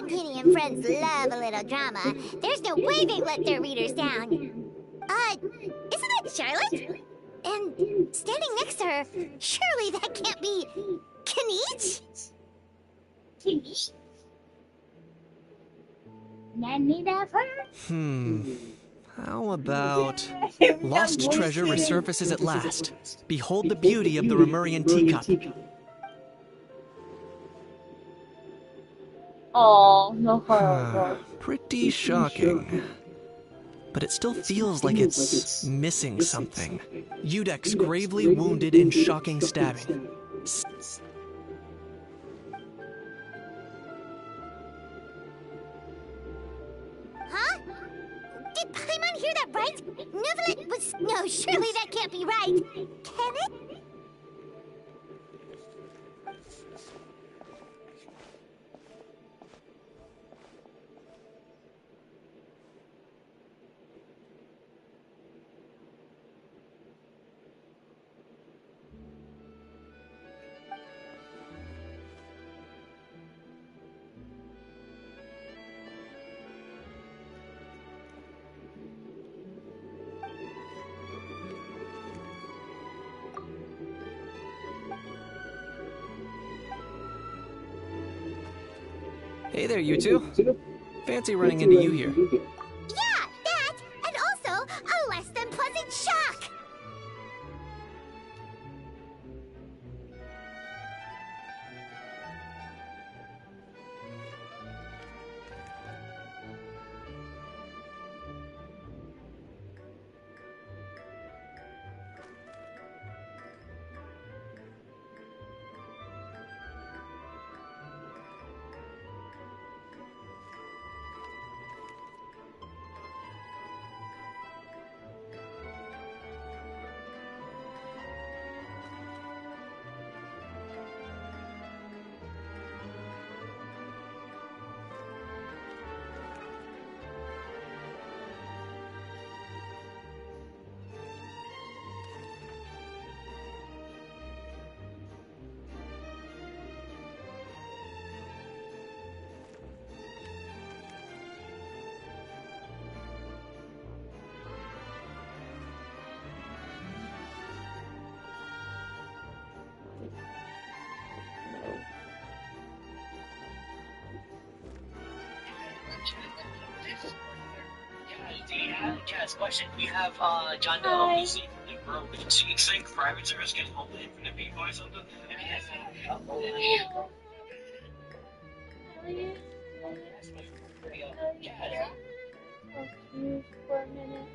Kitty and friends love a little drama. There's no way they let their readers down. Isn't that Charlotte? And standing next to her, surely that can't be Kaniche? Kaniche? Nanny never? How about... Lost treasure resurfaces at last. Behold the beauty of the Remurian teacup. Oh, no horror. Pretty shocking. But it still feels like it's missing something. Udex gravely wounded in shocking stabbing. Huh? Did Paimon hear that right? Neuvillette was... No, surely that can't be right. Can it? Hey there, you two. Fancy running into you here. Yeah, that, and also a less than pleasant shock. Yes, question. We have John the OBC broke sync private service gets open infinite people or something. And he has For a minute.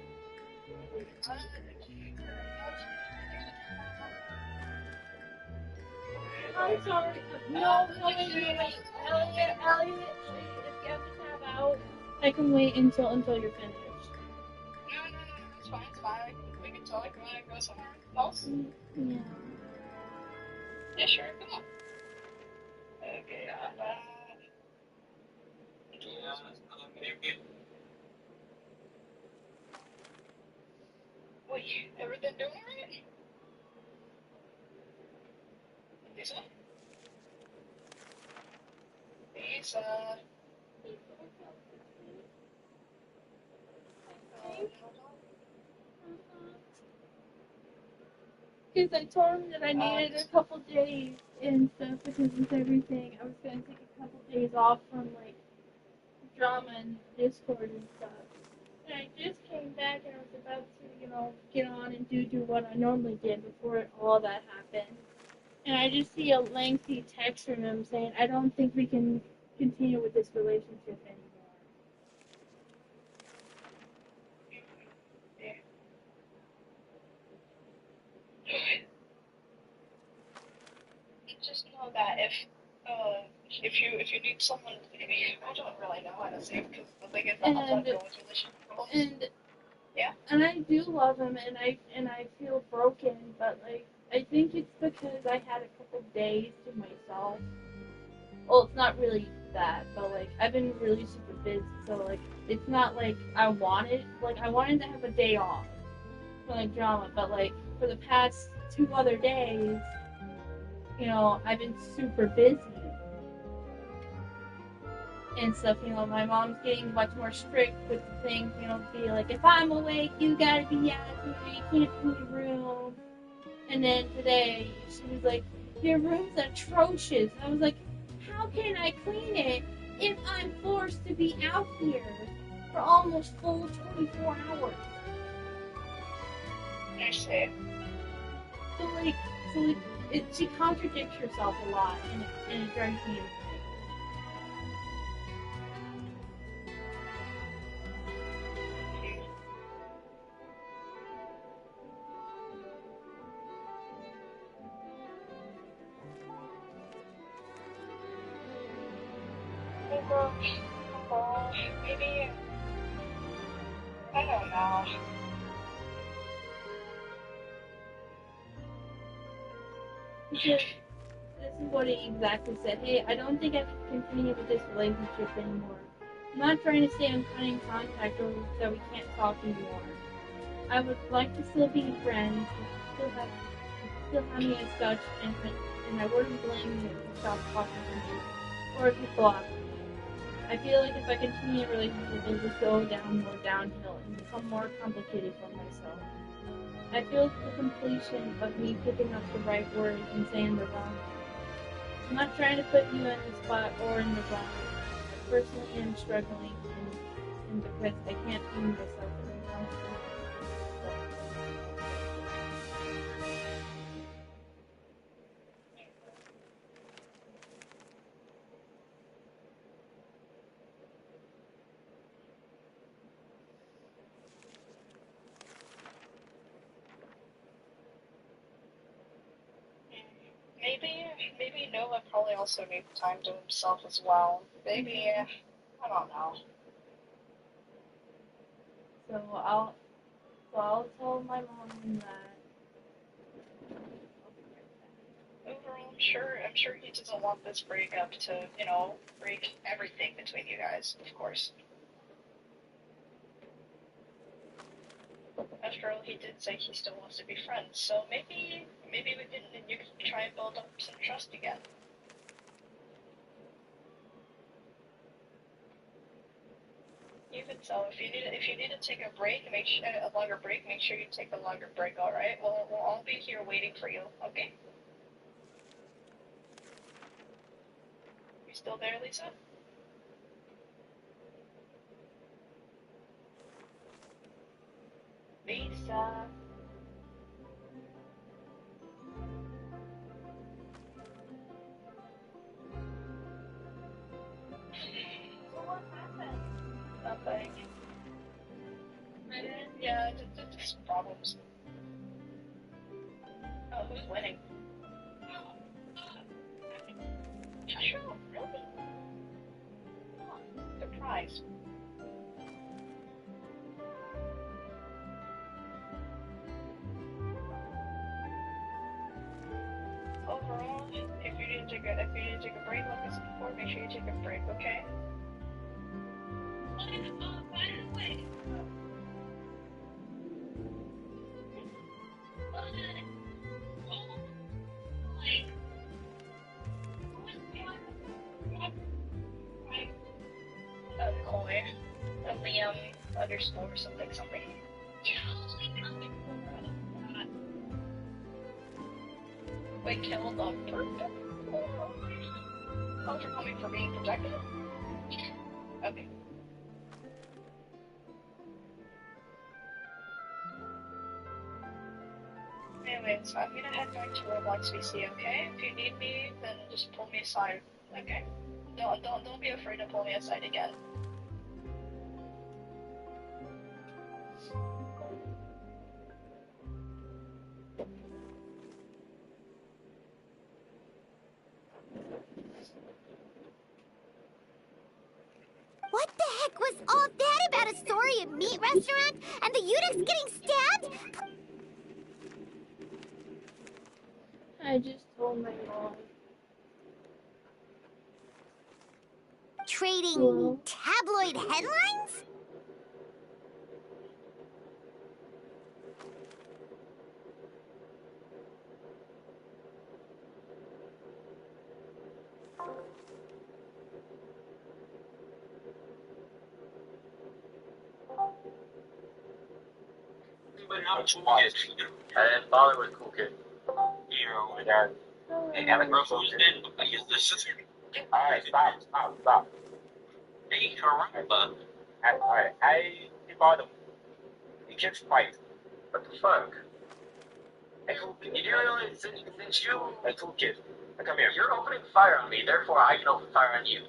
I'm sorry. No, wait. Elliot, if you have to tap out, I can wait until you're finished. No, it's fine. We can talk when I go somewhere else. Yeah. Yeah, sure, come on. Okay, wait, everything doing alright? Lisa? Because I told him that I needed a couple days and stuff because with everything, I was going to take a couple days off from, like, drama and Discord and stuff. And I just came back and I was about to, get on and do what I normally did before all that happened. And I just see a lengthy text from him saying, I don't think we can continue with this relationship anymore. Just know that if you need someone, I don't really know how to say it because the thing is I'm not going to relationship. And I do love him, and I feel broken, but like I think it's because I had a couple days to myself. Well, it's not really that, but like I've been really super busy, so like it's not like I wanted to have a day off for like drama, but like for the past 2 other days, I've been super busy. and stuff. You know, my mom's getting much more strict with the things. You know, be like, if I'm awake, you gotta be out here. You can't clean your room. And then today, she was like, your room's atrocious. I was like, how can I clean it if I'm forced to be out here for almost full 24 hours? I see. She contradicts herself a lot, and it drives me insane. Well, maybe, I don't know. This is what he exactly said. Hey, I don't think I can continue with this relationship anymore. I'm not trying to say I'm cutting contact or that we can't talk anymore. I would like to still be friends, still have me as such, and I wouldn't blame you if you stopped talking to me, or if you blocked me. I feel like if I continue a relationship, it'll just go more downhill and become more complicated for myself. I feel the completion of me picking up the right words and saying the wrong ones. I'm not trying to put you in the spot or in the wrong. I personally am struggling and because I can't be myself anymore. Maybe Noah probably also needs time to himself as well. Maybe, I don't know. So I'll tell my mom that. Overall, I'm sure he doesn't want this breakup to, break everything between you guys, of course. After all, he did say he still wants to be friends, so maybe you can try and build up some trust again. Even so, if you need to take a break, a longer break, make sure you take a longer break. All right? We'll all be here waiting for you. Okay? You still there, Lisa? Lisa. So what happened? Nothing. Yeah, just problems. Oh, who's winning? Joshua, really? Oh, surprise. Overall, if you need to take a break like this before, make sure you take a break, okay? By the way, Koi, Liam underscore something. Wait, killed on purpose? Oh, you're coming for being protected? Okay. Anyways, I'm gonna head back to Roblox VC, okay? If you need me, then just pull me aside, okay? Don't be afraid to pull me aside again. What the heck was all that about a story at meat restaurant and the eunuchs getting stabbed? I just told my mom. Trading tabloid headlines? but not cool kid. I didn't bother with cool kid. You know, my dad. Hey, have a Bro, cool who's kid. dead? I guess this is. Alright, stop. Hey, Karamba. Alright, he bought him. He keeps fight. What the fuck? Hey, cool kid. You realize since you. Hey, cool kid. Come here. You're opening fire on me, therefore I can open fire on you.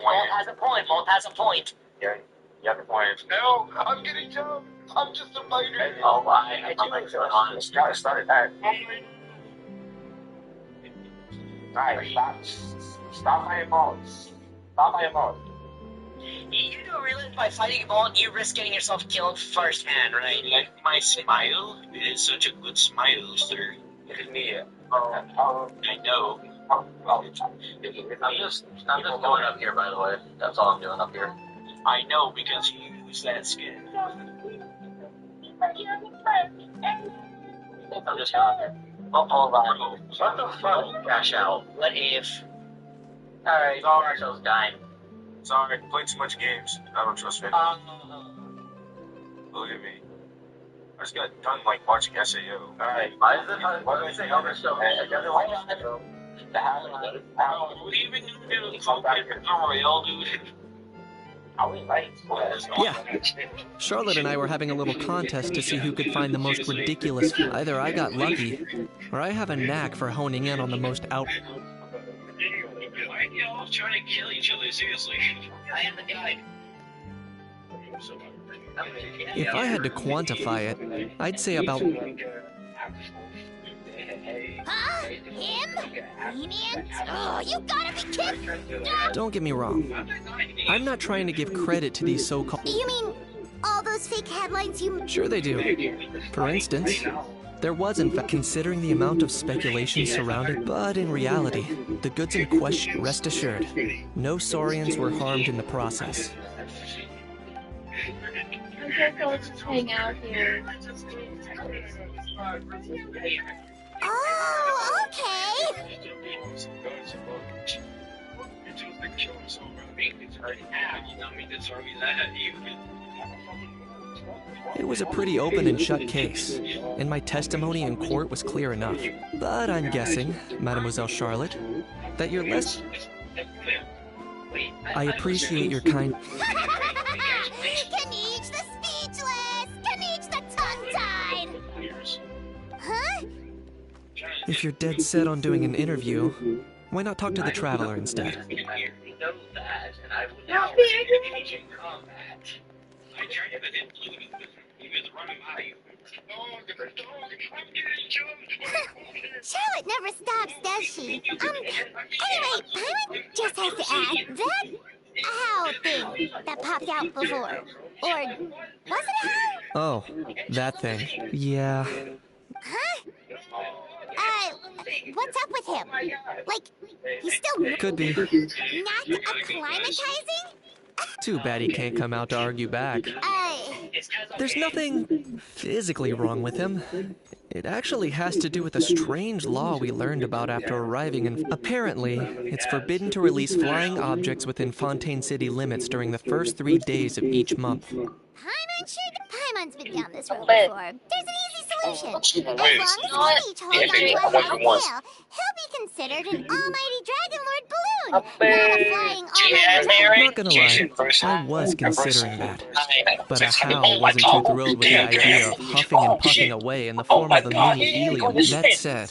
Molt has a point. Molt has a point. Yeah, you have a point. No, I'm getting jumped. I'm just a fighter. Hey, oh, I do like going on. Started that. Alright, stop fighting balls. Stop fighting balls. You do realize by fighting Molt, you risk getting yourself killed firsthand, right? Like my smile? It is such a good smile, sir. It is me. I know. I'm just going up here, by the way. That's all I'm doing up here. I know because you use that skin. I'm just going up here. Oh, hold on. What the fuck? Cash out. What if? Alright, all ourselves dying. Sorry, I played too much games. I don't trust me. Look at me. I just got done like watching SAO. Alright, why do we say over so bad? What do you even do to come back in Royale, dude? Yeah. Charlotte and I were having a little contest to see who could find the most ridiculous. Either I got lucky, or I have a knack for honing in on the most out. Why are you all trying to kill each other? Seriously. I am the guide. If I had to quantify it, I'd say about. Huh? Him? Lenient? Oh, you gotta be kidding! Don't get me wrong. I'm not trying to give credit to these so-called. You mean all those fake headlines you... Sure they do. For instance, there was in fact, considering the amount of speculation surrounded, but in reality, the goods in question, rest assured, no Saurians were harmed in the process. I guess I'll just hang out here. Oh, okay! It was a pretty open and shut case, and my testimony in court was clear enough. But I'm guessing, Mademoiselle Charlotte, that you're less... I appreciate your kind... Kaniche the speechless! Kaniche the tongue-tied! Huh? If you're dead set on doing an interview, why not talk to the Traveler instead? Not big. I tried to hit blue. He was running by. Charlotte never stops, does she? Anyway, Paimon just has to add that how thing that popped out before. Or was it a how? Oh, that thing. Yeah. Huh? What's up with him? Like, he's still Could be. not acclimatizing? Too bad he can't come out to argue back. There's nothing physically wrong with him. It actually has to do with a strange law we learned about after arriving in... Apparently, it's forbidden to release flying objects within Fontaine City limits during the first 3 days of each month. Paimon's been down this road before. There's an easy solution. As long as each holds onto a high tail, he'll be considered an almighty Dragon Lord balloon, not a flying almighty... Not gonna lie, I was considering that. But a Hal wasn't too thrilled with the idea of huffing and puffing away in the form of a mini helium. That said,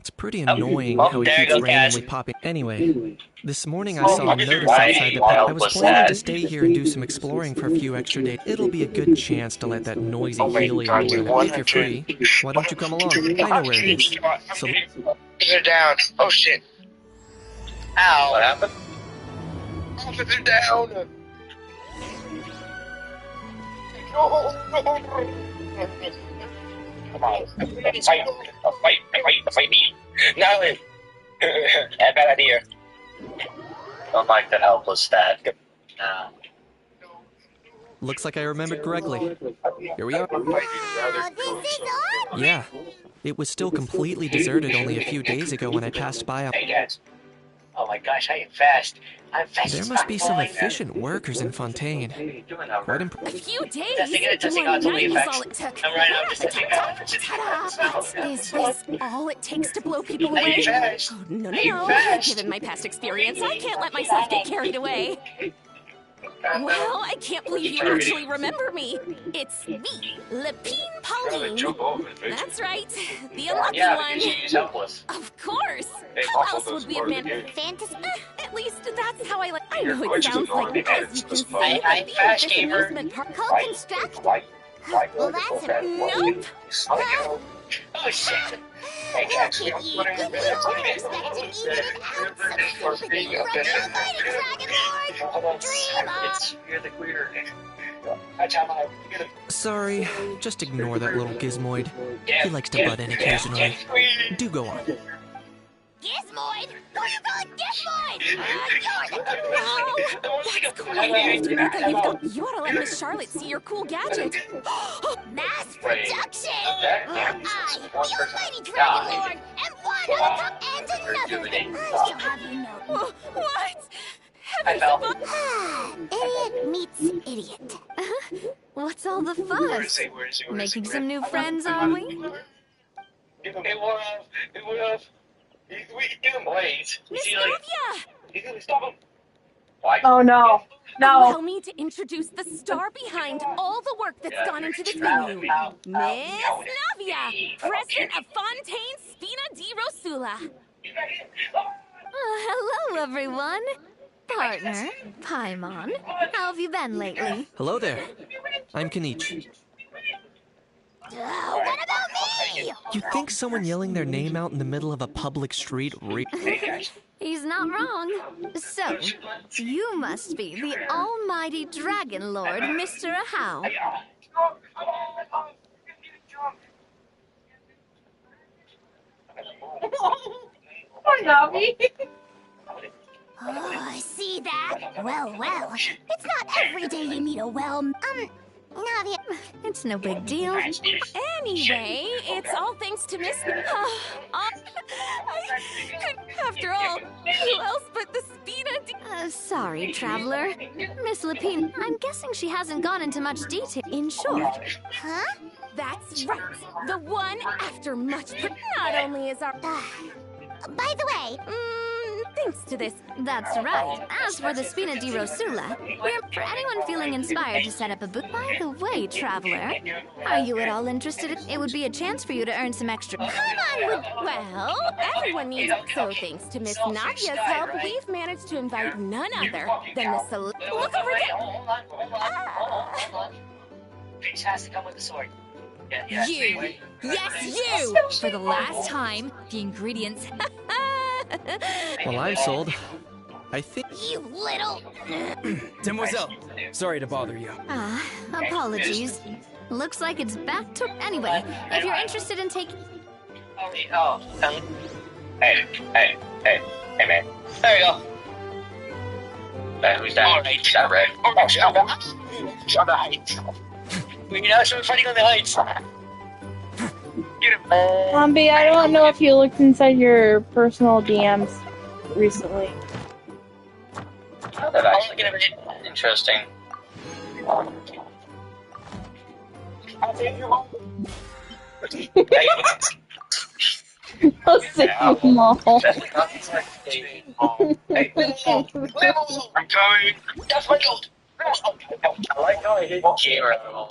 it's pretty annoying how he keeps randomly popping. Anyway, this morning I saw a notice outside the I was planning to stay here and do some exploring for a few extra days. It'll be a good chance to let that noisy helium balloon. If you're free, why don't you come along? I know where it is. So They're down. Oh shit. Ow. What happened? Officer down. Come on. Fight me. No. Bad idea. Don't like that helpless stat. looks like I remembered correctly. Here we are. Wow, this is awesome! Yeah. It was still completely deserted only a few days ago when I passed by. Hey, guys. Oh my gosh, I am fast. I'm fast. There as must fuck, be some boy. efficient workers in Fontaine. Quite A few days? Testing One out the night is effects. all it took. I'm right now just testing out. Ta-da! Is this all it takes to blow people Are you away? fast? Oh, no, no, Are you no. fast? Given my past experience, I can't let myself get carried away. Well, I can't believe you actually remember me. It's me, Lepine Pauline. That's right, the unlucky Yeah, one. because she's helpless. Of course. Hey, How also else that's would we part have of the been? game. Fantasy? At least that's how I like. I know Which it is sounds like, annoying, as you it's can just see, fun. I'm being fast, at this gamer. amusement park. Co-construct? Well, that's a... Nope. Oh shit. Look at you. You don't expect to even an ounce of sympathy from the almighty Dragon Lord. Dream on. It's you're the queer. Sorry, just ignore that little gizmoid. He likes to butt in occasionally. Do go on. Gizmoid? Who you calling Gizmoid? You're the... Wow, that's cool. You ought to let Miss Charlotte see your cool gadget. Mass production! I, the almighty Dragon Lord, am one of the and another. I shall have you know. What? I fell. Idiot meets idiot. What's all the Where is fuss? he? Where is he? Where is he? Making some new friends, are we? It would have. It would have. Give him blades. Miss See, like, Navia! you can stop him. Why? Oh no. Allow No. me to introduce the star behind all the work that's gone into this Ow, venue. ow, Miss ow. Navia, president of Fontaine Spina di Rosula. Hello, everyone. Partner, Paimon, how have you been lately? Hello there. I'm Kenichi. What about me? You'd think someone yelling their name out in the middle of a public street He's not wrong. So, you must be the almighty Dragon Lord, Mr. Ahau. Poor Navi. Oh, I see that. Well, it's not every day you meet a Navia. It's no big deal. Anyway, it's all thanks to Miss... after all, who else but the Spina sorry, traveler. Miss Lepine, I'm guessing she hasn't gone into much detail. In short... Huh? That's right. The one after much... Not only is our... By the way, thanks to this. That's right. As for the Spina di Rosula, for anyone feeling inspired to set up a booth... By the way, traveler, are you at all interested? It would be a chance for you to earn some extra... Come on, well, everyone needs... So thanks to Miss Nadia's help, we've managed to invite none other than the Look over there! Hold on. Face has to come with the sword. Yeah, You! Yes, you! For the last time, the ingredients... Well, I'm sold. I think... you little... Demoiselle, sorry to bother you. Apologies. Looks like it's back to... Anyway, if you're interested in taking... Hey, man. There you go. Who's that? All right. Is that red? Oh, shit, on the heights. We're now fighting on the heights. Get him. Zombie, I don't know if you looked inside your personal DMs recently. Oh, that's actually gonna be interesting. I'll say them all. Hey, I'm coming. That's my gold. I like how I hit gamer animal.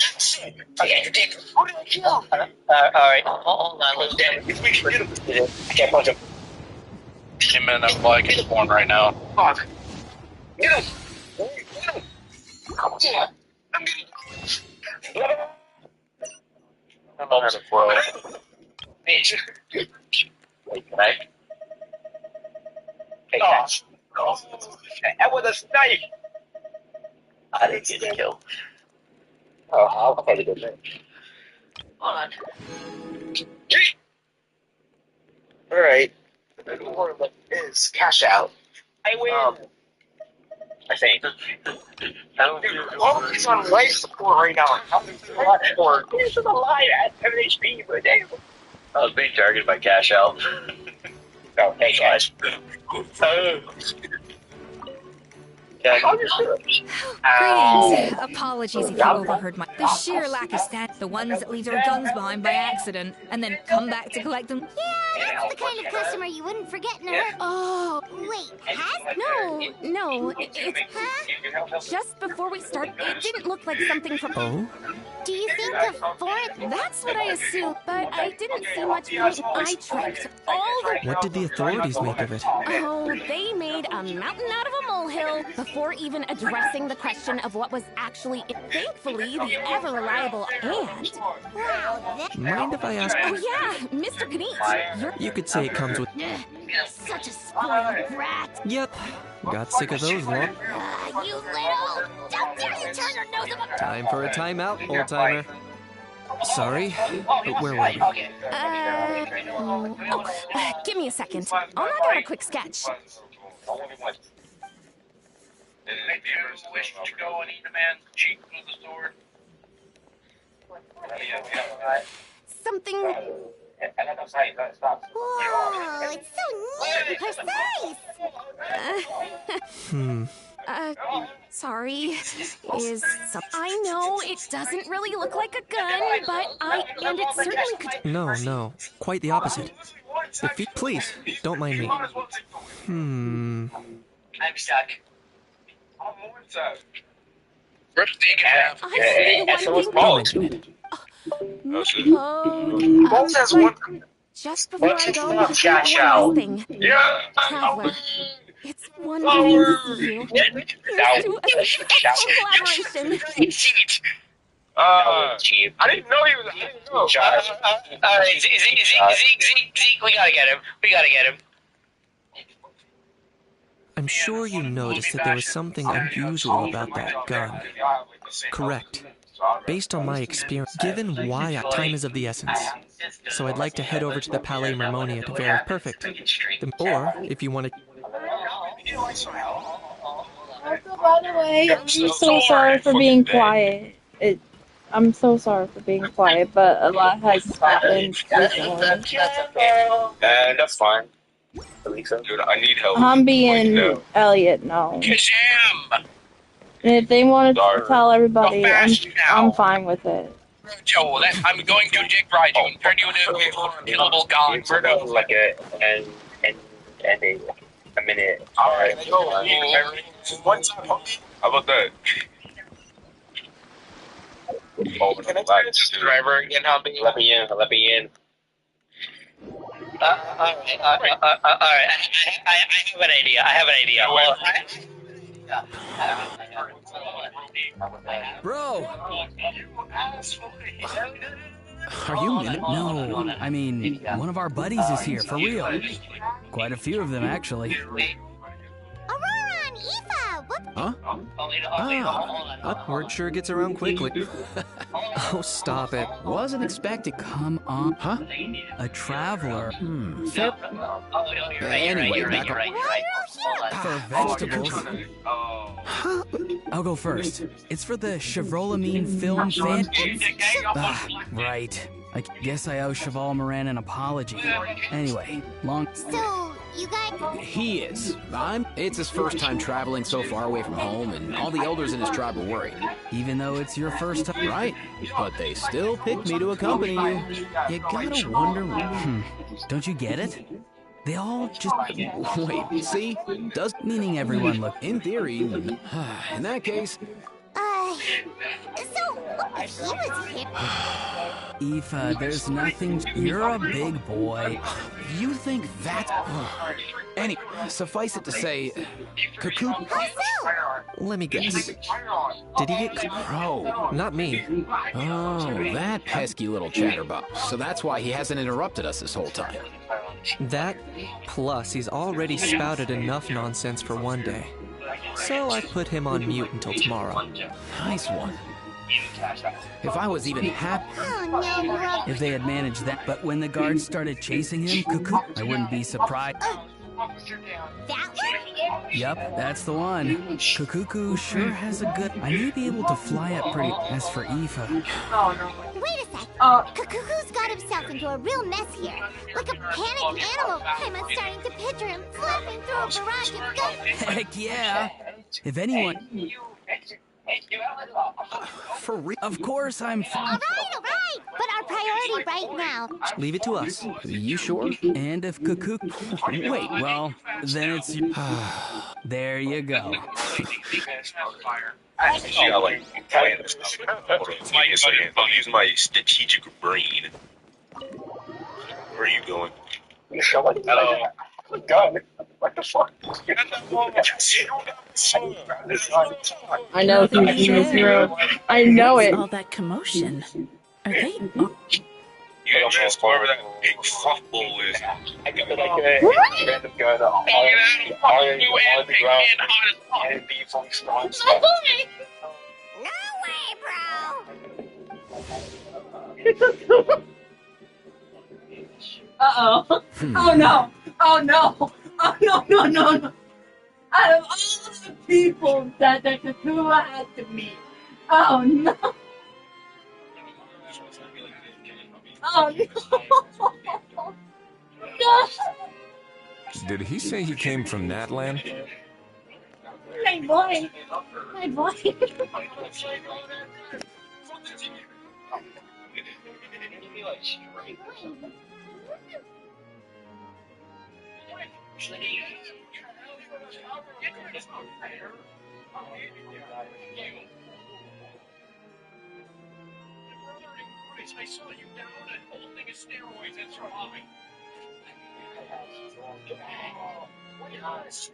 Okay, you dig. Who did I kill? Alright, hold on, let's get him. We should get him. I can't punch him. Him in a like it's born right now. Fuck. Get him. Get him. Yeah. I'm getting I'm on the floor. bitch. Wait, can I? Hey, Oh. catch. And with a knife. I didn't get a kill. Oh, I'll probably do that. Hold on. Alright. The reward is cash out. I win. I think. Oh, he's on life support right now. How is he on life support? He's alive at 7 HP, but damn. I was being targeted by Cash Out. Oh, hey guys. Greetings. Apologies if you overheard my. The sheer lack of the ones that leave their guns behind by accident and then come back to collect them. Yeah, that's the kind of customer you wouldn't forget in a hurry. Oh. Wait, has? No, it's. Huh? Just before we start, it didn't look like something from. Oh? Do you think the foreign... That's what I assumed, but I didn't see much point. I tracked all the... What did the authorities make of it? Oh, they made a mountain out of a molehill before even addressing the question of what was actually... Thankfully, the ever-reliable and... Wow, that... Mind if I ask? Oh yeah, Mr. Knight, You could say it comes with... Such a spoiled brat. Yep. Got sick of those, Lord. You little... Don't dare you turn your nose up... Time for a timeout, old-timer. Sorry, but where were we? Give me a second. I'll knock out a quick sketch. Do you wish to go and eat a man's cheek with the sword? Something... Whoa, it's so neat and precise. Sorry. I know it doesn't really look like a gun, but and it certainly could... No, quite the opposite. Please, don't mind me. I'm stuck. First thing you have. Don't mention it. Just before I go, one last thing. Yeah. Traveler, it's wonderful to see you. Here's to a successful collaboration. I didn't know he was. I didn't know. Alright, Zeke, we gotta get him. I'm sure you noticed that there was something unusual about that gun. Correct. Based on my experience, given why time is of the essence. So I'd like to head over to the Palais Mermonia to verify. Perfect. Or, if you want to... Also, by the way, I'm so sorry for being quiet. I'm so sorry for being quiet, but a lot has happened recently. That's fine. Dude, I need help. I'm being Elliot now. Kazam! And if they want to tell everybody, I'm fine with it. Joe, I'm going to Dick Ride you and turn you into a killable god. Like a minute. Alright, one time, homie. How about that? Oh, can I turn into the driver again, homie? Let me in. Alright, I have an idea. Bro! Are you minute? No, I mean, one of our buddies is here, for real. Quite a few of them, actually. Aurora and Aoife! What? Huh? Word sure gets around quickly. Oh, stop it. Wasn't expecting. Come on. Huh? A traveler. Fair. Anyway, back up. For vegetables. I'll go first. It's for the Chevrolamine film fan. Right. I guess I owe Cheval Moran an apology. Anyway, So, you guys... He is. It's his first time traveling so far away from home, and all the elders in his tribe are worried. Even though it's your first time. Right. But they still pick me to accompany you. You gotta wonder... Don't you get it? They all just... Wait, see? Meaning everyone look... In theory... In that case... So, what if he was here? Aoife, there's nothing... You're a big boy. You think that... Anyway, suffice it to say... Cuckoo... Let me guess. Did he get... Bro. Not me. Oh, that pesky little chatterbox. So that's why he hasn't interrupted us this whole time. That, plus he's already spouted enough nonsense for one day. So I put him on mute until tomorrow. Nice one. If I was even happy... Oh, no, bro. If they had managed that, but when the guards started chasing him, cuckoo, I wouldn't be surprised. That one? Yup, that's the one. Cuckoo sure has a good... I may be able to fly up pretty... As for Aoife... Wait a sec. Cuckoo's got himself into a real mess here. Like a panicked animal, I'm starting to picture him flapping through a barrage of ghosts. Heck yeah. If anyone... For real? Of course I'm All right. But our priority right now. Leave it to us. You sure? And if Cuckoo... Wait, well, then it's... There you go. Actually, I like playing this. Hold on, give me a second. I'll use my strategic brain. Where are you going? Hello. God, what the fuck? I know who's in this room. I know it. All that commotion. Are they? You just wherever that big softball is. I got like a random guy that on the ground and be from strong. No way, bro. Uh-oh. Oh no. Oh no. Oh no. Out of all the people that the Kakua had to meet. Oh no. Oh no. No. Did he say he came from Natland? My boy. My boy. I saw you down and holding a steroids and surviving. Yes.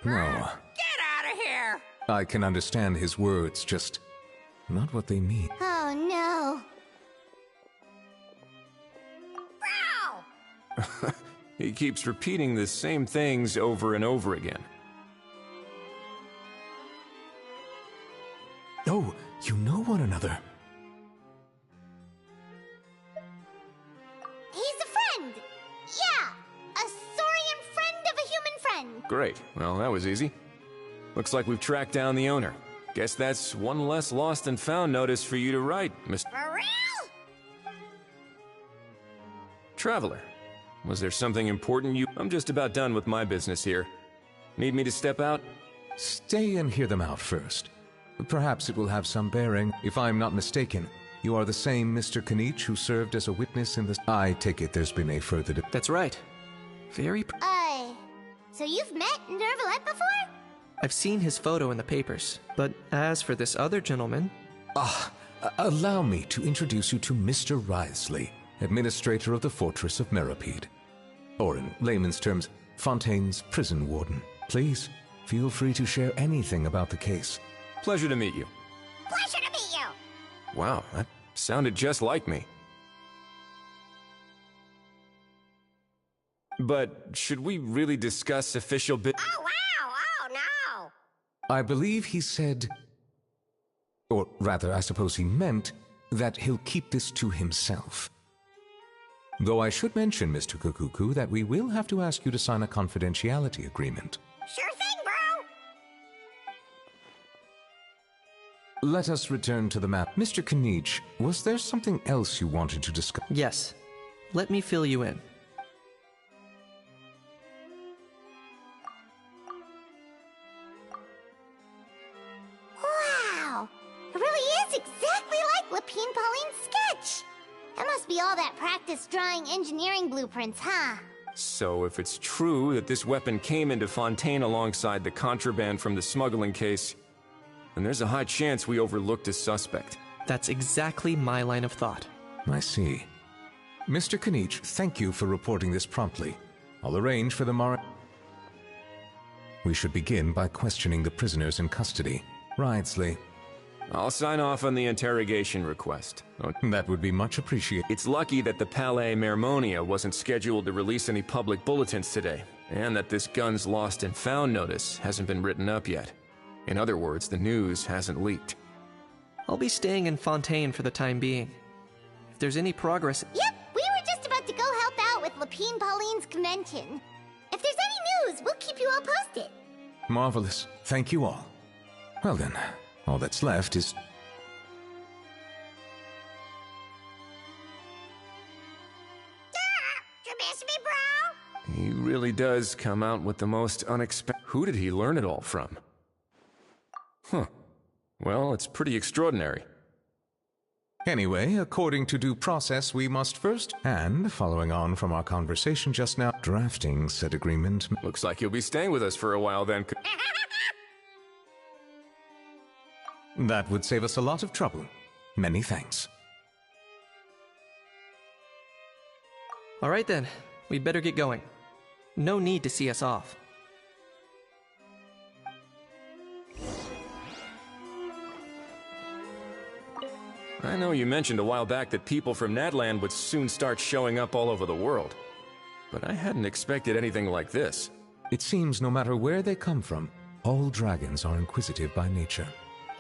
No. Get out of here! I can understand his words, just not what they mean. Oh no. He keeps repeating the same things over and over again. Oh, you know one another. He's a friend. Yeah, a saurian friend of a human friend. Great. Well, that was easy. Looks like we've tracked down the owner. Guess that's one less lost and found notice for you to write, Mr. For real? Traveler. Was there something important you... I'm just about done with my business here. Need me to step out? Stay and hear them out first. Perhaps it will have some bearing. If I'm not mistaken, you are the same Mr. Kanich who served as a witness in the... I take it there's been a further... That's right. Very... So you've met Nervalette before? I've seen his photo in the papers, but as for this other gentleman... Allow me to introduce you to Mr. Risley, administrator of the Fortress of Meripede. Or in layman's terms, Fontaine's prison warden. Please, feel free to share anything about the case. Pleasure to meet you. Pleasure to meet you. Wow, that sounded just like me. But should we really discuss official Oh, wow. Oh, no. I believe he said, or rather, I suppose he meant, that he'll keep this to himself. Though I should mention, Mr. Kukuku, that we will have to ask you to sign a confidentiality agreement. Sure thing, bro. Let us return to the map. Mr. Kanich, was there something else you wanted to discuss? Yes. Let me fill you in. Wow. It really is exactly like Lapine Pauline's sketch. That must be all that practice drawing engineering blueprints, huh? So if it's true that this weapon came into Fontaine alongside the contraband from the smuggling case, then there's a high chance we overlooked a suspect. That's exactly my line of thought. I see. Mr. Kanich, thank you for reporting this promptly. I'll arrange for the We should begin by questioning the prisoners in custody. Ridesley. I'll sign off on the interrogation request. That would be much appreciated. It's lucky that the Palais Mermonia wasn't scheduled to release any public bulletins today, and that this guns lost and found notice hasn't been written up yet. In other words, the news hasn't leaked. I'll be staying in Fontaine for the time being. If there's any progress... Yep, we were just about to go help out with Lapine Pauline's convention. If there's any news, we'll keep you all posted. Marvelous. Thank you all. Well then, all that's left is... You miss me, bro? He really does come out with the most unexpected... Who did he learn it all from? Huh. Well, it's pretty extraordinary. Anyway, according to due process, we must first, and following on from our conversation just now, drafting said agreement. Looks like you'll be staying with us for a while then. That would save us a lot of trouble. Many thanks. All right then, we'd better get going. No need to see us off. I know you mentioned a while back that people from Natland would soon start showing up all over the world, but I hadn't expected anything like this. It seems no matter where they come from, all dragons are inquisitive by nature.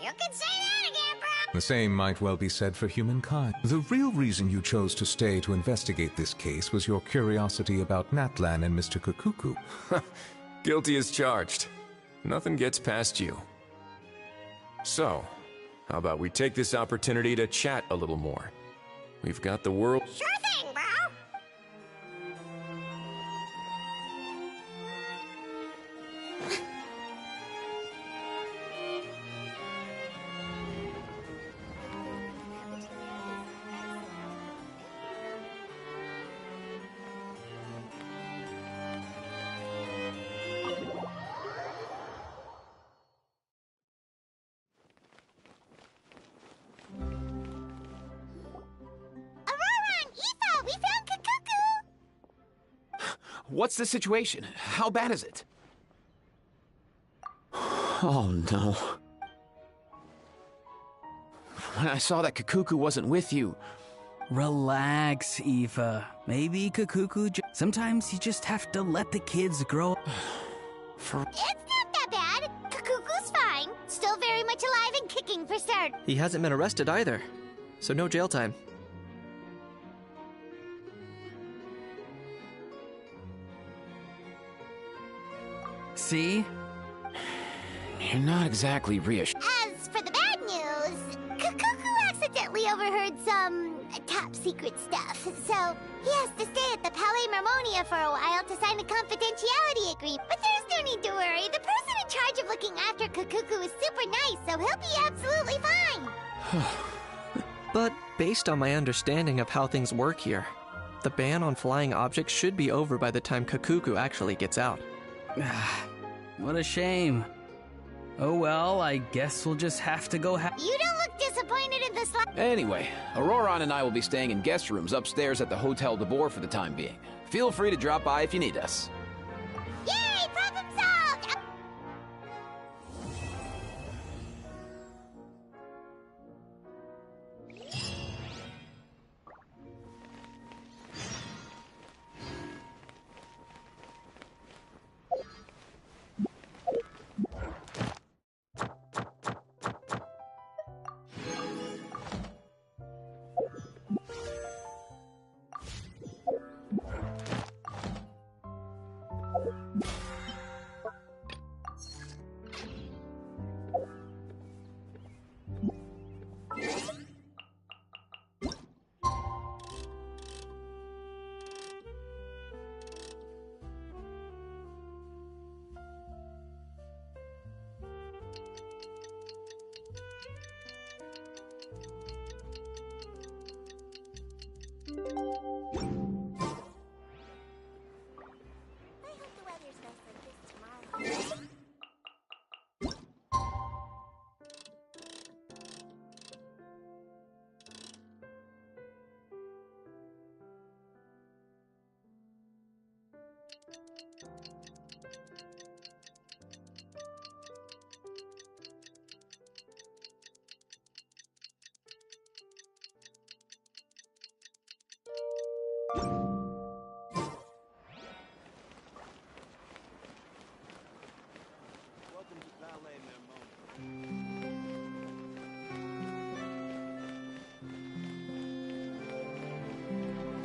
You can say that again, bro! The same might well be said for humankind. The real reason you chose to stay to investigate this case was your curiosity about Natlan and Mr. Kukuku. Guilty as charged. Nothing gets past you. So, how about we take this opportunity to chat a little more? We've got the world... Sure thing, bro! What's the situation? How bad is it? Oh no. When I saw that Kakuku wasn't with you. Relax, Eva. Maybe Kakuku sometimes you just have to let the kids grow. It's not that bad. Kakuku's fine. Still very much alive and kicking for start. He hasn't been arrested either, so no jail time. See? You're not exactly reassured. As for the bad news, Kakuku accidentally overheard some top secret stuff, so he has to stay at the Palais Mermonia for a while to sign a confidentiality agreement. But there's no need to worry. The person in charge of looking after Kakuku is super nice, so he'll be absolutely fine. But based on my understanding of how things work here, the ban on flying objects should be over by the time Kakuku actually gets out. What a shame. Oh well, I guess we'll just have to go You don't look disappointed in this. Anyway, Auroron and I will be staying in guest rooms upstairs at the Hotel de Boer for the time being. Feel free to drop by if you need us. Yay! Problem solved!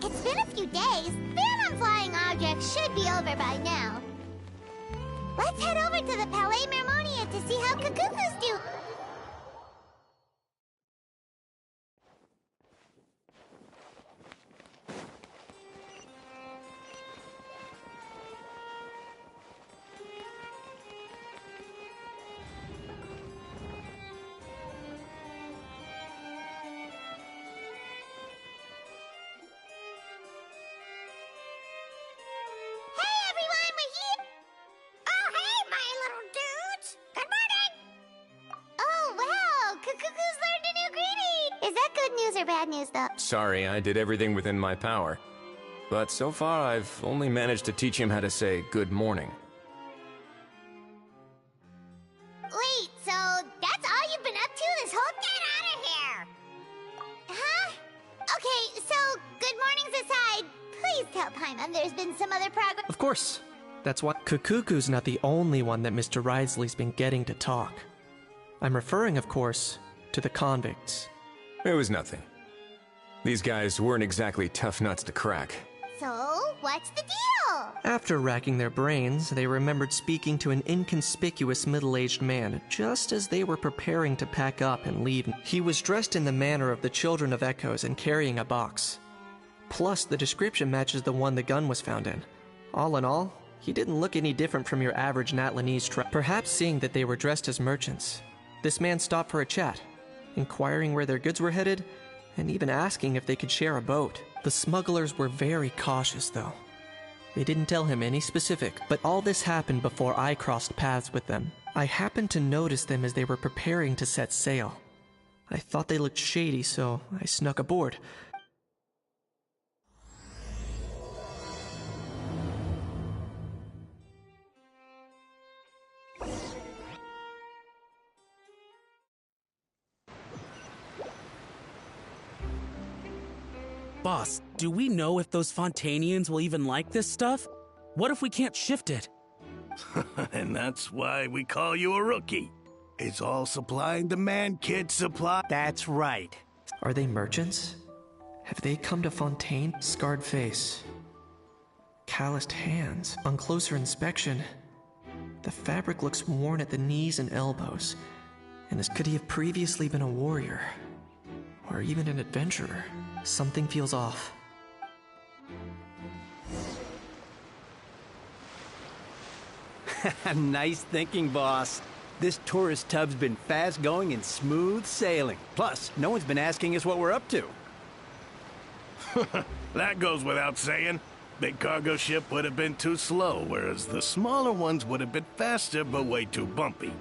It's been a few days. Ban on flying objects should be over by now. Let's head over to the Palais Mermonia to see how Kakukus do. Bad news, though. Sorry, I did everything within my power. But so far, I've only managed to teach him how to say good morning. Wait, so that's all you've been up to this whole— Get out of here! Huh? Okay, so good mornings aside, please tell Paimon there's been some other progress. Of course. That's why Kakuku's not the only one that Mr. Ridesley's been getting to talk. I'm referring, of course, to the convicts. It was nothing. These guys weren't exactly tough nuts to crack. So, what's the deal? After racking their brains, they remembered speaking to an inconspicuous middle-aged man just as they were preparing to pack up and leave. He was dressed in the manner of the Children of Echoes and carrying a box. Plus, the description matches the one the gun was found in. All in all, he didn't look any different from your average Natlanese Perhaps seeing that they were dressed as merchants, this man stopped for a chat, inquiring where their goods were headed, and even asking if they could share a boat. The smugglers were very cautious, though. They didn't tell him any specific, but all this happened before I crossed paths with them. I happened to notice them as they were preparing to set sail. I thought they looked shady, so I snuck aboard. Boss, do we know if those Fontanians will even like this stuff? What if we can't shift it? And that's why we call you a rookie. It's all supply and demand, kid, supply. That's right. Are they merchants? Have they come to Fontaine? Scarred face. Calloused hands. On closer inspection, the fabric looks worn at the knees and elbows. And this could he have previously been a warrior? Or even an adventurer? Something feels off. Nice thinking, boss. This tourist tub's been fast-going and smooth sailing. Plus, no one's been asking us what we're up to. That goes without saying. Big cargo ship would have been too slow, whereas the smaller ones would have been faster but way too bumpy.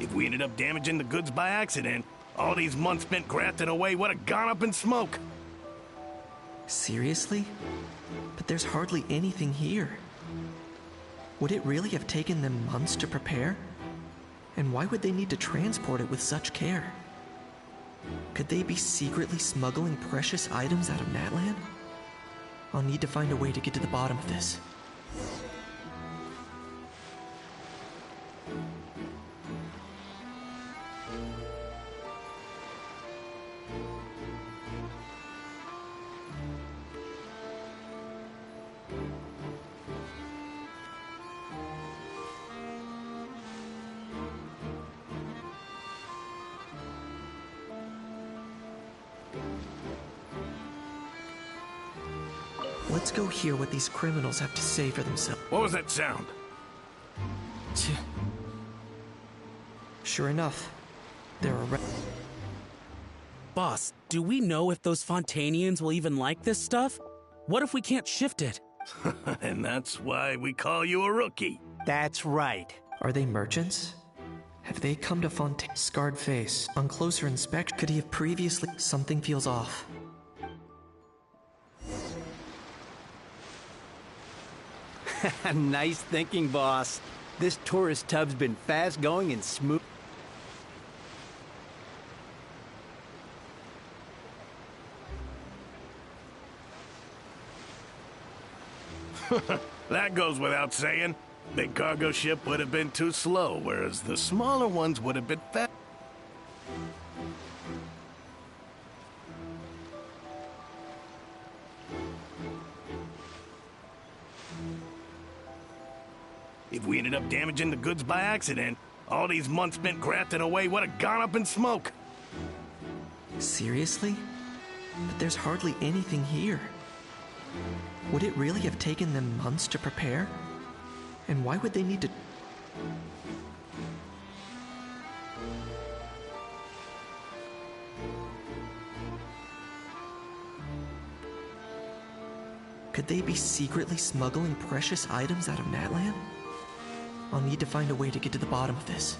If we ended up damaging the goods by accident, all these months spent grafting away would have gone up in smoke. Seriously? But there's hardly anything here. Would it really have taken them months to prepare? And why would they need to transport it with such care? Could they be secretly smuggling precious items out of Natlan? I'll need to find a way to get to the bottom of this. Let's go hear what these criminals have to say for themselves. What was that sound? Sure enough, there are... Boss, do we know if those Fontanians will even like this stuff? What if we can't shift it? And that's why we call you a rookie. That's right. Are they merchants? Have they come to Fontaine? Scarred face. On closer inspection, could he have previously... Something feels off. Nice thinking, boss. This tourist tub's been fast-going and smooth. That goes without saying. Big cargo ship would have been too slow, whereas the smaller ones would have been fast. If we ended up damaging the goods by accident, all these months spent grafting away would have gone up in smoke. Seriously? But there's hardly anything here. Would it really have taken them months to prepare? And why would they need to... Could they be secretly smuggling precious items out of Natlan? I'll need to find a way to get to the bottom of this.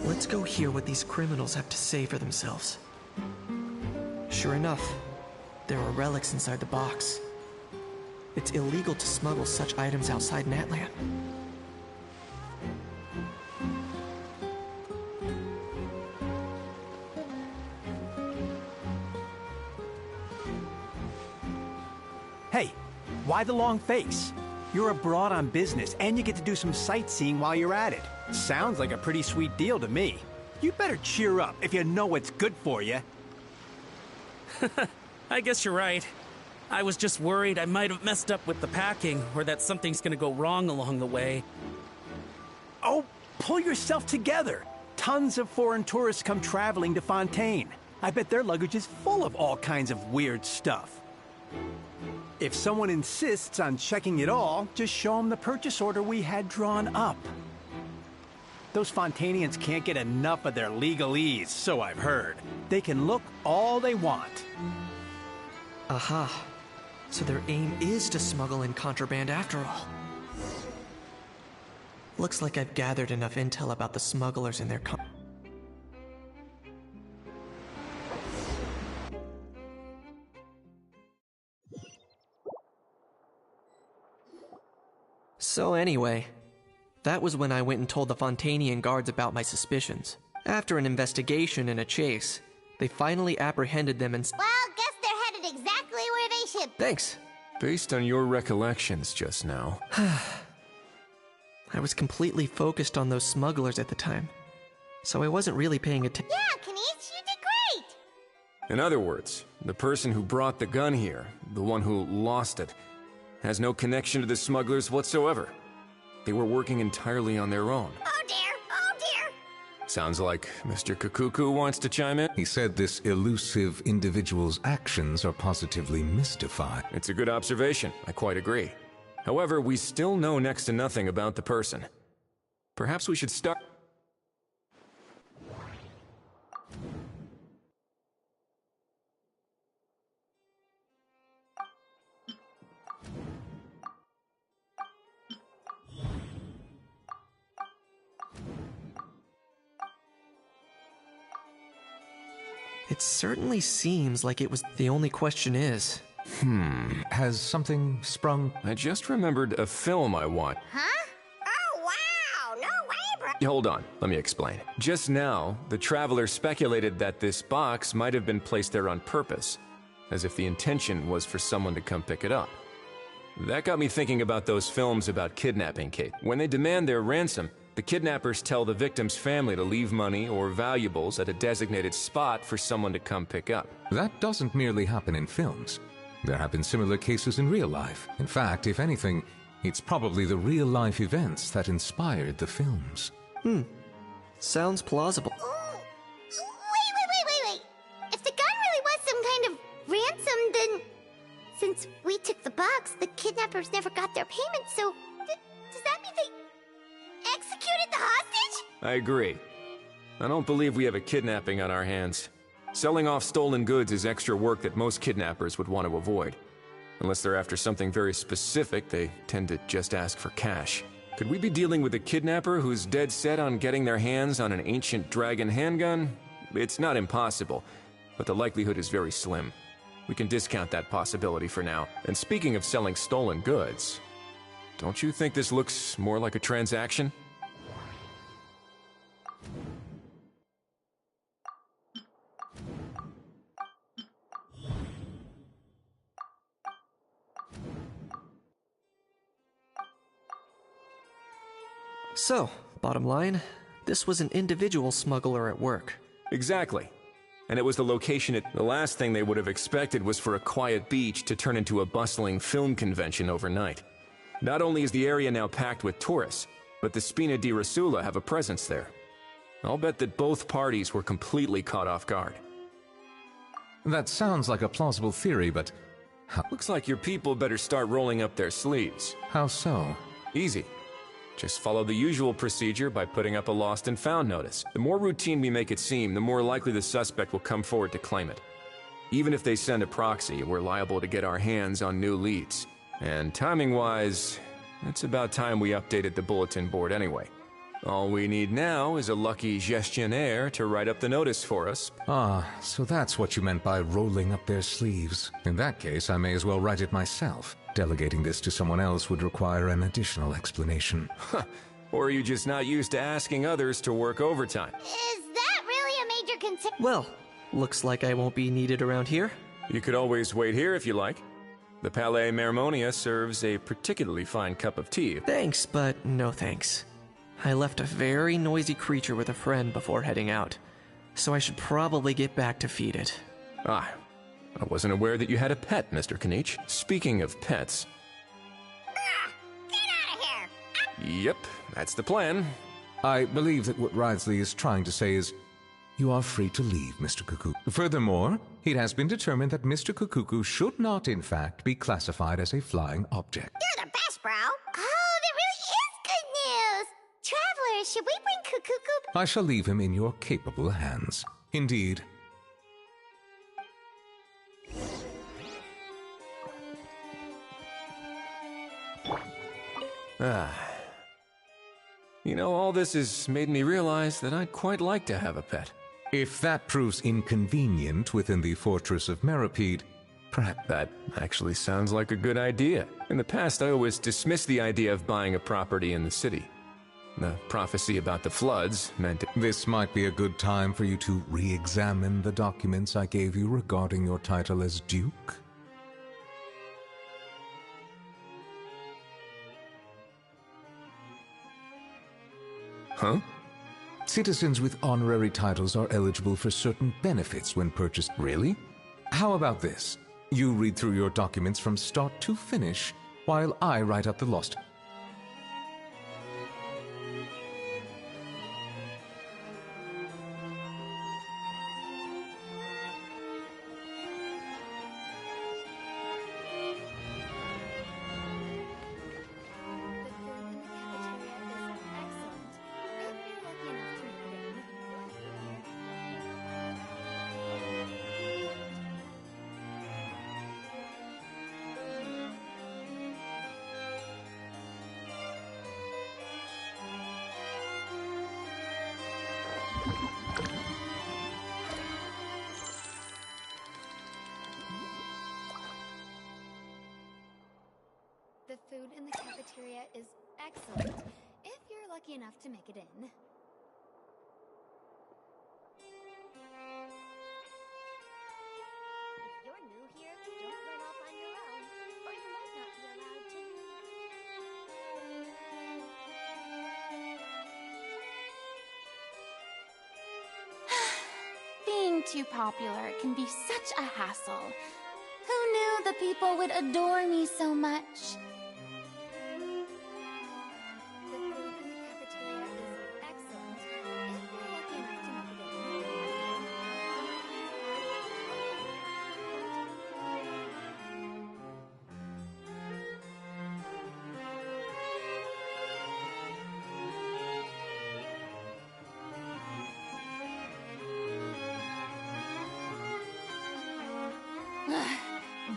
Let's go hear what these criminals have to say for themselves. Sure enough, there are relics inside the box. It's illegal to smuggle such items outside Natlan. Hey, why the long face? You're abroad on business, and you get to do some sightseeing while you're at it. Sounds like a pretty sweet deal to me. You better cheer up if you know what's good for you. I guess you're right. I was just worried I might have messed up with the packing, or that something's gonna go wrong along the way. Oh, pull yourself together. Tons of foreign tourists come traveling to Fontaine. I bet their luggage is full of all kinds of weird stuff. If someone insists on checking it all, just show them the purchase order we had drawn up. Those Fontanians can't get enough of their legalese, so I've heard. They can look all they want. Aha. So their aim is to smuggle in contraband after all. Looks like I've gathered enough intel about the smugglers and their So anyway, that was when I went and told the Fontanian guards about my suspicions. After an investigation and a chase, they finally apprehended them and Well, guess they're headed exactly where they should. Thanks. Based on your recollections just now. I was completely focused on those smugglers at the time, so I wasn't really paying attention. Yeah, Kanish, you did great! In other words, the person who brought the gun here, the one who lost it, has no connection to the smugglers whatsoever. They were working entirely on their own. Oh dear, oh dear! Sounds like Mr. Kakuku wants to chime in. He said this elusive individual's actions are positively mystified. It's a good observation, I quite agree. However, we still know next to nothing about the person. Perhaps we should start... It certainly seems like it was. The only question is... Has something sprung? I just remembered a film I watched. Huh? Oh, wow! No way, bro! Hold on, let me explain. Just now, the Traveler speculated that this box might have been placed there on purpose, as if the intention was for someone to come pick it up. That got me thinking about those films about kidnapping, Kate. When they demand their ransom, the kidnappers tell the victim's family to leave money or valuables at a designated spot for someone to come pick up. That doesn't merely happen in films. There have been similar cases in real life. In fact, if anything, it's probably the real-life events that inspired the films. Sounds plausible. Ooh. Wait. If the gun really was some kind of ransom, then... Since we took the box, the kidnappers never got their payment, so... does that mean they... executed the hostage? I agree. I don't believe we have a kidnapping on our hands. Selling off stolen goods is extra work that most kidnappers would want to avoid. Unless they're after something very specific, they tend to just ask for cash. Could we be dealing with a kidnapper who's dead set on getting their hands on an ancient dragon handgun? It's not impossible, but the likelihood is very slim. We can discount that possibility for now. And speaking of selling stolen goods, don't you think this looks more like a transaction? So, bottom line, this was an individual smuggler at work. Exactly. And it was the location the last thing they would have expected was for a quiet beach to turn into a bustling film convention overnight. Not only is the area now packed with tourists, but the Spina di Rosula have a presence there. I'll bet that both parties were completely caught off guard. That sounds like a plausible theory, but... Looks like your people better start rolling up their sleeves. How so? Easy. Just follow the usual procedure by putting up a lost and found notice. The more routine we make it seem, the more likely the suspect will come forward to claim it. Even if they send a proxy, we're liable to get our hands on new leads. And timing-wise, it's about time we updated the bulletin board anyway. All we need now is a lucky gestionnaire to write up the notice for us. Ah, so that's what you meant by rolling up their sleeves. In that case, I may as well write it myself. Delegating this to someone else would require an additional explanation. Or are you just not used to asking others to work overtime? Is that really a major concern? Well, looks like I won't be needed around here. You could always wait here if you like. The Palais Mermonia serves a particularly fine cup of tea. Thanks, but no thanks. I left a very noisy creature with a friend before heading out, so I should probably get back to feed it. Ah, I wasn't aware that you had a pet, Mr. Kanich. Speaking of pets... Get out of here! Yep, that's the plan. I believe that what Wriothesley is trying to say is, You are free to leave, Mr. Cuckoo. Furthermore, it has been determined that Mr. Cuckoo should not, in fact, be classified as a flying object. You're the best, bro. Oh, that really is good news. Travelers, should we bring Cuckoo? I shall leave him in your capable hands. Indeed. You know, all this has made me realize that I'd quite like to have a pet. If that proves inconvenient within the Fortress of Meripede, perhaps that actually sounds like a good idea. In the past, I always dismissed the idea of buying a property in the city. The prophecy about the floods meant this might be a good time for you to re-examine the documents I gave you regarding your title as Duke. Huh? Citizens with honorary titles are eligible for certain benefits when purchased. Really? How about this? You read through your documents from start to finish, while I write up the lost. The food in the cafeteria is excellent, if you're lucky enough to make it in. If you're new here, don't run off on your own, or you might not be allowed to. Being too popular can be such a hassle. Who knew the people would adore me so much?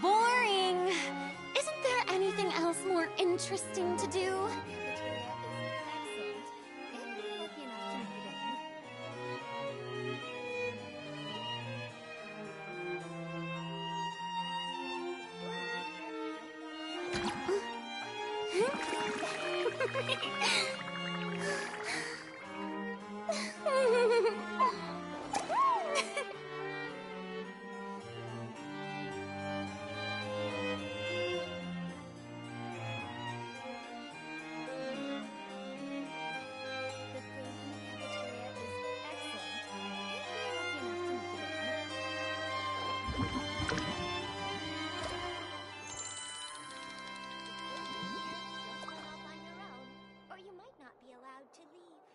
Boring! Isn't there anything else more interesting to do? Or you might not be allowed to leave.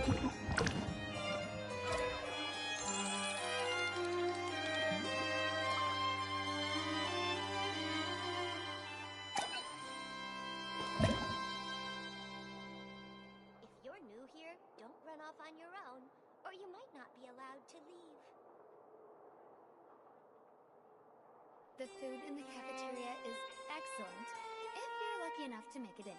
If you're new here, don't run off on your own, or you might not be allowed to leave. The food in the cafeteria is excellent, if you're lucky enough to make it in.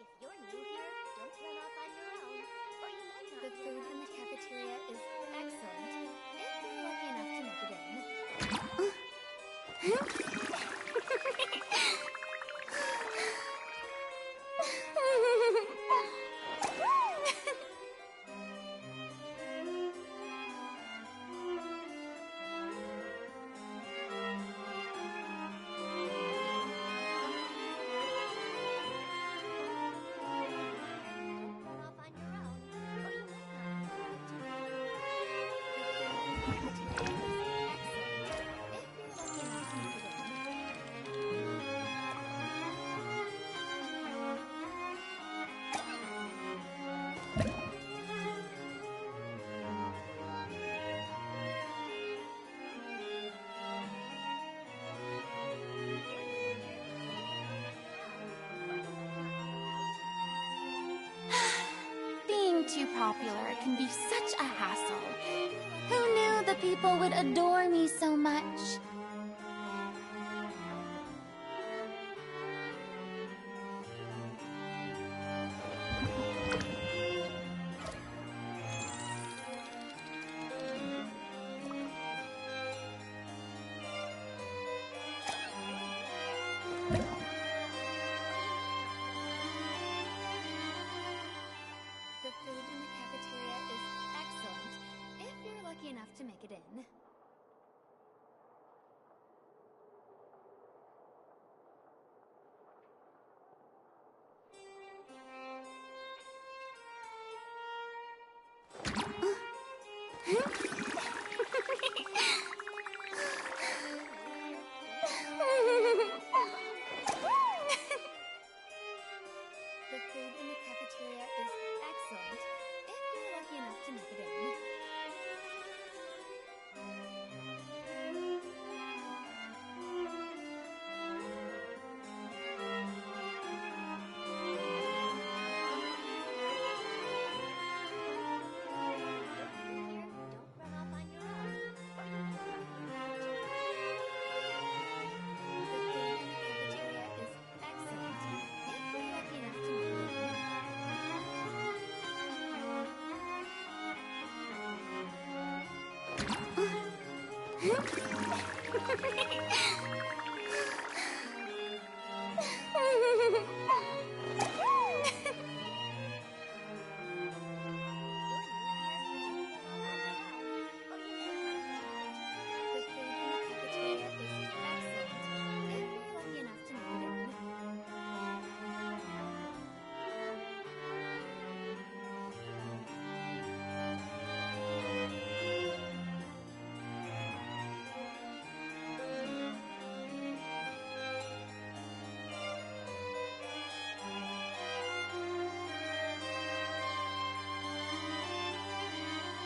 If you're new here, don't run off on your own, or you might not The be food allowed in the to. cafeteria is excellent, if you're lucky enough to make it in. Being too popular can be such a hassle. Who knew the people would adore me so much? The food in the cafeteria is excellent, if you're lucky enough to make it in. The food in the cafeteria is excellent, if you're lucky enough to make it in.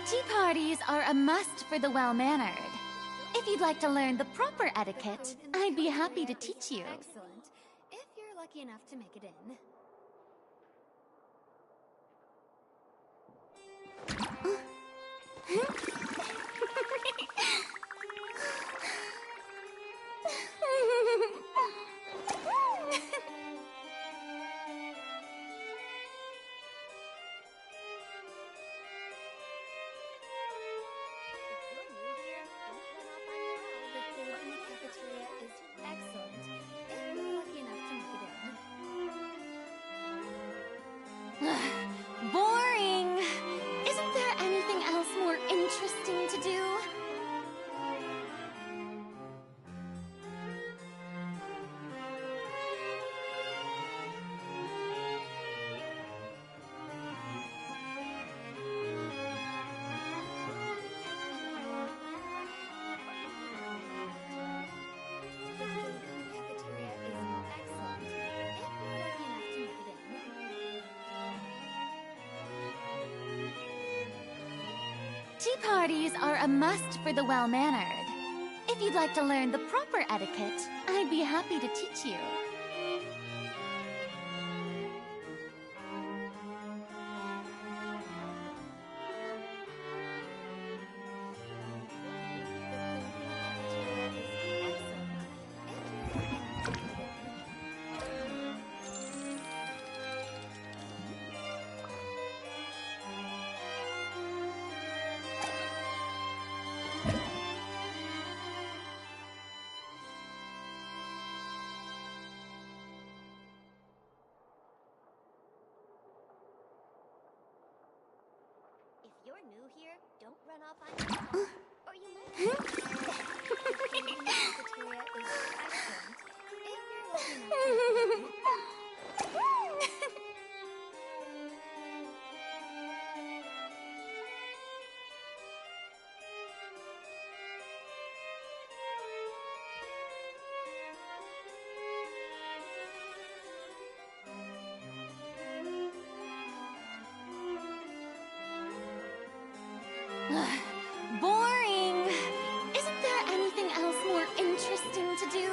Tea parties are a must for the well-mannered. If you'd like to learn the proper etiquette, I'd be happy to teach you. Excellent. If you're lucky enough to make it in. The food in the cafeteria is excellent. If you're lucky enough to make it in. Boring! Isn't there anything else more interesting to do? The food in the cafeteria is excellent. If you're lucky enough to make it in. Tea parties are a must for the well-mannered. If you'd like to learn the proper etiquette, I'd be happy to teach you. If you're new here, don't run off on your own. Or you might. The food in the cafeteria is excellent. If you're lucky enough to make it in. Boring! Isn't there anything else more interesting to do?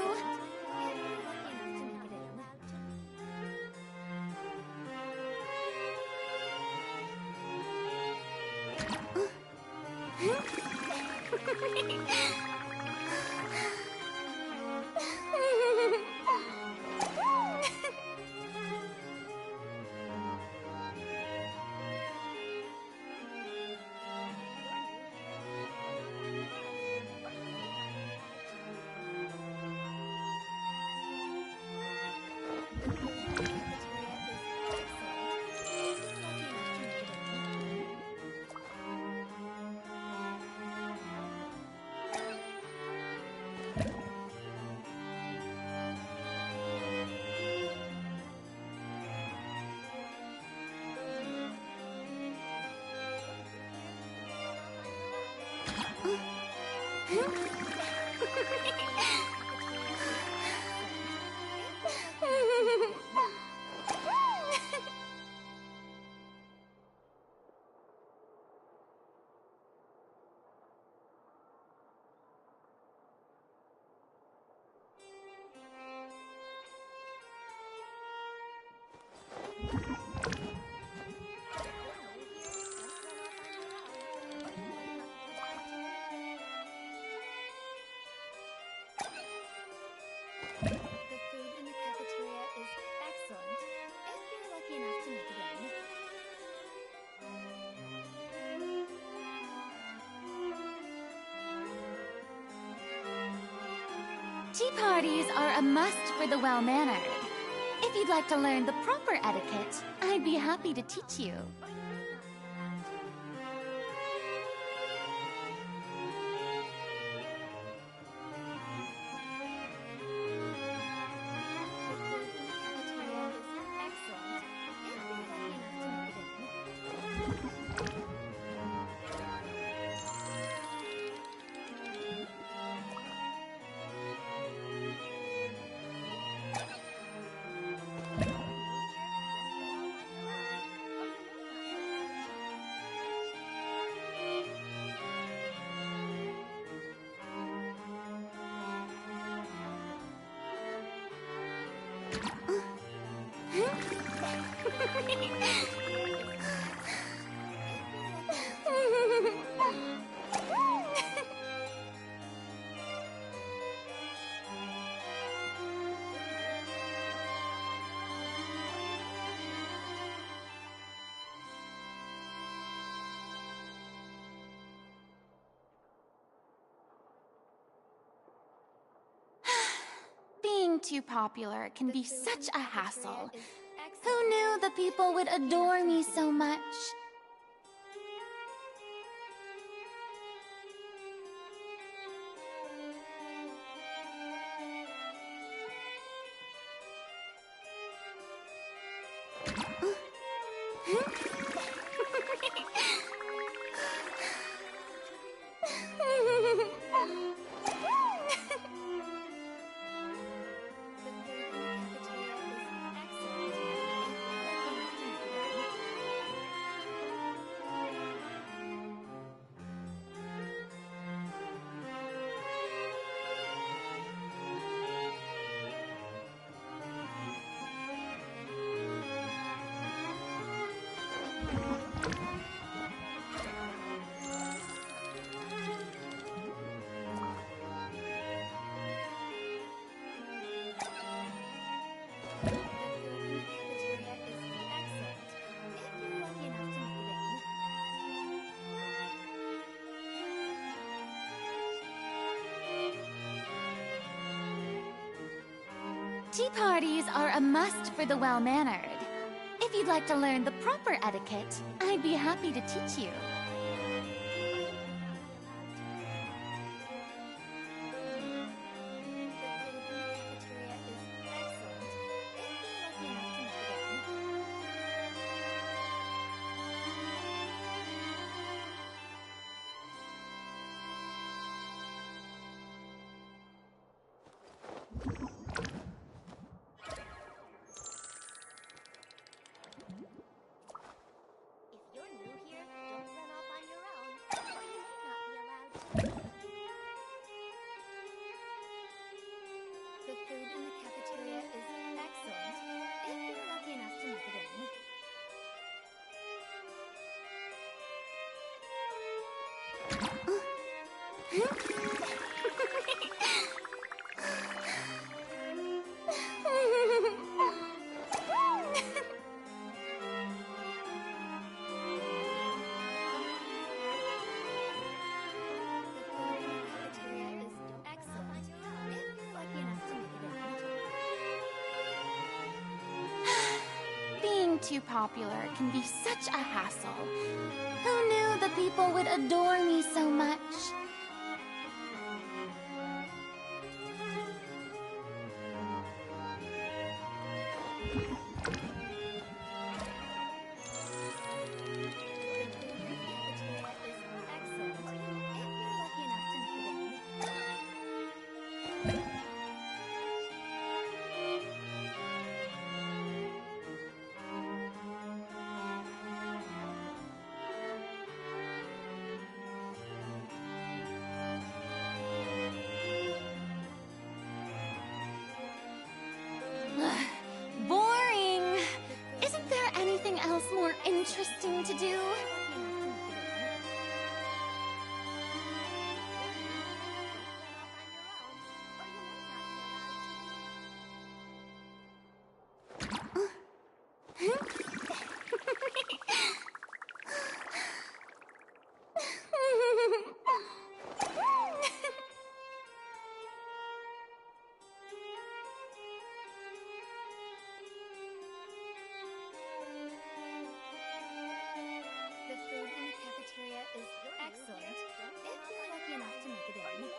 The food in the cafeteria is excellent. If you're lucky enough to make it in. Tea parties are a must for the well-mannered. If you'd like to learn the proper etiquette, I'd be happy to teach you. Being too popular can be such a hassle. Who knew the people would adore me so much? Tea parties are a must for the well-mannered. If you'd like to learn the proper etiquette, I'd be happy to teach you. Being too popular can be such a hassle. Who knew the people would adore me so much? Boring! Isn't there anything else more interesting to do? The food in the cafeteria is excellent, if you're lucky enough to make it in.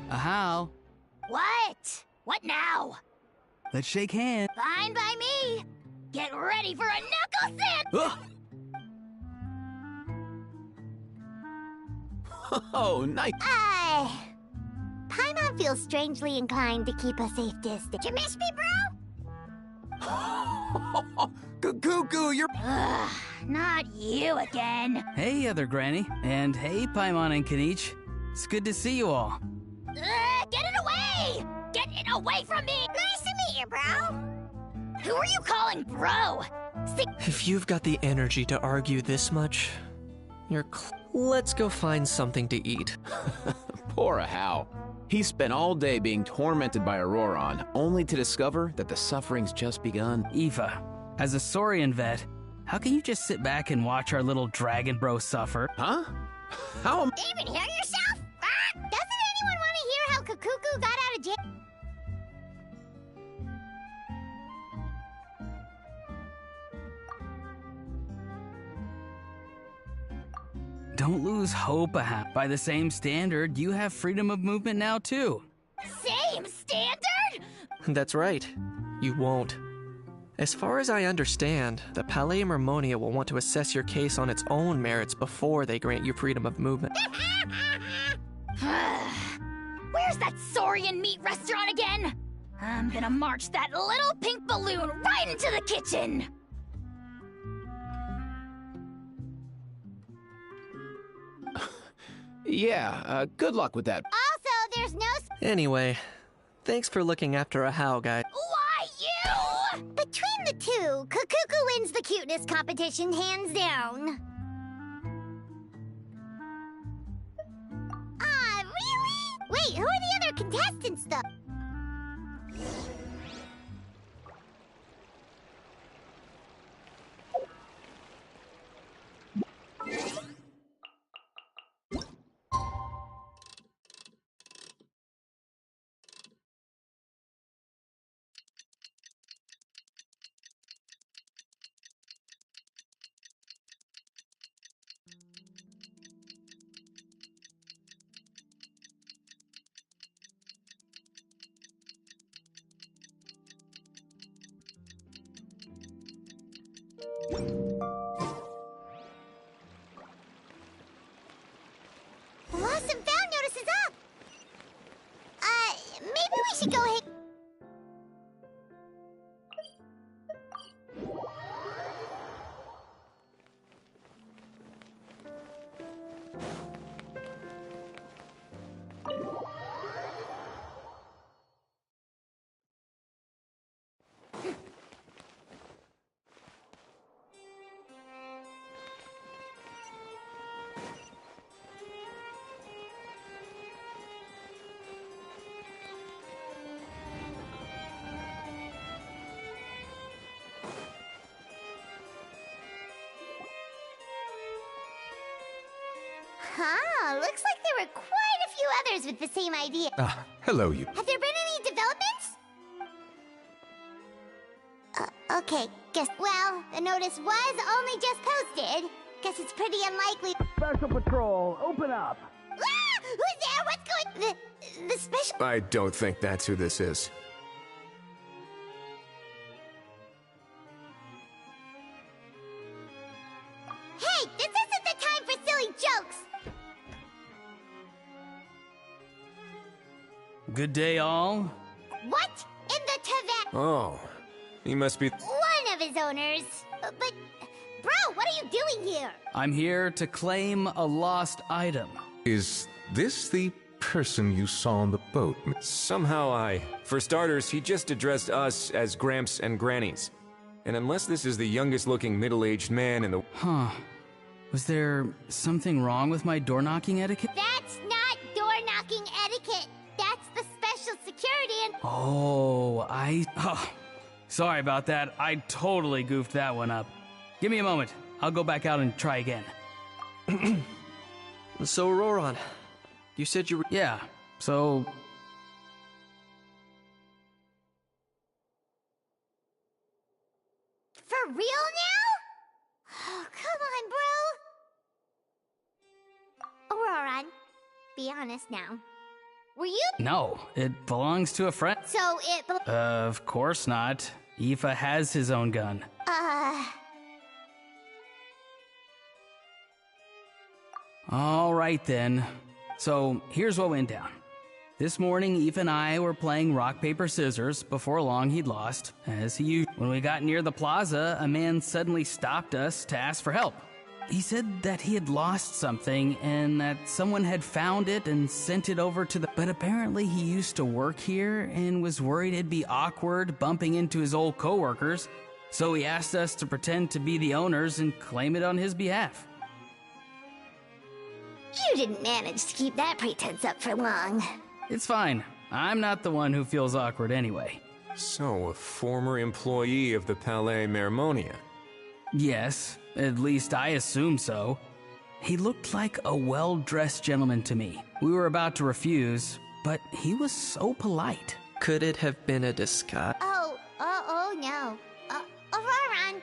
A how? What? What now? Let's shake hands. Fine by me. Get ready for a knuckle sand. Ugh. Oh, nice. Paimon feels strangely inclined to keep a safe distance. You miss me, bro? Cuckoo, you're... Ugh, not you again. Hey, other granny. And hey, Paimon and Kanich. It's good to see you all. Get it away! Get it away from me! Nice to meet you, bro. Who are you calling bro? If you've got the energy to argue this much, let's go find something to eat. Poor Ahau. He spent all day being tormented by Auroron, only to discover that the suffering's just begun. Eva, as a Saurian vet, how can you just sit back and watch our little dragon bro suffer? Huh? How am... Even hear yourself? Doesn't anyone want to hear how Kakuku got out of jail? Don't lose hope, Ahau. By the same standard, you have freedom of movement now, too. Same standard? That's right. You won't. As far as I understand, the Palais Mermonia will want to assess your case on its own merits before they grant you freedom of movement. Where's that Saurian meat restaurant again? I'm gonna march that little pink balloon right into the kitchen! Yeah, good luck with that. Also, there's no... Anyway, thanks for looking after Ahau, guy. Why, you? Between the two, Kakuku wins the cuteness competition hands down. Really? Wait, who are the other contestants, though? Lost and found notice is up! Maybe we should go ahead... Huh, looks like there were quite a few others with the same idea. Hello, you. Have there been any developments? Okay, guess... Well, the notice was only just posted. Guess it's pretty unlikely... Special Patrol, open up! Ah! Who's there? What's going... The special... I don't think that's who this is. Hey, this isn't the time for silly jokes! Good day, all. What? In the tavern... Oh, he must be... One of his owners. But... Bro, what are you doing here? I'm here to claim a lost item. Is this the person you saw on the boat? Somehow For starters, he just addressed us as Gramps and Grannies. And unless this is the youngest-looking middle-aged man in the... Huh. Was there something wrong with my door-knocking etiquette? That's not door-knocking etiquette. That's the special security and... Oh, sorry about that. I totally goofed that one up. Give me a moment. I'll go back out and try again. So, Auroron, you said you were... Yeah, so... For real now? Oh, come on, bro. Auroron, be honest now. Were you? No, it belongs to a friend. So it. Of course not. Aoife has his own gun. All right then. So here's what went down. This morning, Aoife and I were playing rock, paper, scissors. Before long, he'd lost, as he used. When we got near the plaza, a man suddenly stopped us to ask for help. He said that he had lost something and that someone had found it and sent it over to the... But apparently he used to work here and was worried it'd be awkward bumping into his old coworkers, so he asked us to pretend to be the owners and claim it on his behalf. You didn't manage to keep that pretense up for long. It's fine. I'm not the one who feels awkward anyway. So, a former employee of the Palais Mermonia. Yes, at least I assume so. He looked like a well-dressed gentleman to me. We were about to refuse, but he was so polite. Could it have been a disguise? Oh no. Auroron,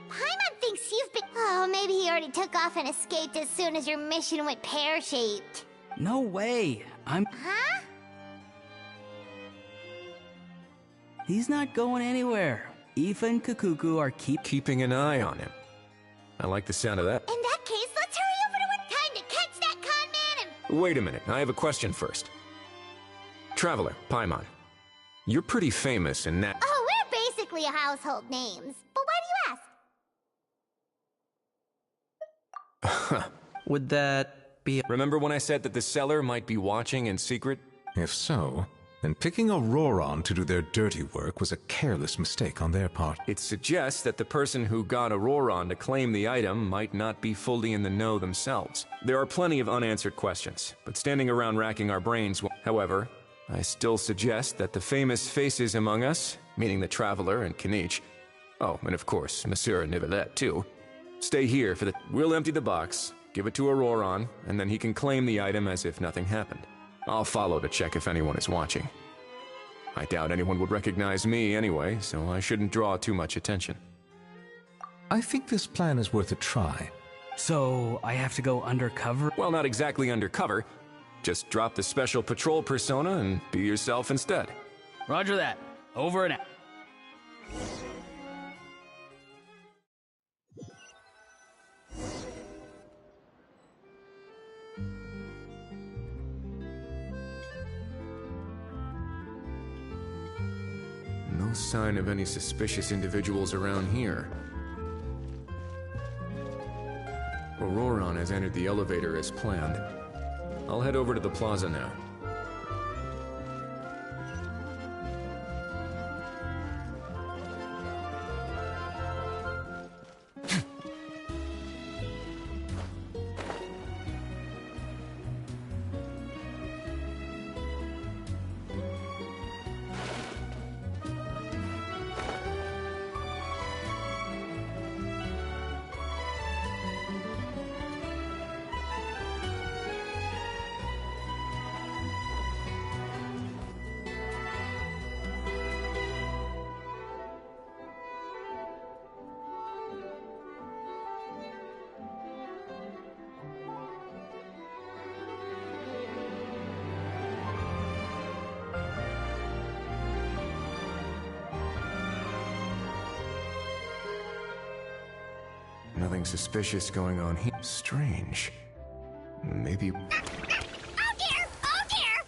Paimon thinks you've been... Oh, maybe he already took off and escaped as soon as your mission went pear-shaped. No way. Huh? He's not going anywhere. Aoife and Kukuku are keeping an eye on him. I like the sound of that. In that case, let's hurry over to it. Time to catch that con man and... Wait a minute, I have a question first. Traveler, Paimon, you're pretty famous in that... Oh, we're basically household names. But why do you ask? Would that be... Remember when I said that the seller might be watching in secret? If so, then picking Auroron to do their dirty work was a careless mistake on their part. It suggests that the person who got Auroron to claim the item might not be fully in the know themselves. There are plenty of unanswered questions, but standing around racking our brains will... However, I still suggest that the famous faces among us, meaning the Traveler and Kinich, oh, and of course, Monsieur Nivelette too, stay here for the... We'll empty the box, give it to Auroron, and then he can claim the item as if nothing happened. I'll follow to check if anyone is watching. I doubt anyone would recognize me anyway, so I shouldn't draw too much attention. I think this plan is worth a try. So, I have to go undercover? Well, not exactly undercover. Just drop the special patrol persona and be yourself instead. Roger that. Over and out. No sign of any suspicious individuals around here. Auroron has entered the elevator as planned. I'll head over to the plaza now. Nothing suspicious going on here. Strange. Maybe... Oh dear! Oh dear!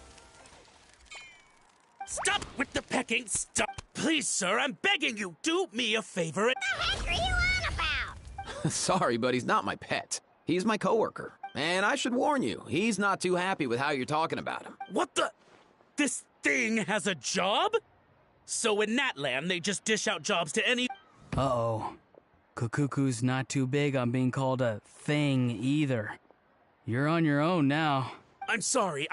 Stop with the pecking! Stop! Please, sir, I'm begging you, do me a favor and... What the heck are you on about? Sorry, but he's not my pet. He's my coworker. And I should warn you, he's not too happy with how you're talking about him. What the... This thing has a job? So in that land, they just dish out jobs to any... Uh-oh. Kukuku's not too big on being called a thing either. You're on your own now. I'm sorry.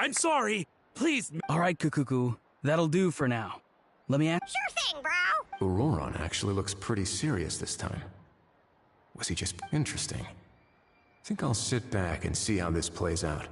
Please. All right, Kukuku. That'll do for now. Let me ask... Sure thing, bro. Auroron actually looks pretty serious this time. Was he just... Interesting. I think I'll sit back and see how this plays out.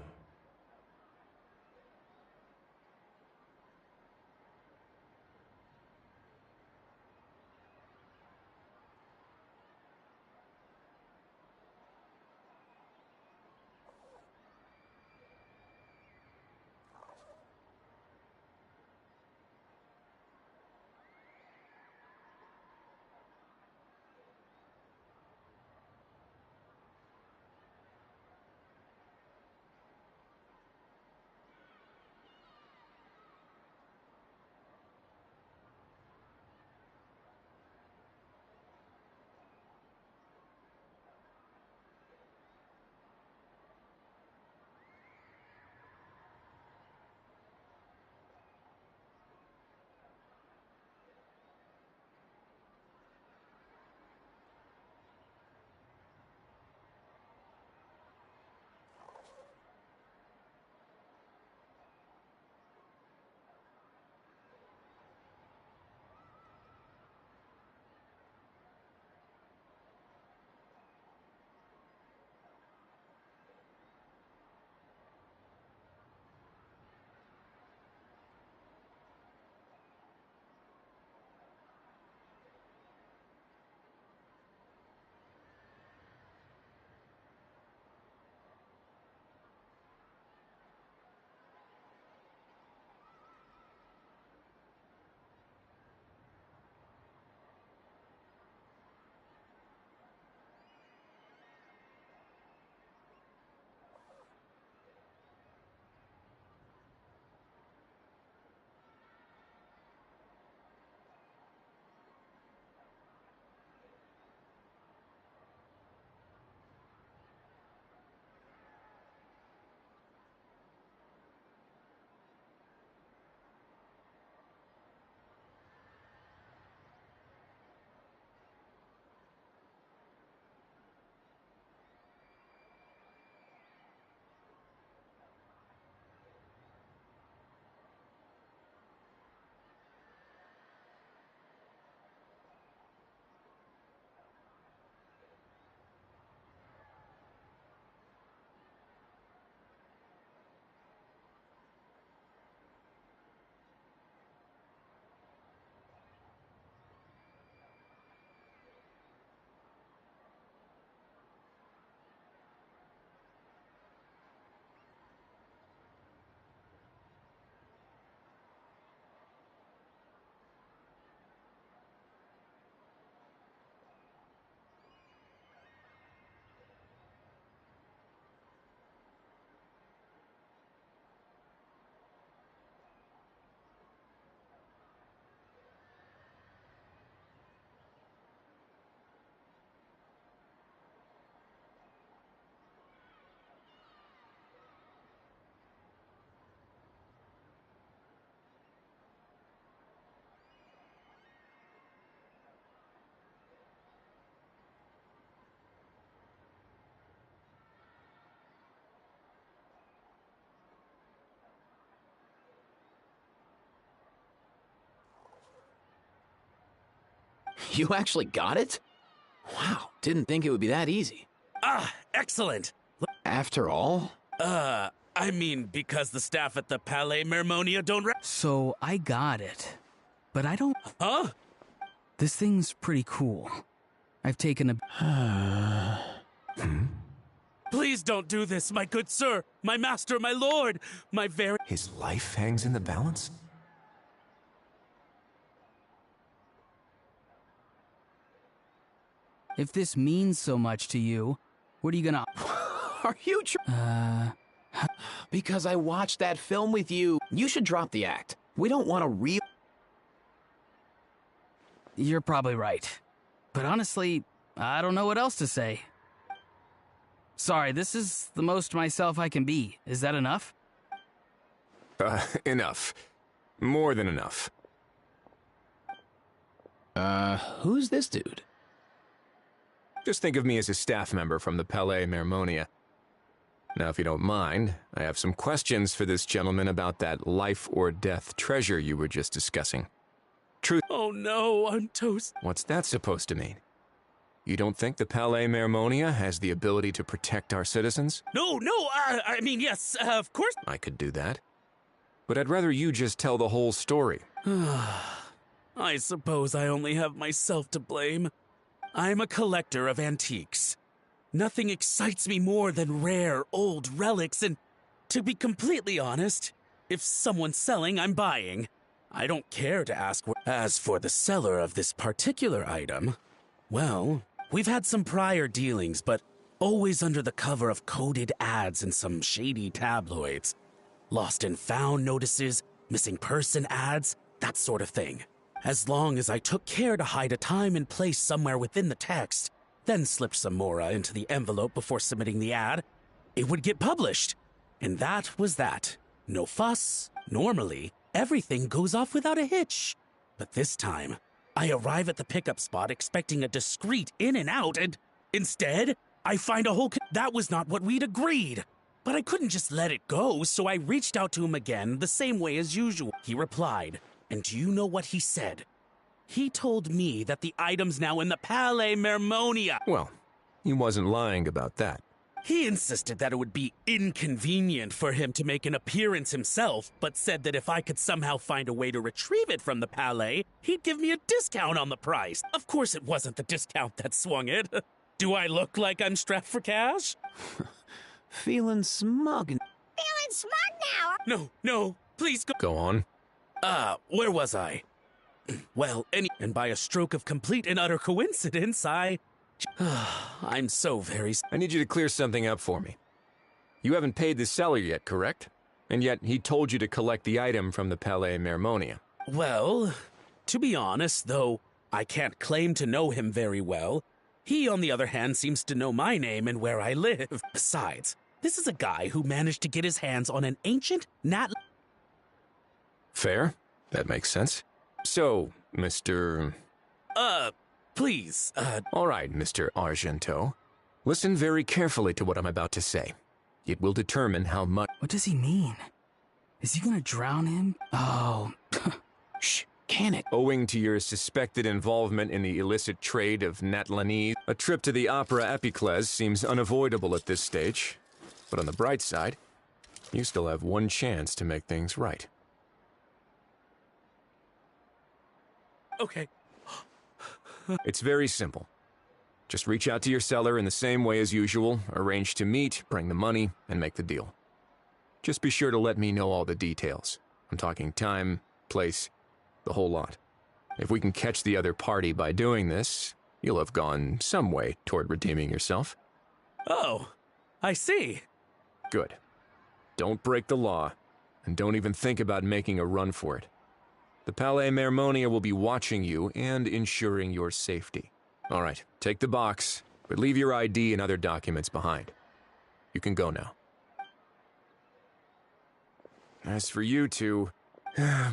You actually got it? Wow, didn't think it would be that easy. Ah, excellent. After all? I mean, because the staff at the Palais Mermonia don't So I got it. But I don't... Huh? This thing's pretty cool. I've taken a... Please don't do this, my good sir, my master, my lord, my very... His life hangs in the balance? If this means so much to you, what are you gonna... Are you Because I watched that film with you. You should drop the act. We don't want to You're probably right. But honestly, I don't know what else to say. Sorry, this is the most myself I can be. Is that enough? Enough. More than enough. Who's this dude? Just think of me as a staff member from the Palais Mermonia. Now, if you don't mind, I have some questions for this gentleman about that life or death treasure you were just discussing. Truth. Oh no, I'm toast. What's that supposed to mean? You don't think the Palais Mermonia has the ability to protect our citizens? No, I mean, yes, of course. I could do that. But I'd rather you just tell the whole story. I suppose I only have myself to blame. I'm a collector of antiques. Nothing excites me more than rare, old relics, and to be completely honest, if someone's selling, I'm buying. I don't care to ask. As for the seller of this particular item, well, we've had some prior dealings, but always under the cover of coded ads in some shady tabloids. Lost and found notices, missing person ads, that sort of thing. As long as I took care to hide a time and place somewhere within the text, then slipped some mora into the envelope before submitting the ad, it would get published. And that was that. No fuss. Normally, everything goes off without a hitch. But this time, I arrive at the pickup spot expecting a discreet in and out, and instead, I find a whole... That was not what we'd agreed. But I couldn't just let it go, so I reached out to him again the same way as usual. He replied, and do you know what he said? He told me that the item's now in the Palais Mermonia. Well, he wasn't lying about that. He insisted that it would be inconvenient for him to make an appearance himself, but said that if I could somehow find a way to retrieve it from the Palais, he'd give me a discount on the price. Of course it wasn't the discount that swung it. Do I look like I'm strapped for cash? Feeling smug. Feeling smug now? No, please go. Go on. Where was I? Well, and by a stroke of complete and utter coincidence, I'm so very... I need you to clear something up for me. You haven't paid the seller yet, correct? And yet he told you to collect the item from the Palais Mermonia. Well, to be honest, though I can't claim to know him very well, he, on the other hand, seems to know my name and where I live. Besides, this is a guy who managed to get his hands on an ancient Fair. That makes sense. So, Mr... please, All right, Mr. Argento. Listen very carefully to what I'm about to say. It will determine how much... What does he mean? Is he gonna drown him? Oh... Shh, can it? Owing to your suspected involvement in the illicit trade of Natlanese, a trip to the Opera Epicles seems unavoidable at this stage. But on the bright side, you still have one chance to make things right. Okay. It's very simple. Just reach out to your seller in the same way as usual, arrange to meet, bring the money, and make the deal. Just be sure to let me know all the details. I'm talking time, place, the whole lot. If we can catch the other party by doing this, you'll have gone some way toward redeeming yourself. Oh, I see. Good. Don't break the law, and don't even think about making a run for it. The Palais Mermonia will be watching you and ensuring your safety. All right, take the box, but leave your ID and other documents behind. You can go now. As for you two,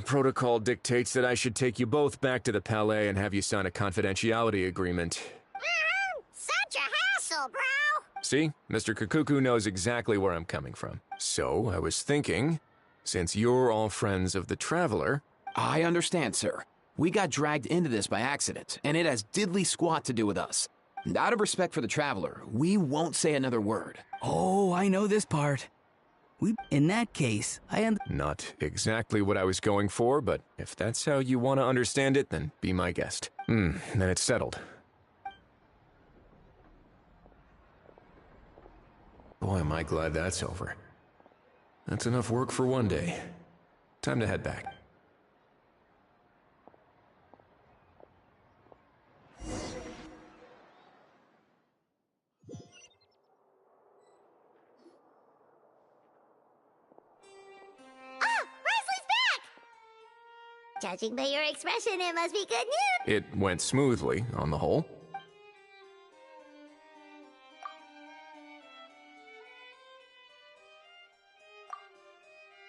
protocol dictates that I should take you both back to the Palais and have you sign a confidentiality agreement. Such a hassle, bro! See, Mr. Kakuku knows exactly where I'm coming from. So, I was thinking, since you're all friends of the Traveler... I understand, sir. We got dragged into this by accident, and it has diddly squat to do with us. And out of respect for the Traveler, we won't say another word. Oh, I know this part. In that case, Not exactly what I was going for, but if that's how you want to understand it, then be my guest. Then it's settled. Boy, am I glad that's over. That's enough work for one day. Time to head back. Judging by your expression, it must be good news. It went smoothly, on the whole.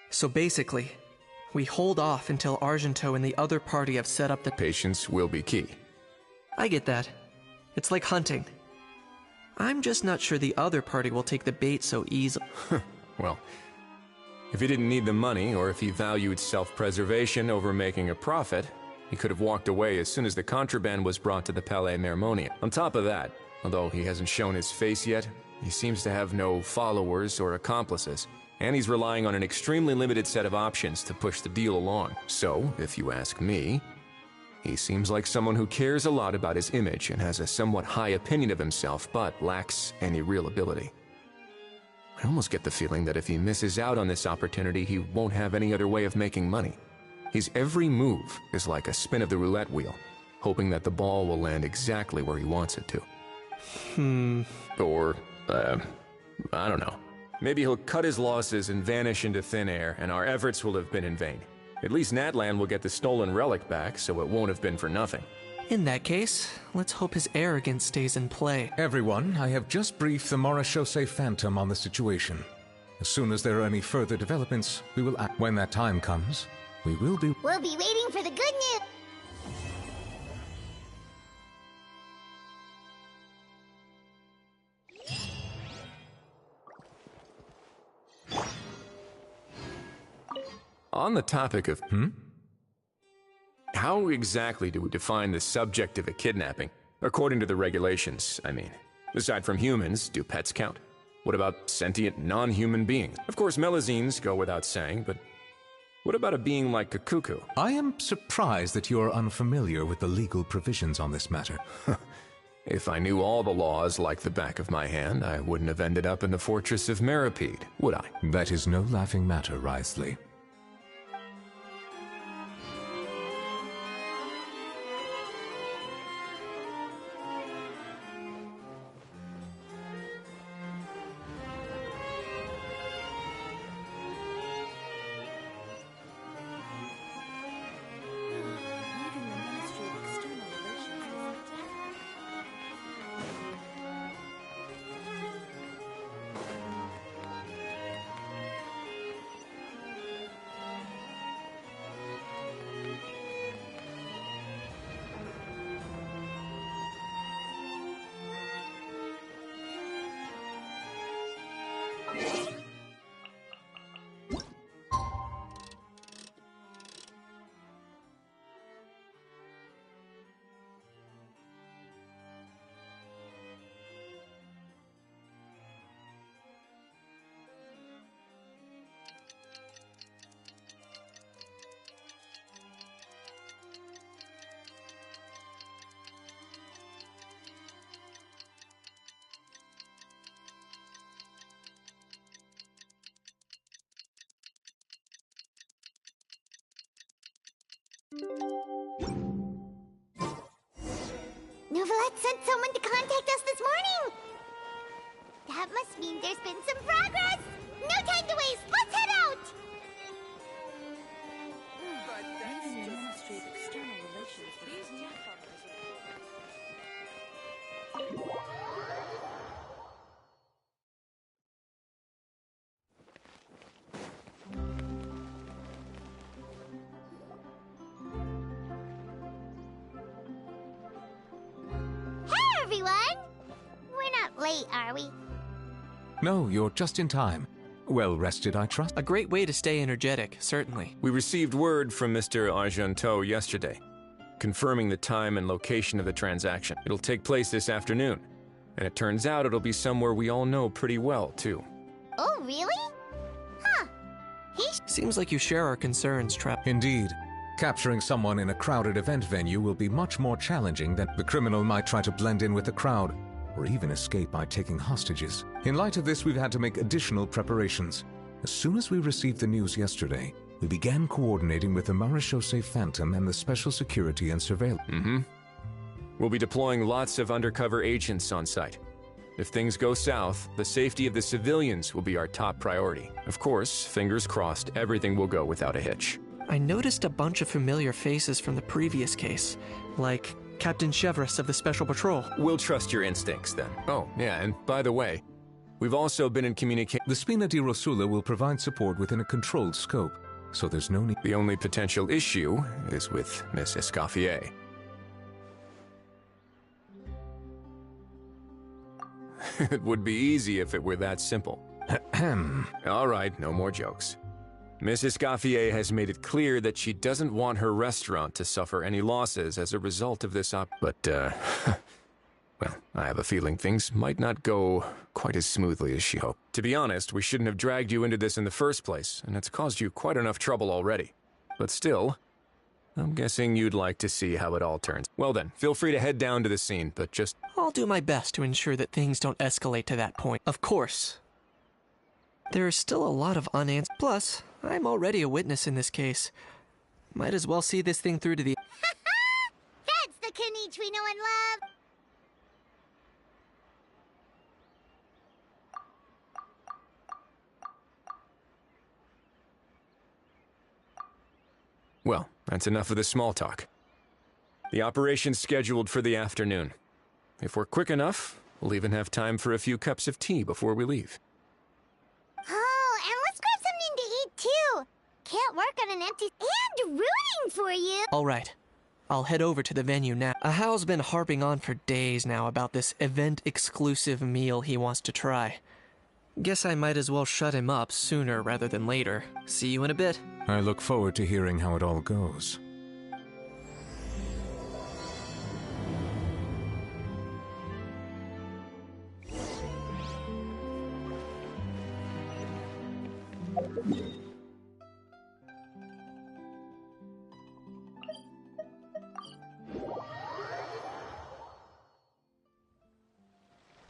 So basically, we hold off until Argento and the other party have set up the... Patience will be key. I get that. It's like hunting. I'm just not sure the other party will take the bait so easily. Well, if he didn't need the money, or if he valued self-preservation over making a profit, he could have walked away as soon as the contraband was brought to the Palais Mermonian. On top of that, although he hasn't shown his face yet, he seems to have no followers or accomplices, and he's relying on an extremely limited set of options to push the deal along. So, if you ask me, he seems like someone who cares a lot about his image and has a somewhat high opinion of himself, but lacks any real ability. I almost get the feeling that if he misses out on this opportunity, he won't have any other way of making money. His every move is like a spin of the roulette wheel, hoping that the ball will land exactly where he wants it to. Or, I don't know. Maybe he'll cut his losses and vanish into thin air, and our efforts will have been in vain. At least Natlan will get the stolen relic back, so it won't have been for nothing. In that case, let's hope his arrogance stays in play. Everyone, I have just briefed the Morishose Phantom on the situation. As soon as there are any further developments, we will act. When that time comes, we will be... We'll be waiting for the good news. On the topic of... How exactly do we define the subject of a kidnapping? According to the regulations, I mean. Aside from humans, do pets count? What about sentient, non-human beings? Of course, Melazines go without saying, but what about a being like Kakuku? I am surprised that you are unfamiliar with the legal provisions on this matter. If I knew all the laws like the back of my hand, I wouldn't have ended up in the fortress of Meripede, would I? That is no laughing matter, Wriothesley. Novelette sent someone to contact us this morning! That must mean there's been some progress! No time to waste! Let's head out! Hey, everyone! We're not late, are we? No, you're just in time. Well rested, I trust. A great way to stay energetic, certainly. We received word from Mr. Argento yesterday. confirming the time and location of the transaction. It'll take place this afternoon, and it turns out it'll be somewhere we all know pretty well, too. Oh, really? Huh. Seems like you share our concerns, Trap. Indeed. Capturing someone in a crowded event venue will be much more challenging than the criminal might try to blend in with the crowd, or even escape by taking hostages. In light of this, we've had to make additional preparations. As soon as we received the news yesterday, we began coordinating with the Marechaussee Phantom and the Special Security and Surveillance. We'll be deploying lots of undercover agents on site. If things go south, the safety of the civilians will be our top priority. Of course, fingers crossed, everything will go without a hitch. I noticed a bunch of familiar faces from the previous case, like Captain Chevrolet of the Special Patrol. We'll trust your instincts then. Oh, yeah, and by the way, we've also been in communication. The Spina di Rosula will provide support within a controlled scope, so there's no need. The only potential issue is with Miss Escoffier. It would be easy if it were that simple. All right, no more jokes. Miss Escoffier has made it clear that she doesn't want her restaurant to suffer any losses as a result of this But, well, I have a feeling things might not go quite as smoothly as she hoped. To be honest, we shouldn't have dragged you into this in the first place, and it's caused you quite enough trouble already. But still, I'm guessing you'd like to see how it all turns. Well then, feel free to head down to the scene, but just... I'll do my best to ensure that things don't escalate to that point. Of course. There is still a lot of unanswered. Plus, I'm already a witness in this case. Might as well see this thing through to the... That's the Kenichi we know and love! Well, that's enough of the small talk. The operation's scheduled for the afternoon. If we're quick enough, we'll even have time for a few cups of tea before we leave. Oh, and let's grab something to eat too! Can't work on an empty... And rooting for you! Alright. I'll head over to the venue now. Ahao's been harping on for days now about this event-exclusive meal he wants to try. Guess I might as well shut him up sooner rather than later. See you in a bit. I look forward to hearing how it all goes.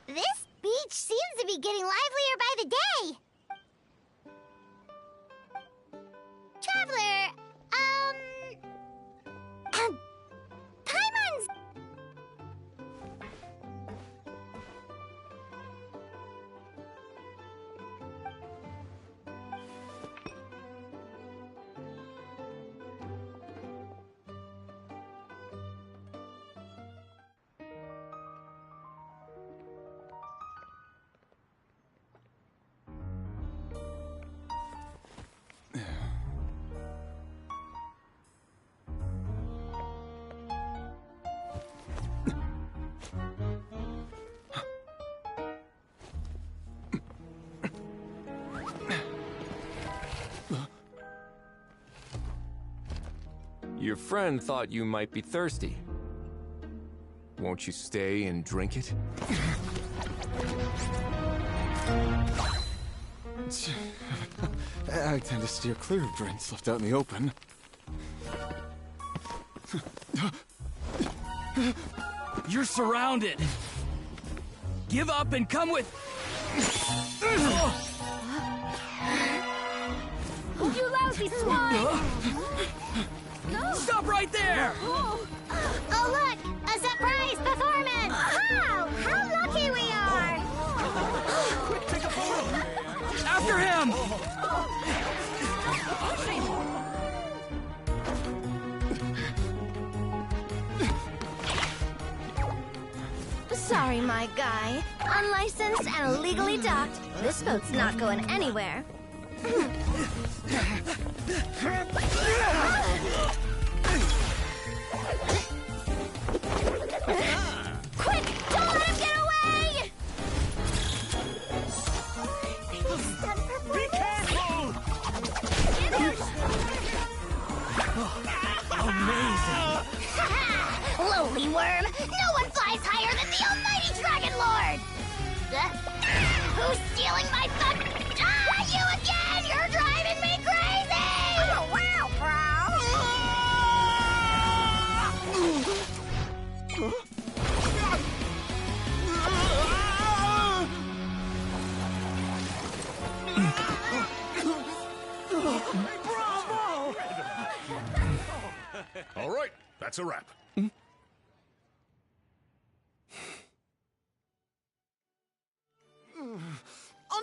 This beach seems to be getting livelier by the day! Traveler, Paimon's... Your friend thought you might be thirsty. Won't you stay and drink it? I tend to steer clear of drinks left out in the open. You're surrounded. Give up and come with... You lousy swine! Stop right there! Oh, look! A surprise performance! Wow! How lucky we are! Quick, take a photo! After him! Sorry, my guy. Unlicensed and illegally docked, this boat's not going anywhere. Quick! Don't let him get away! Be careful! Amazing! lowly worm. No one flies higher than the almighty Dragon Lord! Who's stealing my fun? Ah, you again! You're driving me crazy! Oh, wow, All right, that's a wrap.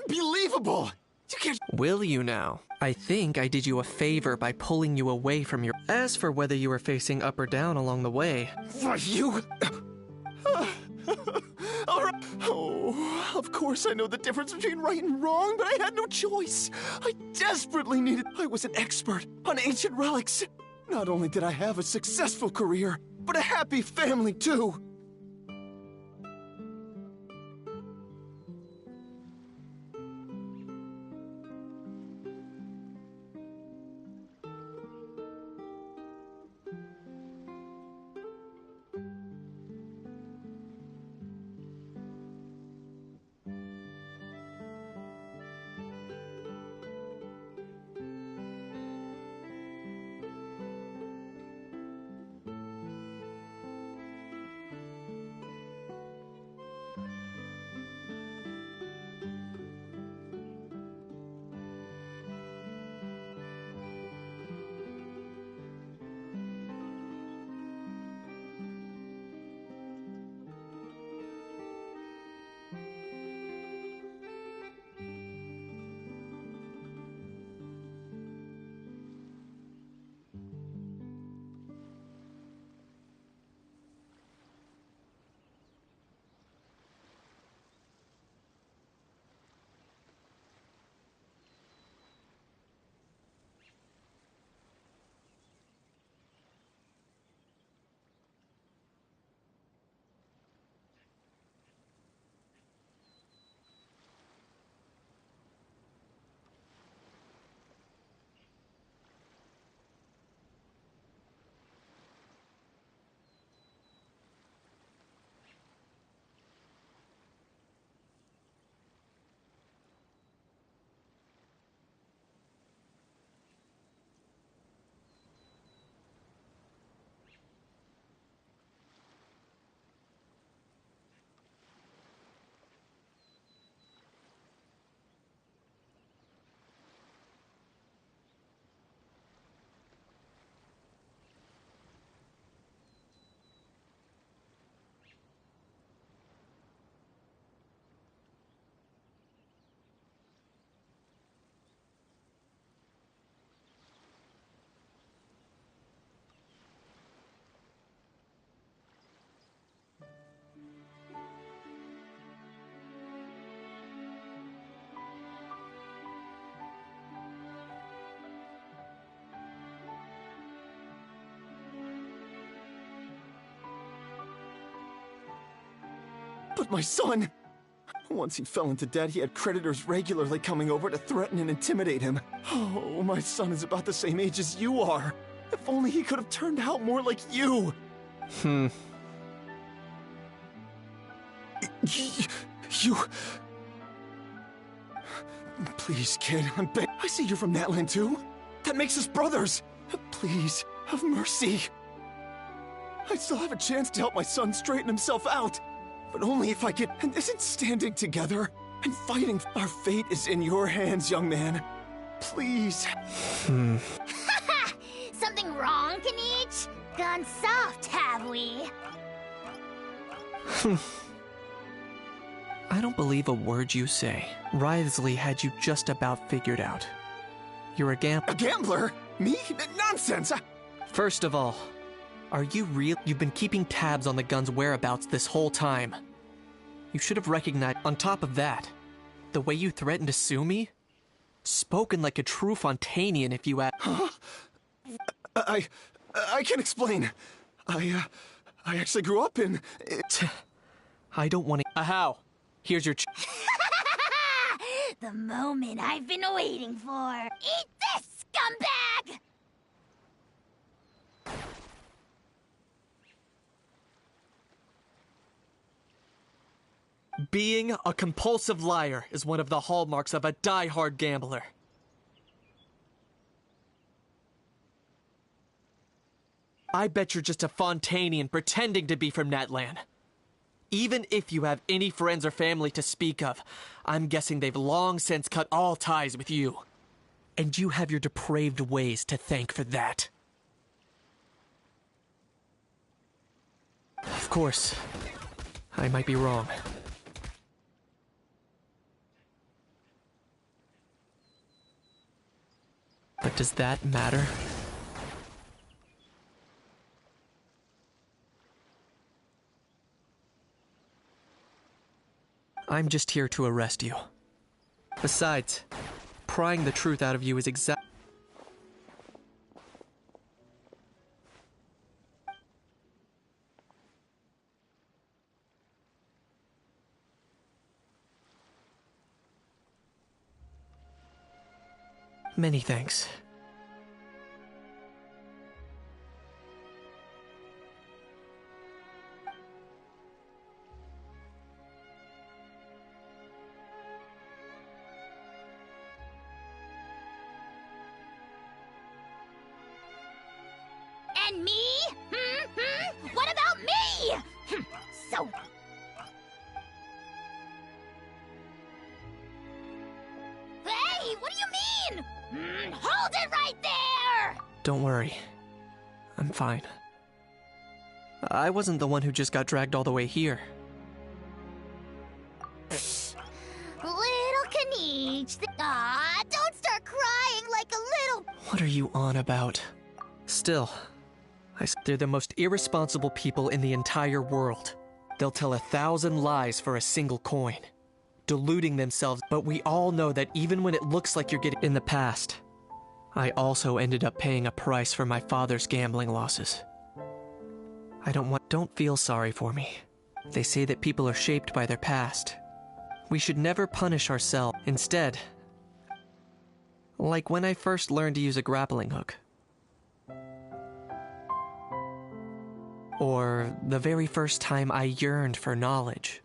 Unbelievable! You can't. Will you now? I think I did you a favor by pulling you away from your. As for whether you were facing up or down along the way. For you? All right. Oh, of course I know the difference between right and wrong, but I had no choice. I desperately needed. I was an expert on ancient relics. Not only did I have a successful career, but a happy family too. But my son! Once he fell into debt, he had creditors regularly coming over to threaten and intimidate him. Oh, my son is about the same age as you are. If only he could have turned out more like you. Hmm. You... Please, kid, I'm begging. I see you're from that land too. That makes us brothers. Please, have mercy. I still have a chance to help my son straighten himself out. But only if I can. And isn't standing together and fighting. Our fate is in your hands, young man. Please. Hmm. Something wrong, Kanich? Gone soft, have we? I don't believe a word you say. Wriothesley had you just about figured out. You're a gambler. A gambler? Me? Nonsense! First of all, are you real? You've been keeping tabs on the gun's whereabouts this whole time. You should have recognized. On top of that, the way you threatened to sue me? Spoken like a true Fontanian if you had. Huh? I can explain. I actually grew up in. I don't want to. How? Here's your. The moment I've been waiting for. Eat this, scumbag! Being a compulsive liar is one of the hallmarks of a die-hard gambler. I bet you're just a Fontanian pretending to be from Natlan. Even if you have any friends or family to speak of, I'm guessing they've long since cut all ties with you. And you have your depraved ways to thank for that. Of course, I might be wrong. But does that matter? I'm just here to arrest you. Besides, prying the truth out of you is Many thanks. And me? What about me? So... Hey, what do you mean? Hold it right there! Don't worry. I'm fine. I wasn't the one who just got dragged all the way here. Little Kaniche. Don't start crying like a little... What are you on about? Still, they're the most irresponsible people in the entire world. They'll tell 1,000 lies for a single coin, deluding themselves, but we all know that even when it looks like you're getting... In the past, I also ended up paying a price for my father's gambling losses. Don't feel sorry for me. They say that people are shaped by their past. We should never punish ourselves. Instead, like when I first learned to use a grappling hook. Or the very first time I yearned for knowledge.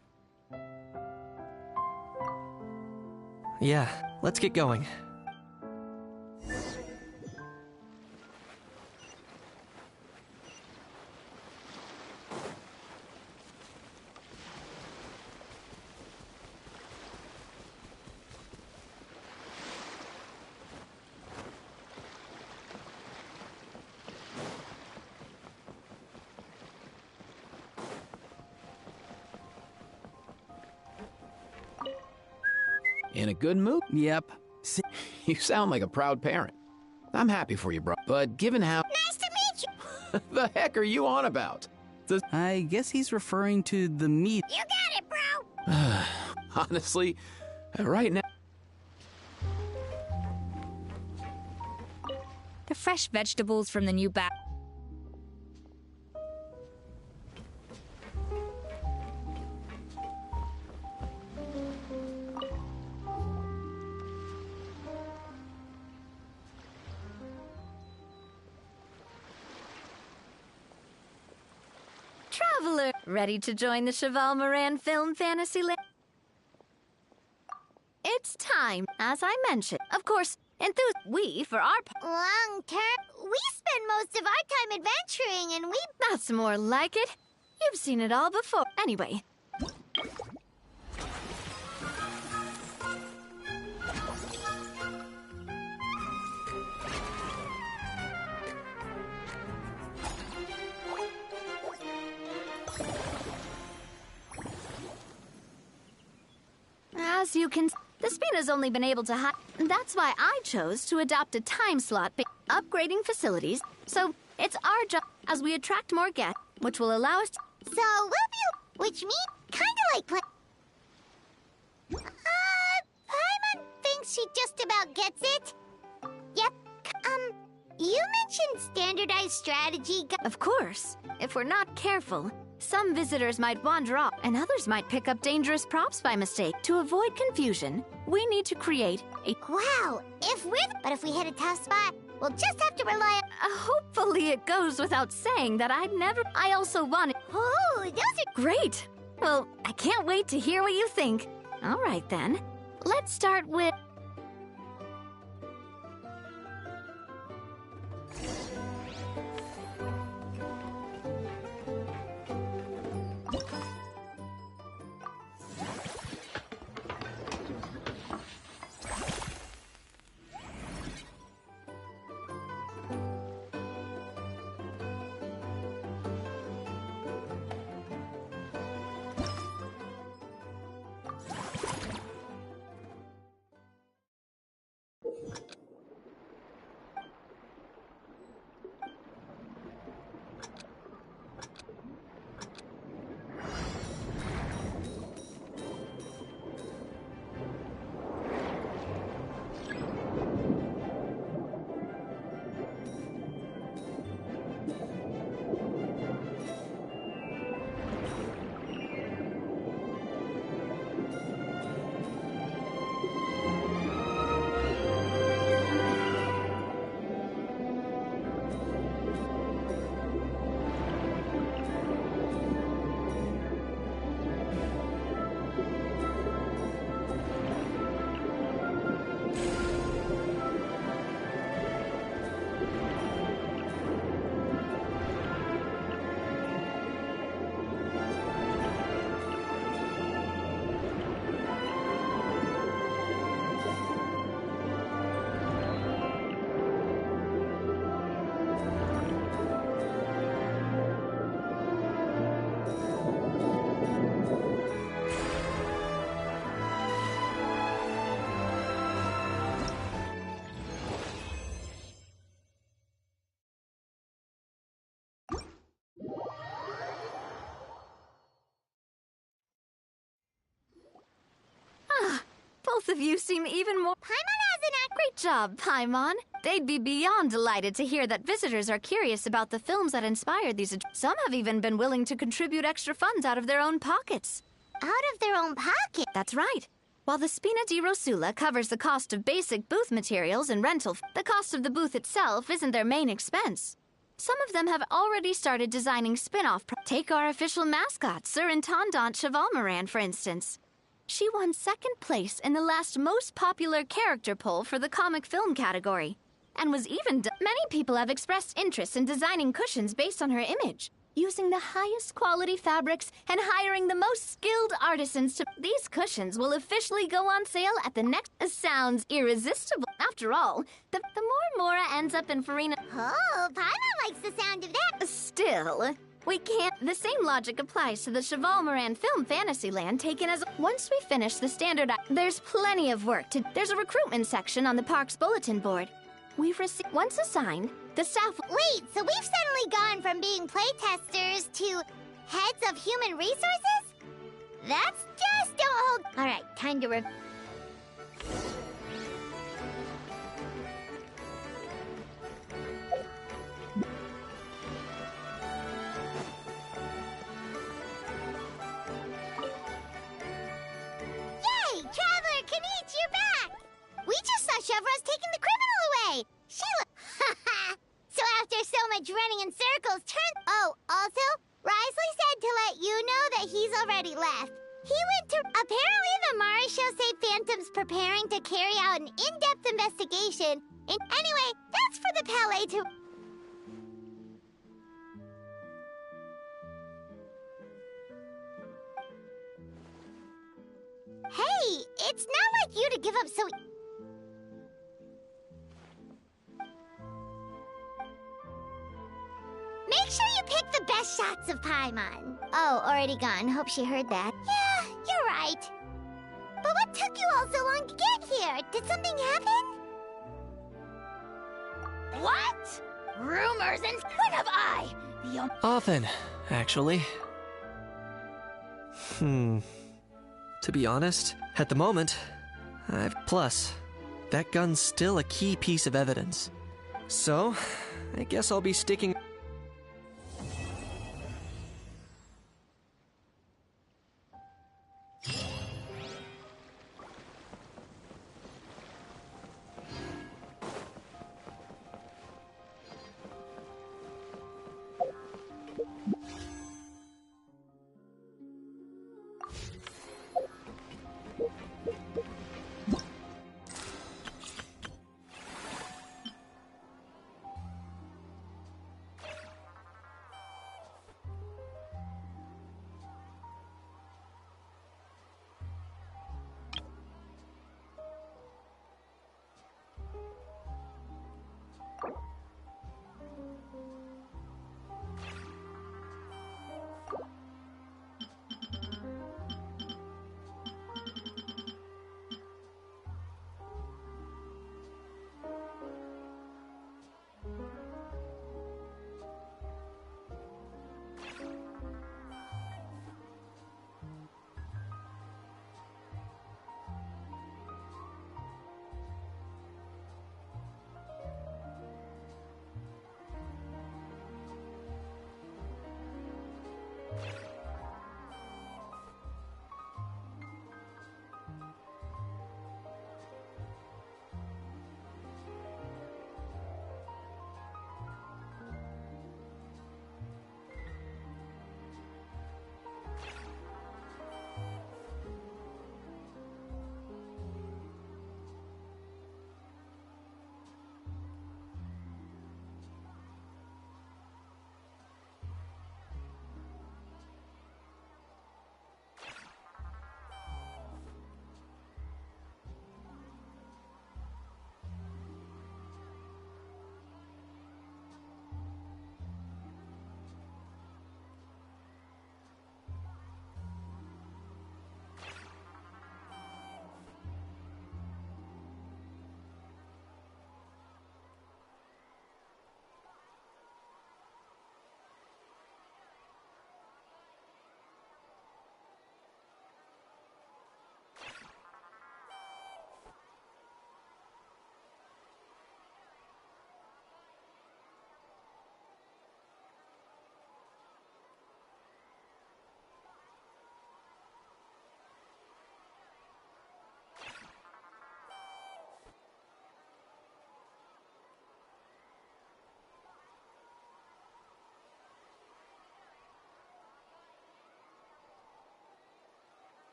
Yeah, let's get going. In a good mood? Yep. You sound like a proud parent. I'm happy for you, bro. But given how... Nice to meet you! The heck are you on about? I guess he's referring to the meat. You got it, bro! Honestly, right now... The fresh vegetables from the new bag. Traveler, ready to join the Cheval Moran film fantasy land? It's time, as I mentioned. Of course, we, for our long term, we spend most of our time adventuring and we... That's more like it. You've seen it all before. Anyway. As you can... The Spina's only been able to hide. That's why I chose to adopt a time slot, upgrading facilities. So it's our job as we attract more guests, which will allow us to... So we'll be... Which means kind of like play... Paimon thinks she just about gets it. Yep. You mentioned standardized strategy... Of course. If we're not careful, some visitors might wander off, and others might pick up dangerous props by mistake. To avoid confusion, we need to create a... Wow, But if we hit a tough spot, we'll just have to rely on... hopefully it goes without saying that I also wanted... Oh, those are... Great! Well, I can't wait to hear what you think. All right, then. Let's start with... Both of you seem even more... Paimon has an act... Great job, Paimon. They'd be beyond delighted to hear that visitors are curious about the films that inspired these... Some have even been willing to contribute extra funds out of their own pockets. Out of their own pocket? That's right. While the Spina di Rosula covers the cost of basic booth materials and rental, the cost of the booth itself isn't their main expense. Some of them have already started designing spin-off... Take our official mascot, Sir Intendant Chevalmoran, for instance. She won second place in the last most popular character poll for the comic film category, and was even... Many people have expressed interest in designing cushions based on her image, using the highest quality fabrics and hiring the most skilled artisans to... These cushions will officially go on sale at the next... Sounds irresistible. After all, the more Mora ends up in Farina... Oh, Paimon likes the sound of that. Still... We can't... The same logic applies to the Chevalmoran film Fantasyland taken as... Once we finish the standard... There's plenty of work to... There's a recruitment section on the park's bulletin board. We've received... Once assigned, the staff... Wait, so we've suddenly gone from being playtesters to heads of human resources? That's just... Don't hold... Alright, time to... Traveler Kanichi, you're back! We just saw Chevro's taking the criminal away! Sheila... So after so much running in circles, Oh, also, Risley said to let you know that he's already left. He went to... Apparently the Mari show say Phantom's preparing to carry out an in-depth investigation. Anyway, that's for the Palais to... Hey, it's not like you to give up so... Make sure you pick the best shots of Paimon. Oh, already gone. Hope she heard that. Yeah, you're right. But what took you all so long to get here? Did something happen? What? Rumors and... When have I? Often, actually. To be honest, at the moment, Plus, that gun's still a key piece of evidence. So, I guess I'll be sticking...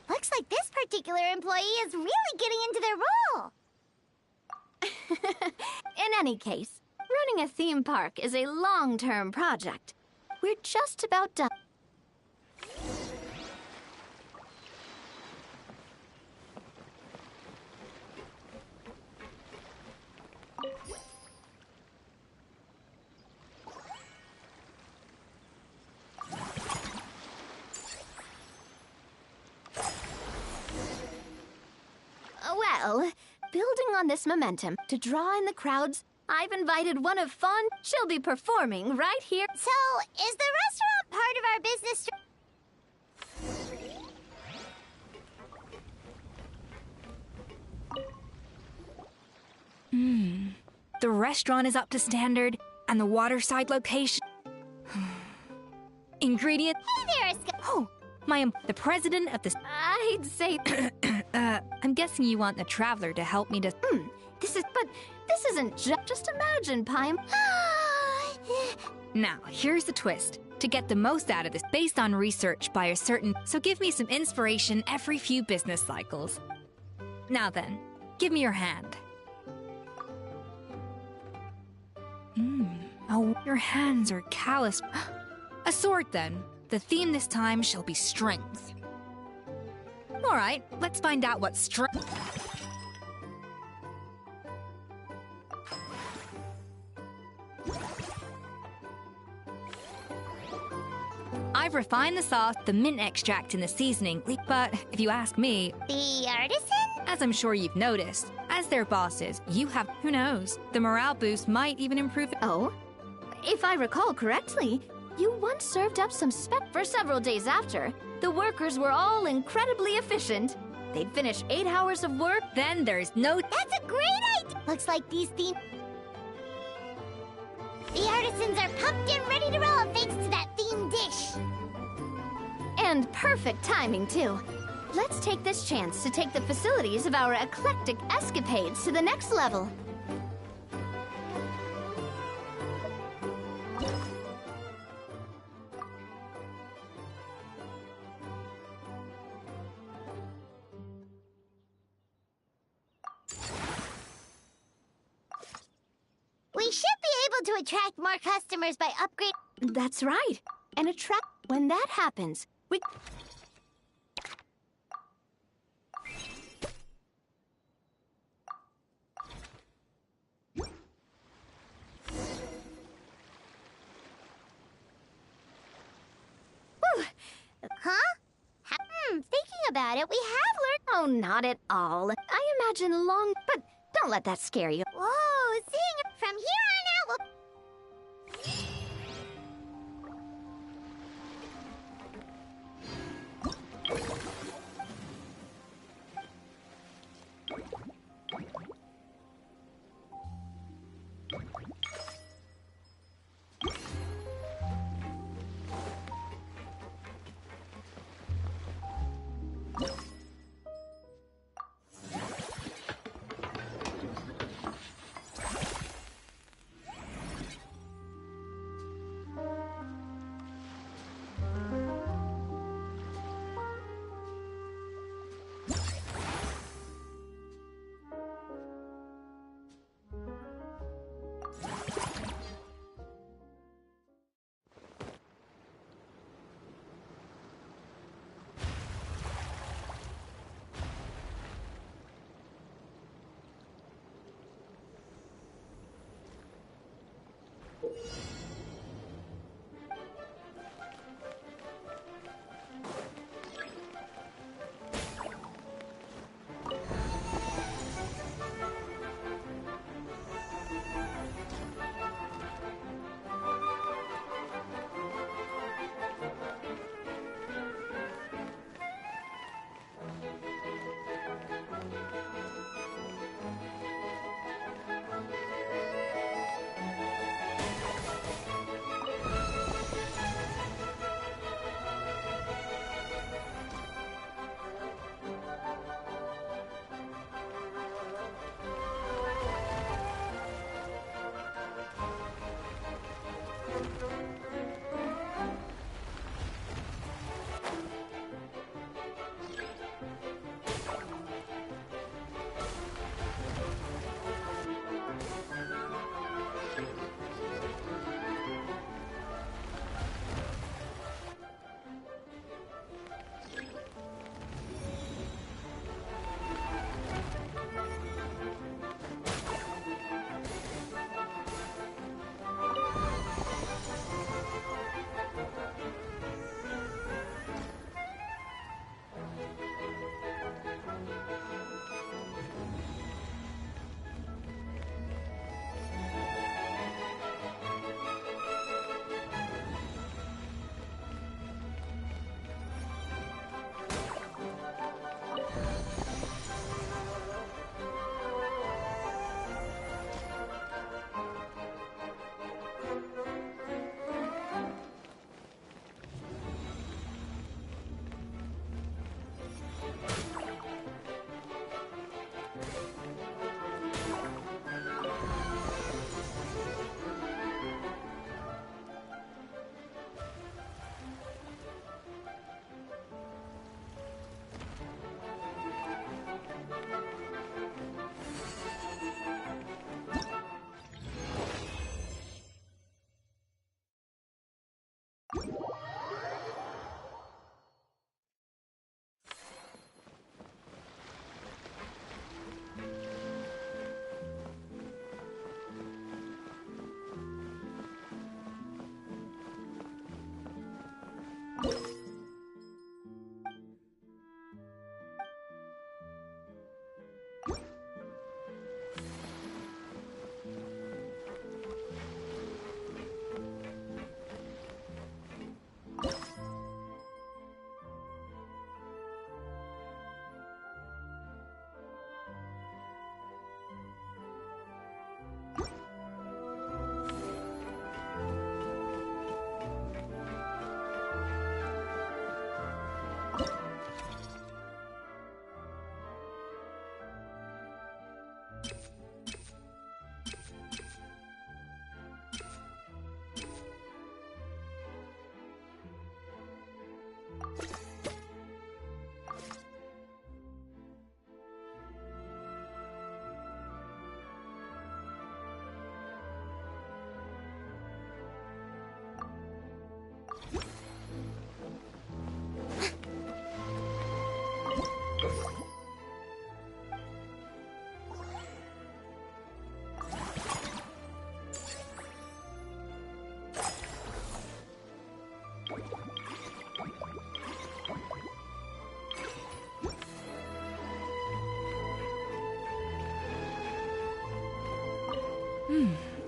Looks like this particular employee is really getting into their role. In any case, running a theme park is a long-term project. We're just about done. Well, building on this momentum to draw in the crowds, I've invited one of Fun. She'll be performing right here. So, is the restaurant part of our business? The restaurant is up to standard, and the waterside location. ingredient. Hey there, Oh, the president of the. I'd say. I'm guessing you want the traveler to help me to. This isn't just imagine, Paim. Now, here's the twist. To get the most out of this, based on research by a certain. So give me some inspiration every few business cycles. Now then, give me your hand. Oh, your hands are callous. A sword, then. The theme this time shall be strength. All right, let's find out what strength. I've refined the sauce, the mint extract, and the seasoning, but if you ask me... The artisan? As I'm sure you've noticed, as their bosses, you have... Who knows? The morale boost might even improve... Oh? If I recall correctly, you once served up some for several days after. The workers were all incredibly efficient. They'd finish 8 hours of work, then there's no... That's a great idea! Looks like these The artisans are pumped and ready to roll thanks to that themed dish. And perfect timing, too. Let's take this chance to take the facilities of our eclectic escapades to the next level. We should be able to attract more customers by upgrading. That's right. And when that happens, we... Huh? Thinking about it, we have Oh, learned... not at all. I imagine long... But don't let that scare you. Whoa, seeing from here on out,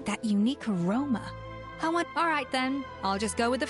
That unique aroma. Alright then, I'll just go with the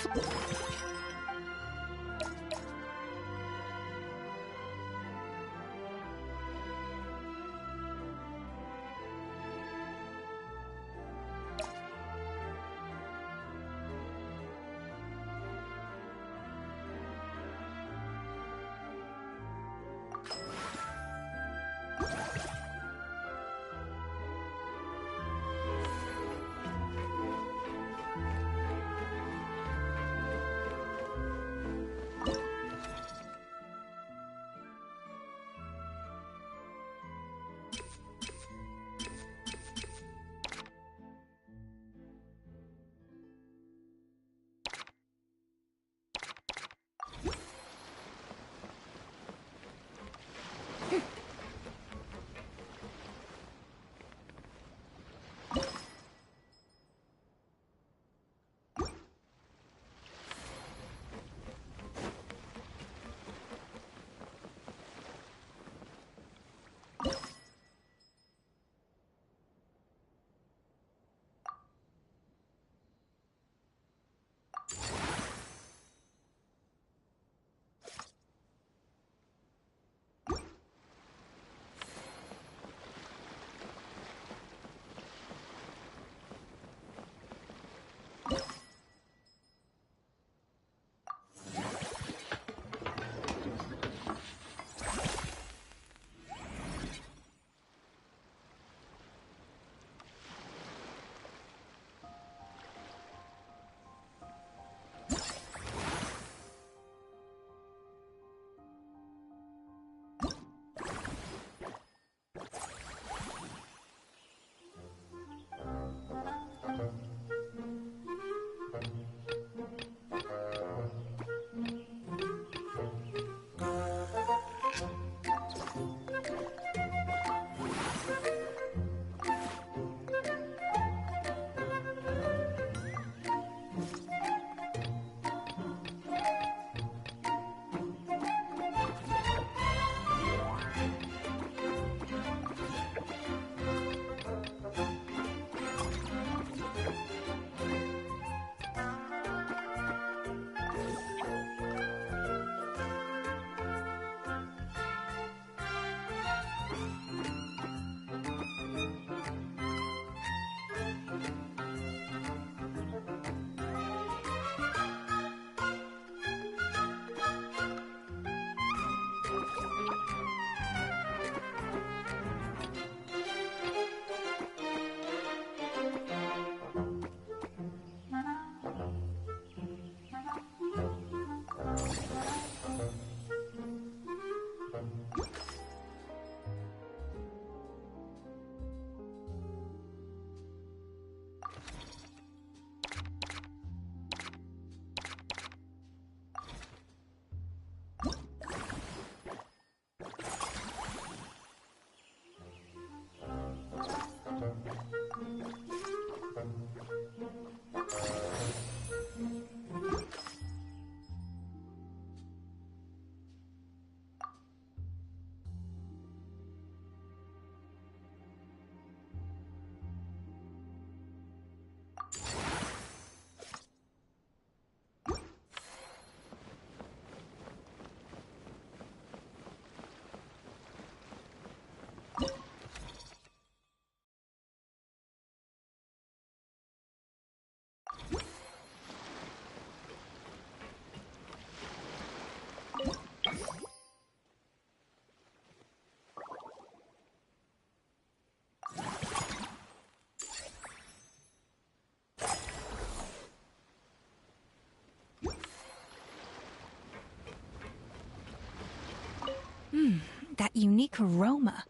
that unique aroma.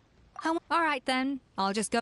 Alright then, I'll just go.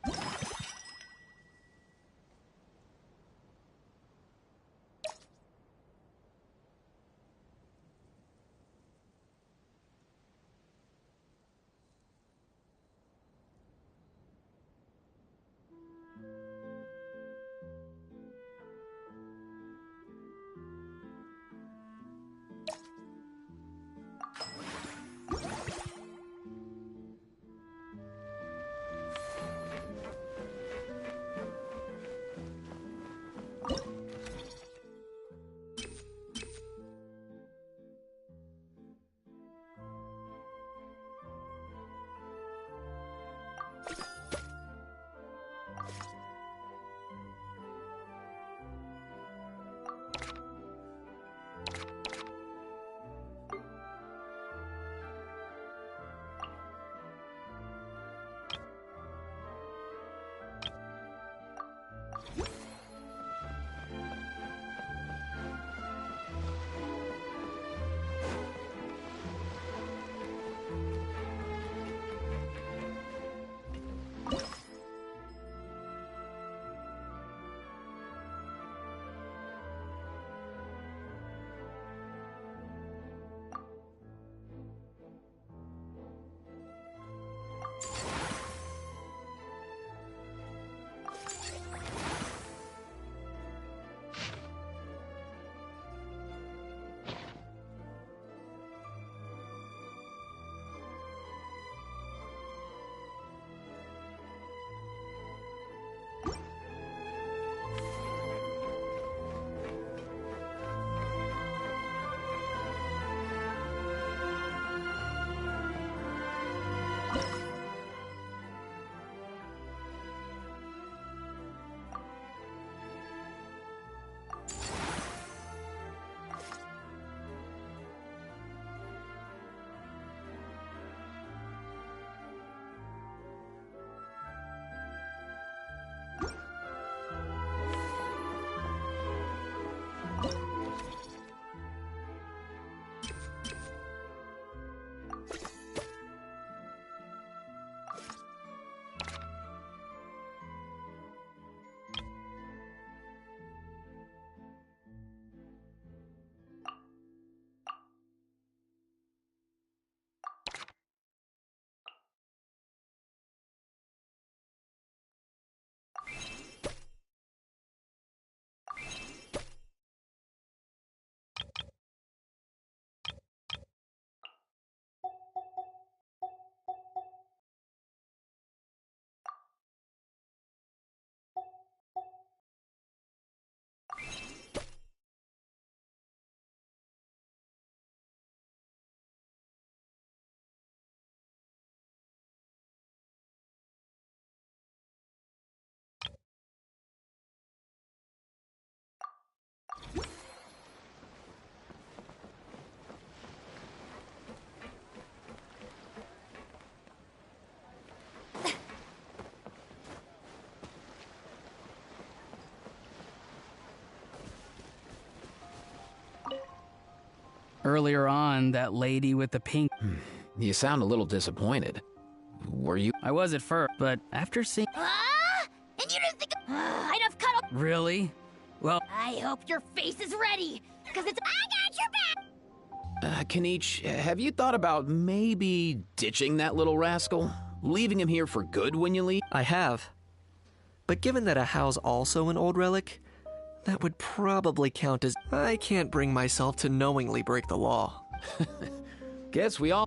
Earlier on, that lady with the pink... You sound a little disappointed. Were you? I was at first, but after seeing... And you didn't think I'd have cut off... Really? Well... I hope your face is ready, because it's... I got your back! Kanich, have you thought about maybe ditching that little rascal? Leaving him here for good when you leave? I have. But given that a Hao's also an old relic, that would probably count as... I can't bring myself to knowingly break the law. Guess we all...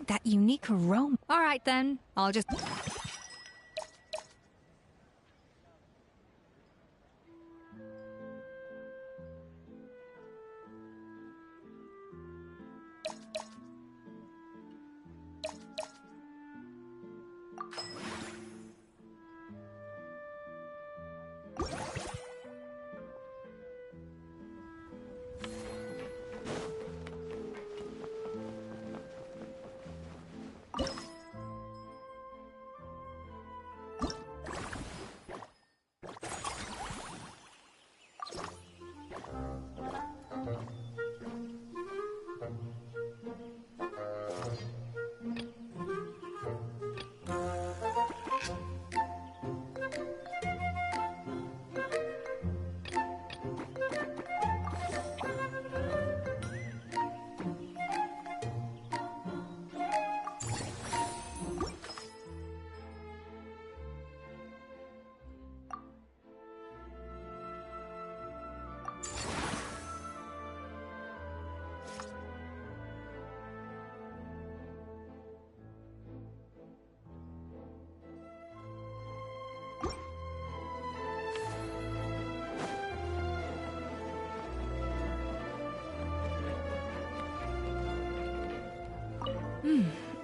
That unique aroma. All right, then. I'll just...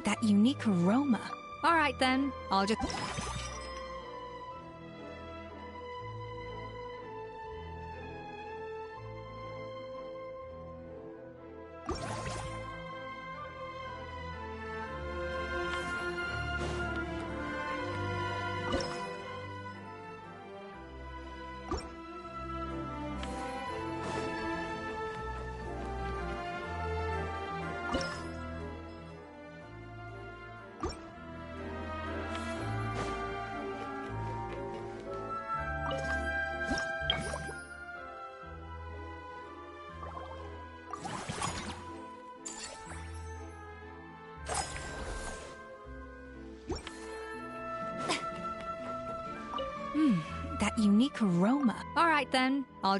That unique aroma. All right, then. I'll just... That unique aroma. All right then, I'll...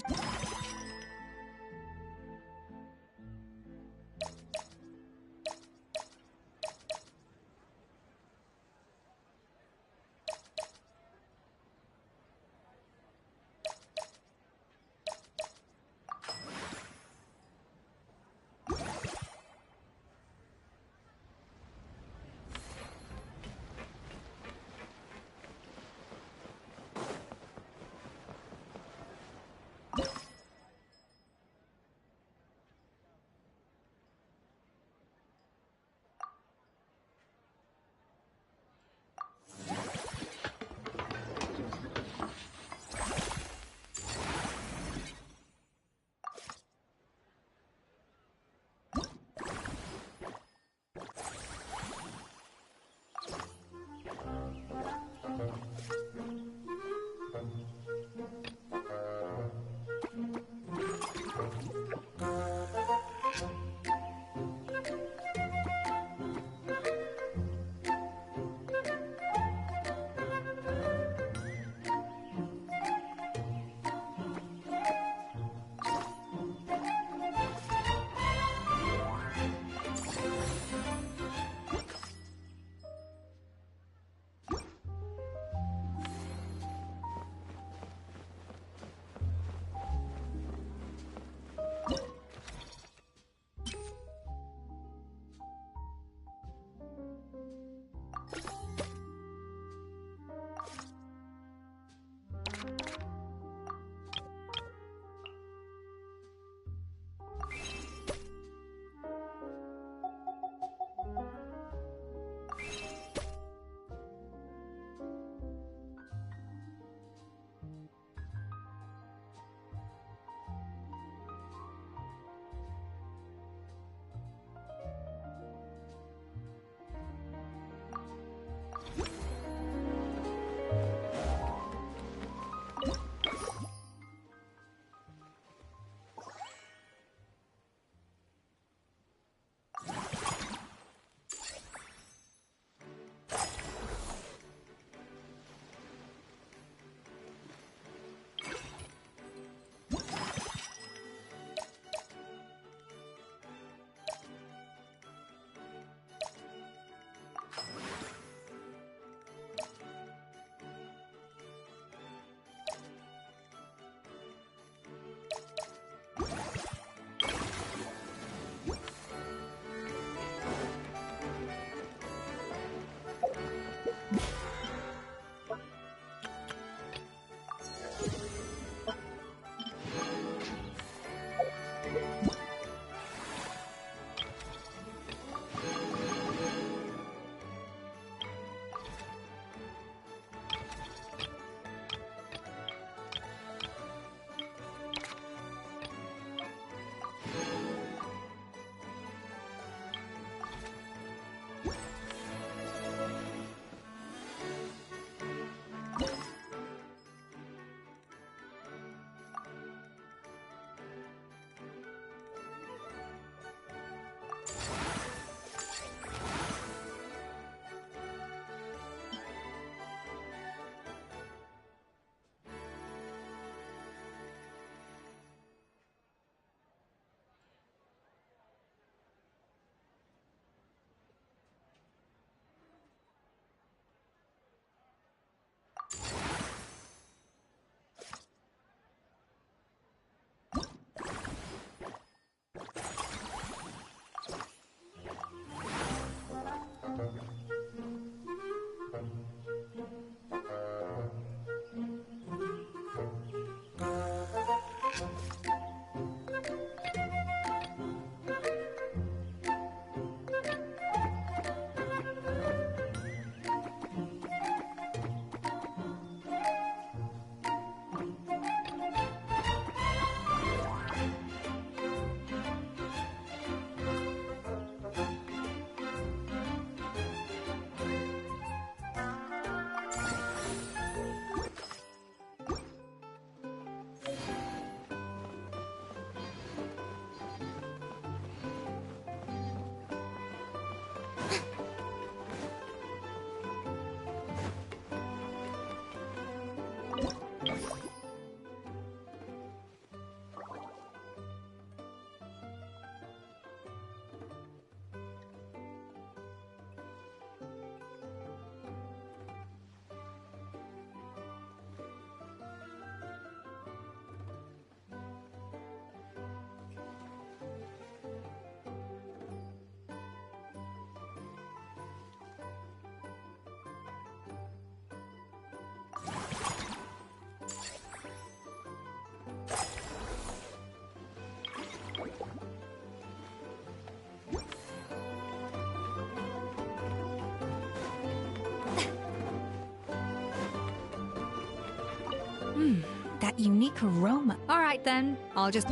unique aroma. All right then, I'll just...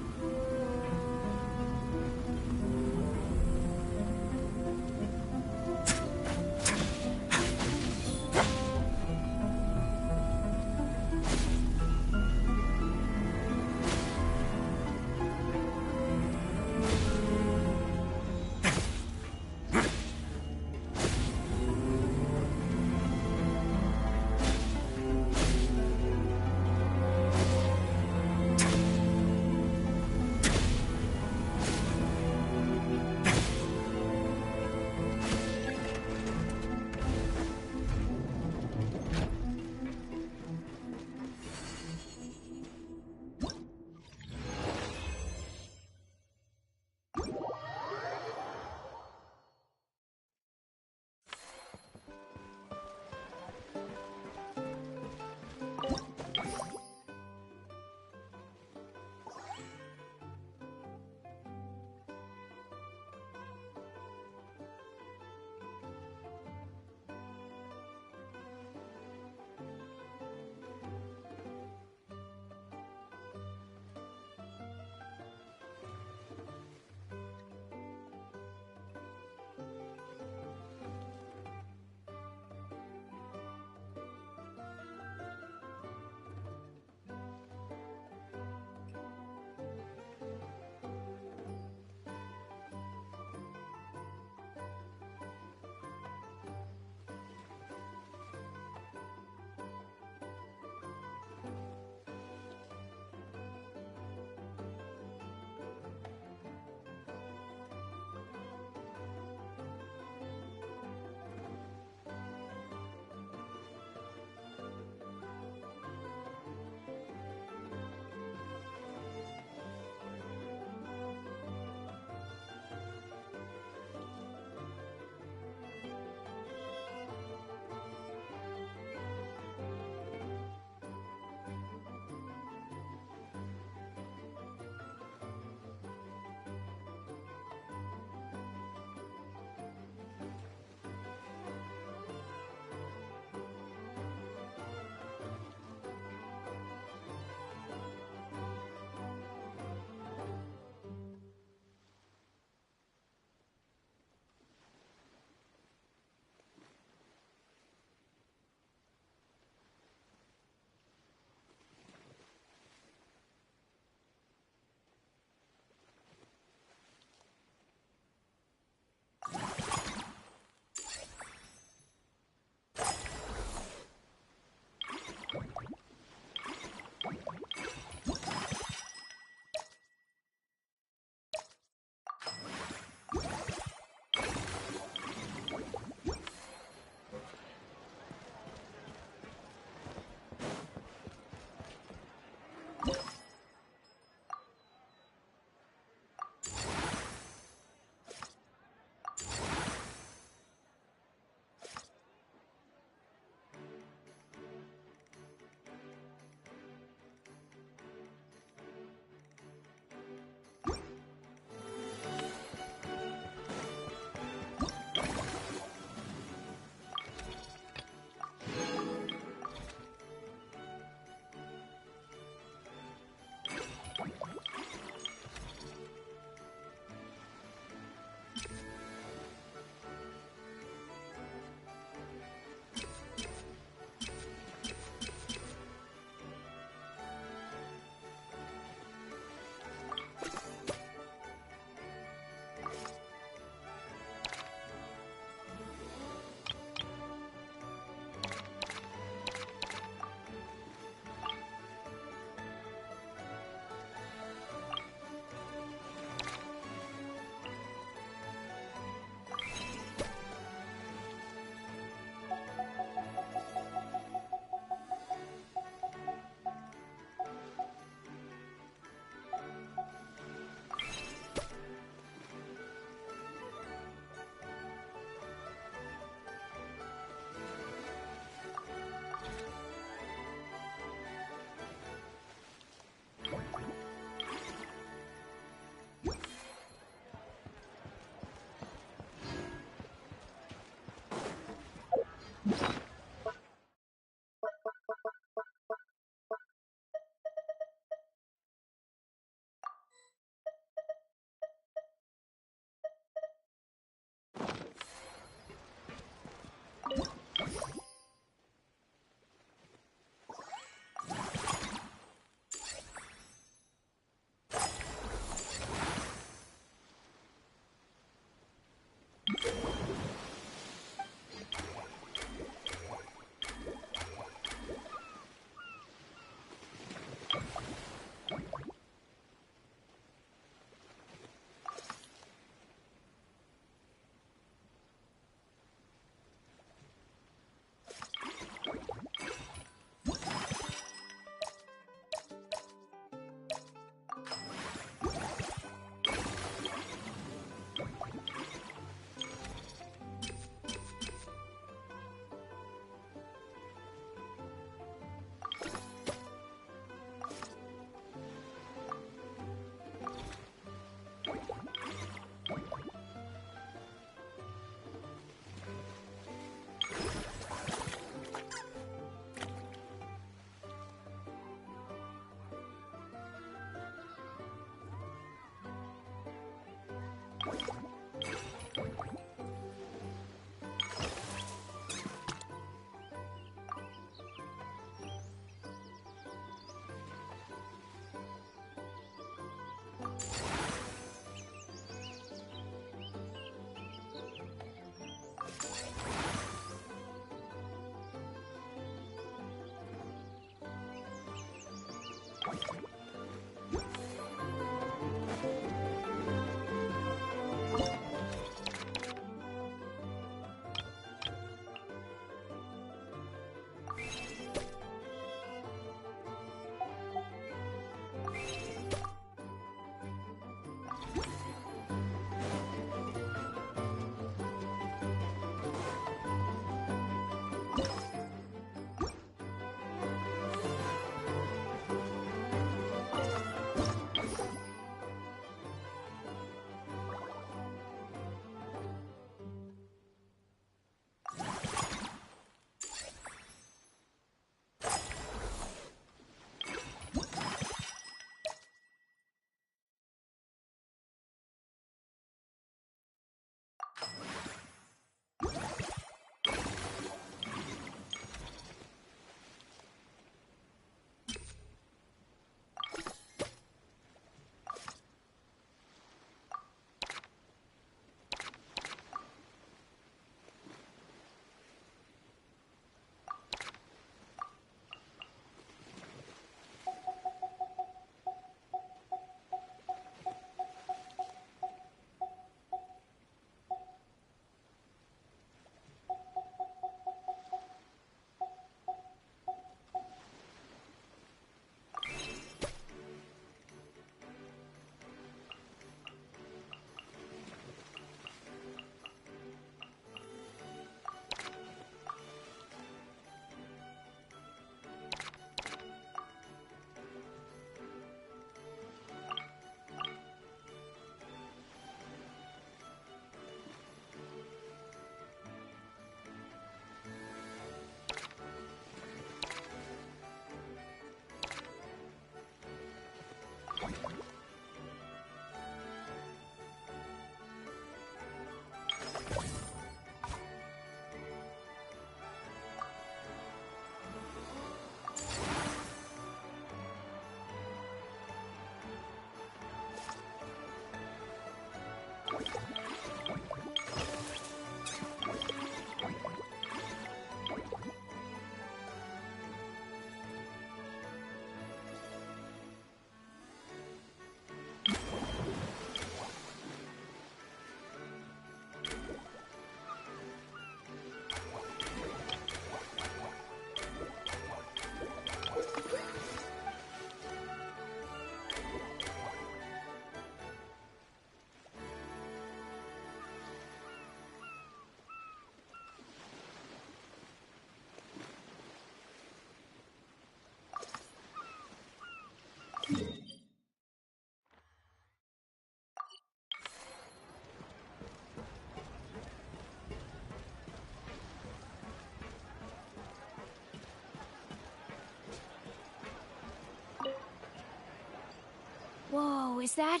Whoa, is that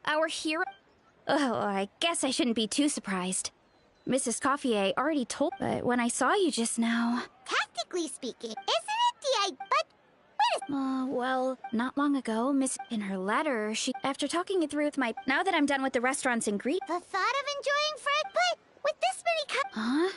our hero? Oh, I guess I shouldn't be too surprised. Mrs. Coiffier already told, but when I saw you just now... Tactically speaking, isn't it well, not long ago, in her letter, after talking it through with now that I'm done with the restaurants in Greece... The thought of enjoying fried but with this many Huh?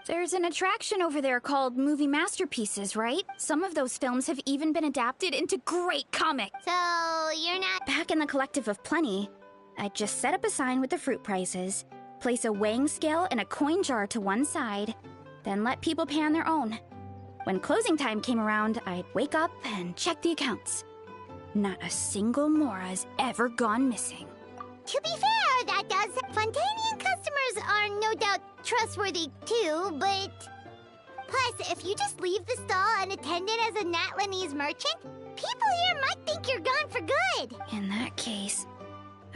There's an attraction over there called Movie Masterpieces, right? Some of those films have even been adapted into great comics. So, you're not... Back in the Collective of Plenty, I'd just set up a sign with the fruit prices, place a weighing scale and a coin jar to one side, then let people pay on their own. When closing time came around, I'd wake up and check the accounts. Not a single Mora's ever gone missing. To be fair, that does... Fontanian customers are no doubt trustworthy too, but... Plus, if you just leave the stall unattended as a Natlanese merchant, people here might think you're gone for good. In that case,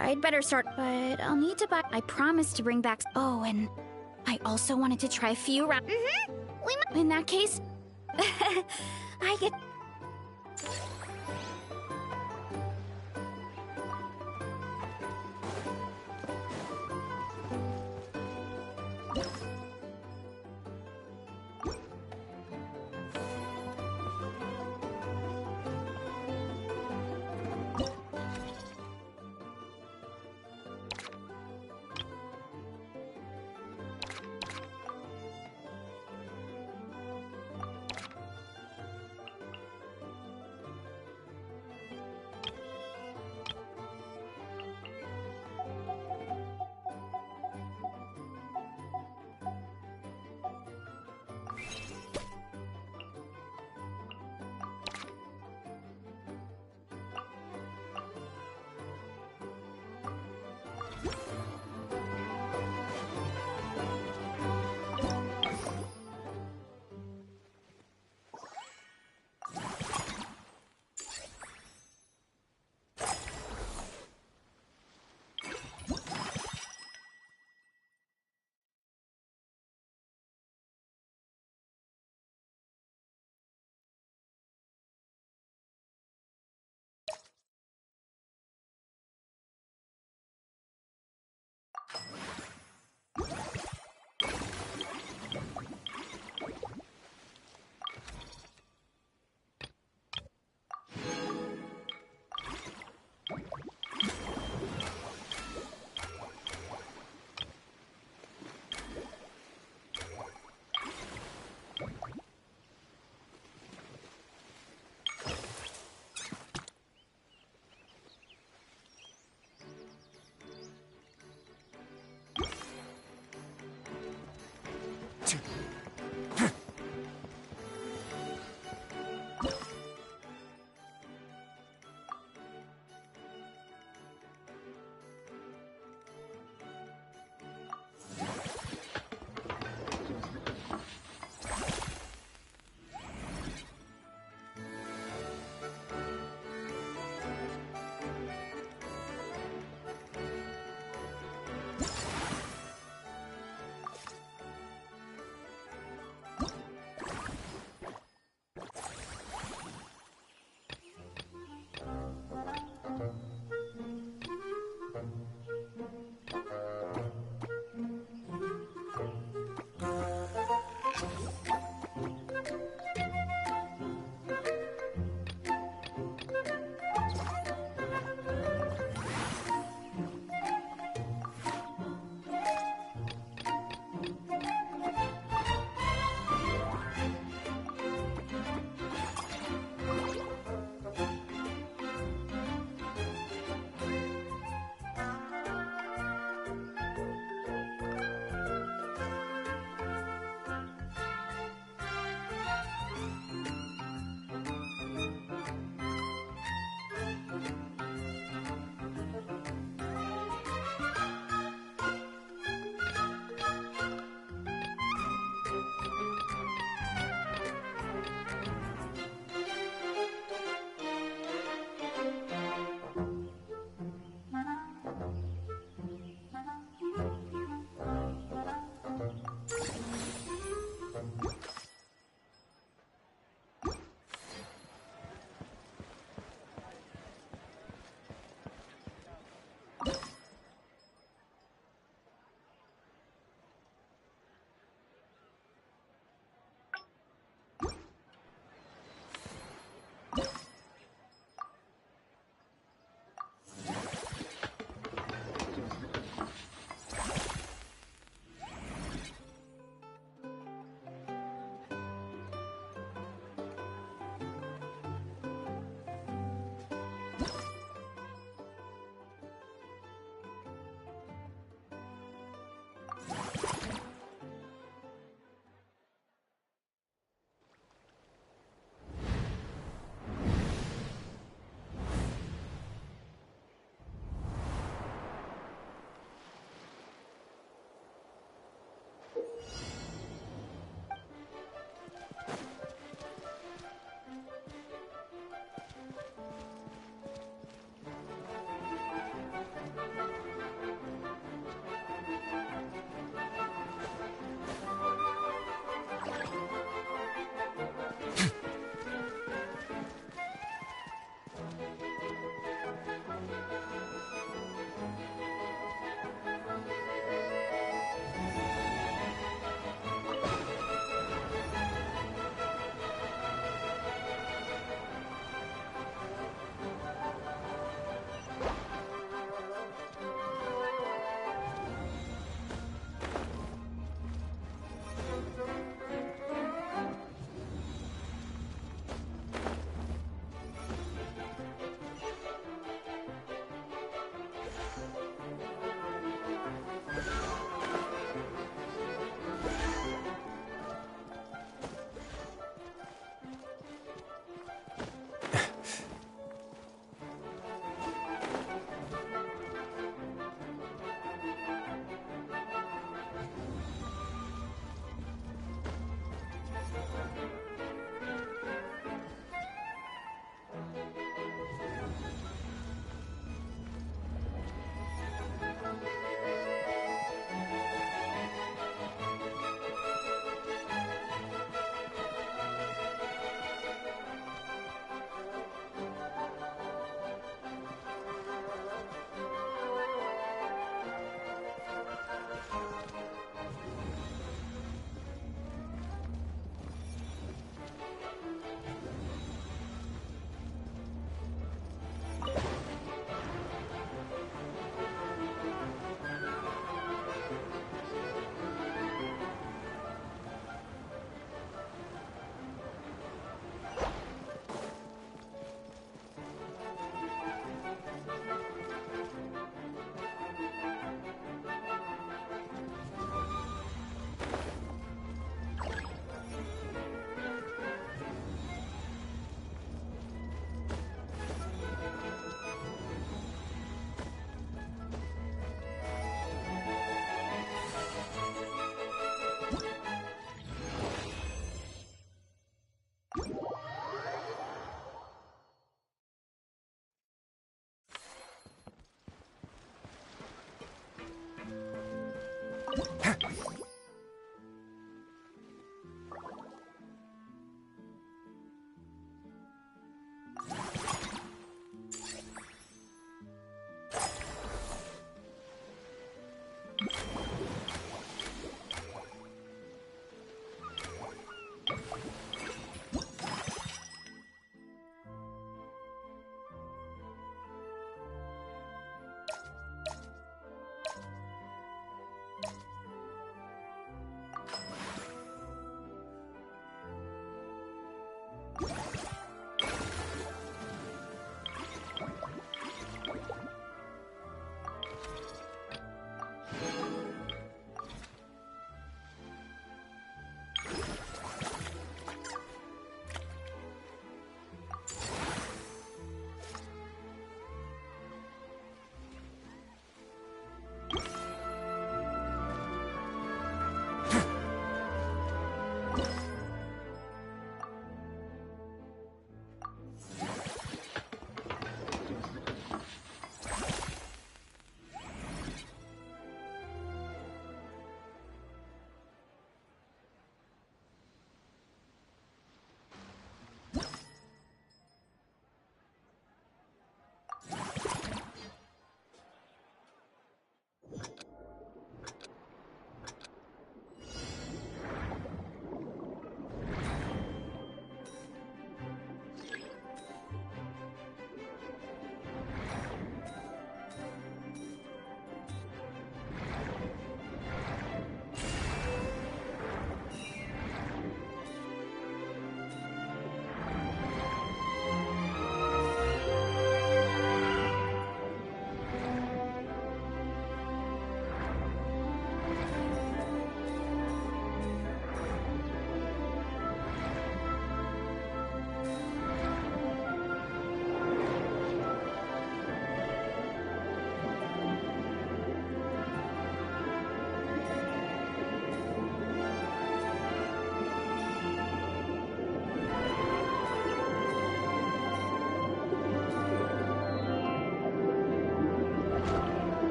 I'd better start, but I'll need to buy... I promised to bring back... Oh, and I also wanted to try a few rounds. In that case, I get...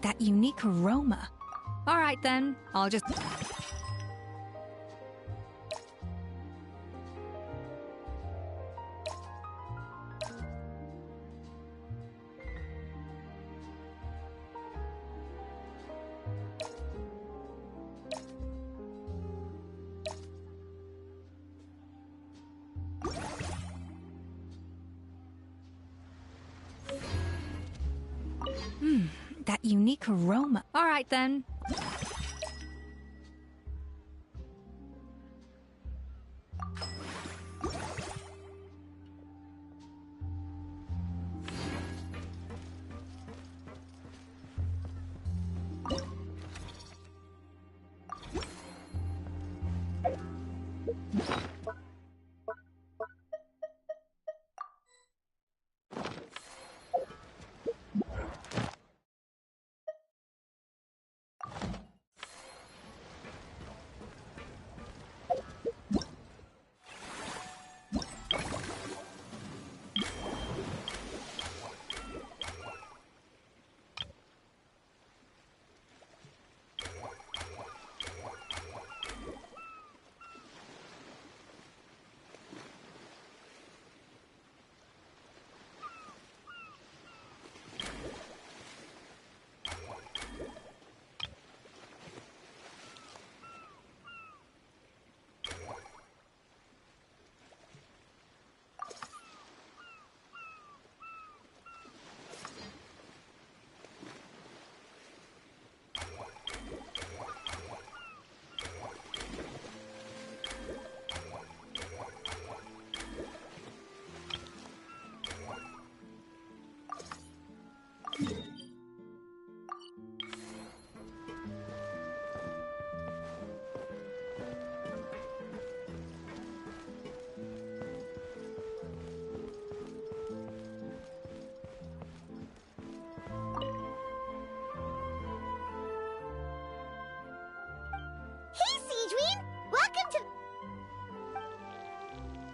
That unique aroma. All right then, I'll just... That unique aroma. All right then.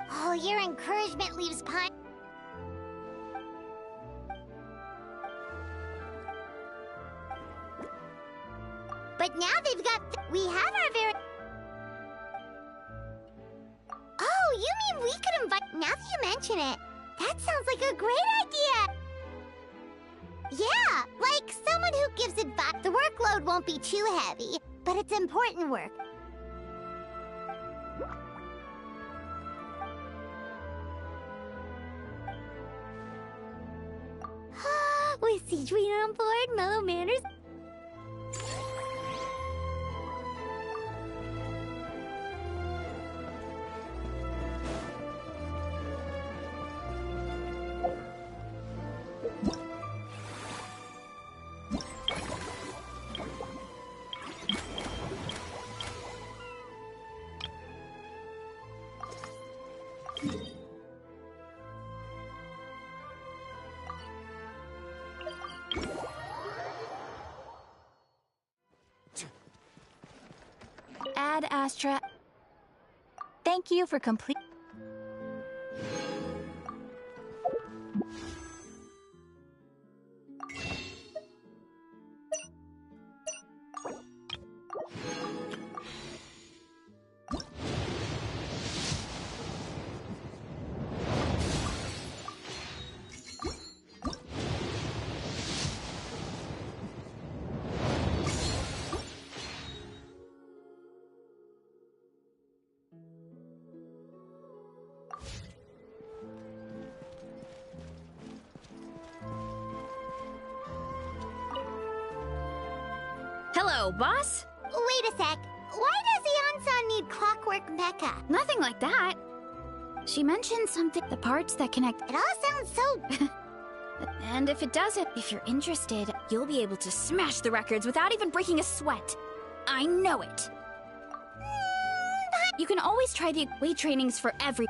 Oh, your encouragement leaves pine. But now they've got. We have our very. Oh, you mean we could invite. Now that you mention it, that sounds like a great idea. Yeah, like someone who gives advice. The workload won't be too heavy, but it's important work. With Siegeween on board, mellow manners. Ad Astra. Thank you for complete. Hello, boss? Wait a sec. Why does Eon-san need clockwork mecha? Nothing like that. She mentioned something. The parts that connect. It all sounds so. And if it doesn't, if you're interested, you'll be able to smash the records without even breaking a sweat. I know it. You can always try the weight trainings for every.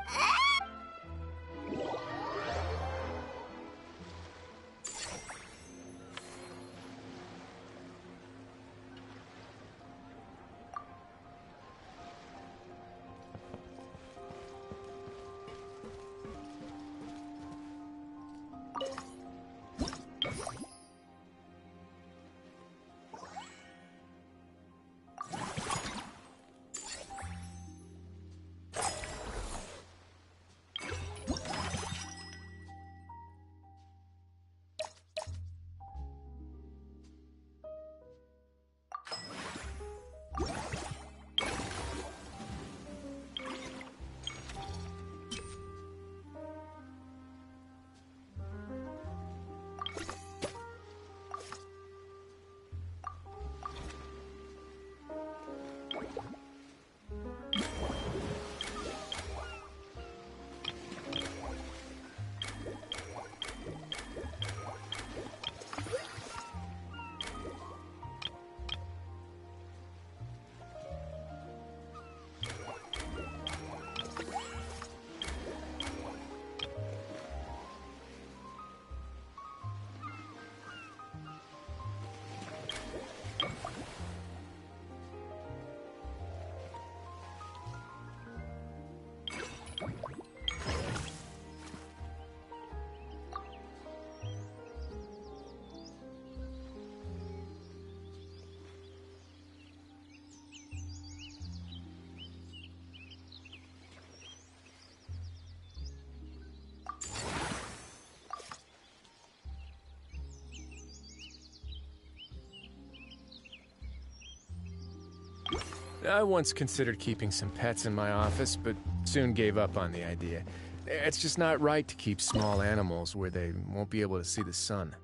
I once considered keeping some pets in my office, but soon gave up on the idea. It's just not right to keep small animals where they won't be able to see the sun.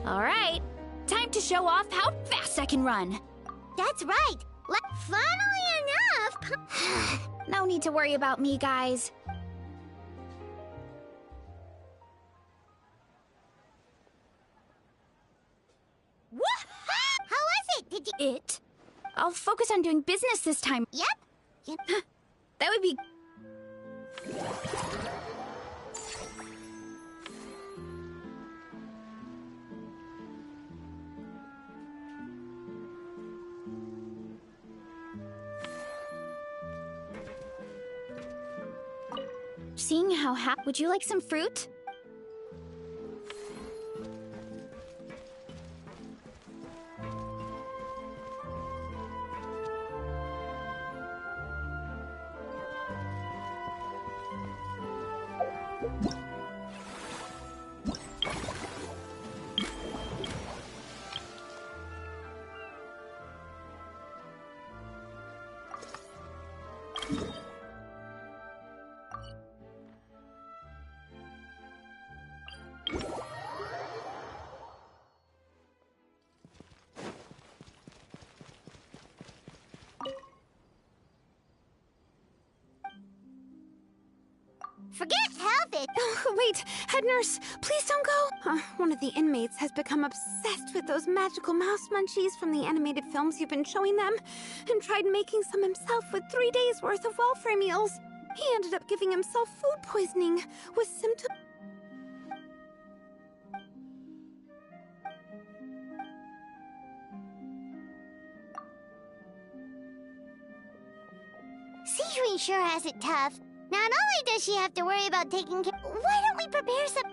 All right, time to show off how fast I can run. That's right. Funnily enough... No need to worry about me, guys. How was it? Did you... It? I'll focus on doing business this time. Yep. That would be... Seeing how would you like some fruit? Forget health it. Oh, wait, head nurse, please don't go. One of the inmates has become obsessed with those magical mouse munchies from the animated films you've been showing them, and tried making some himself with 3 days' worth of welfare meals. He ended up giving himself food poisoning with symptoms. Sejuani sure has it tough. Not only does she have to worry about taking care... Why don't we prepare some...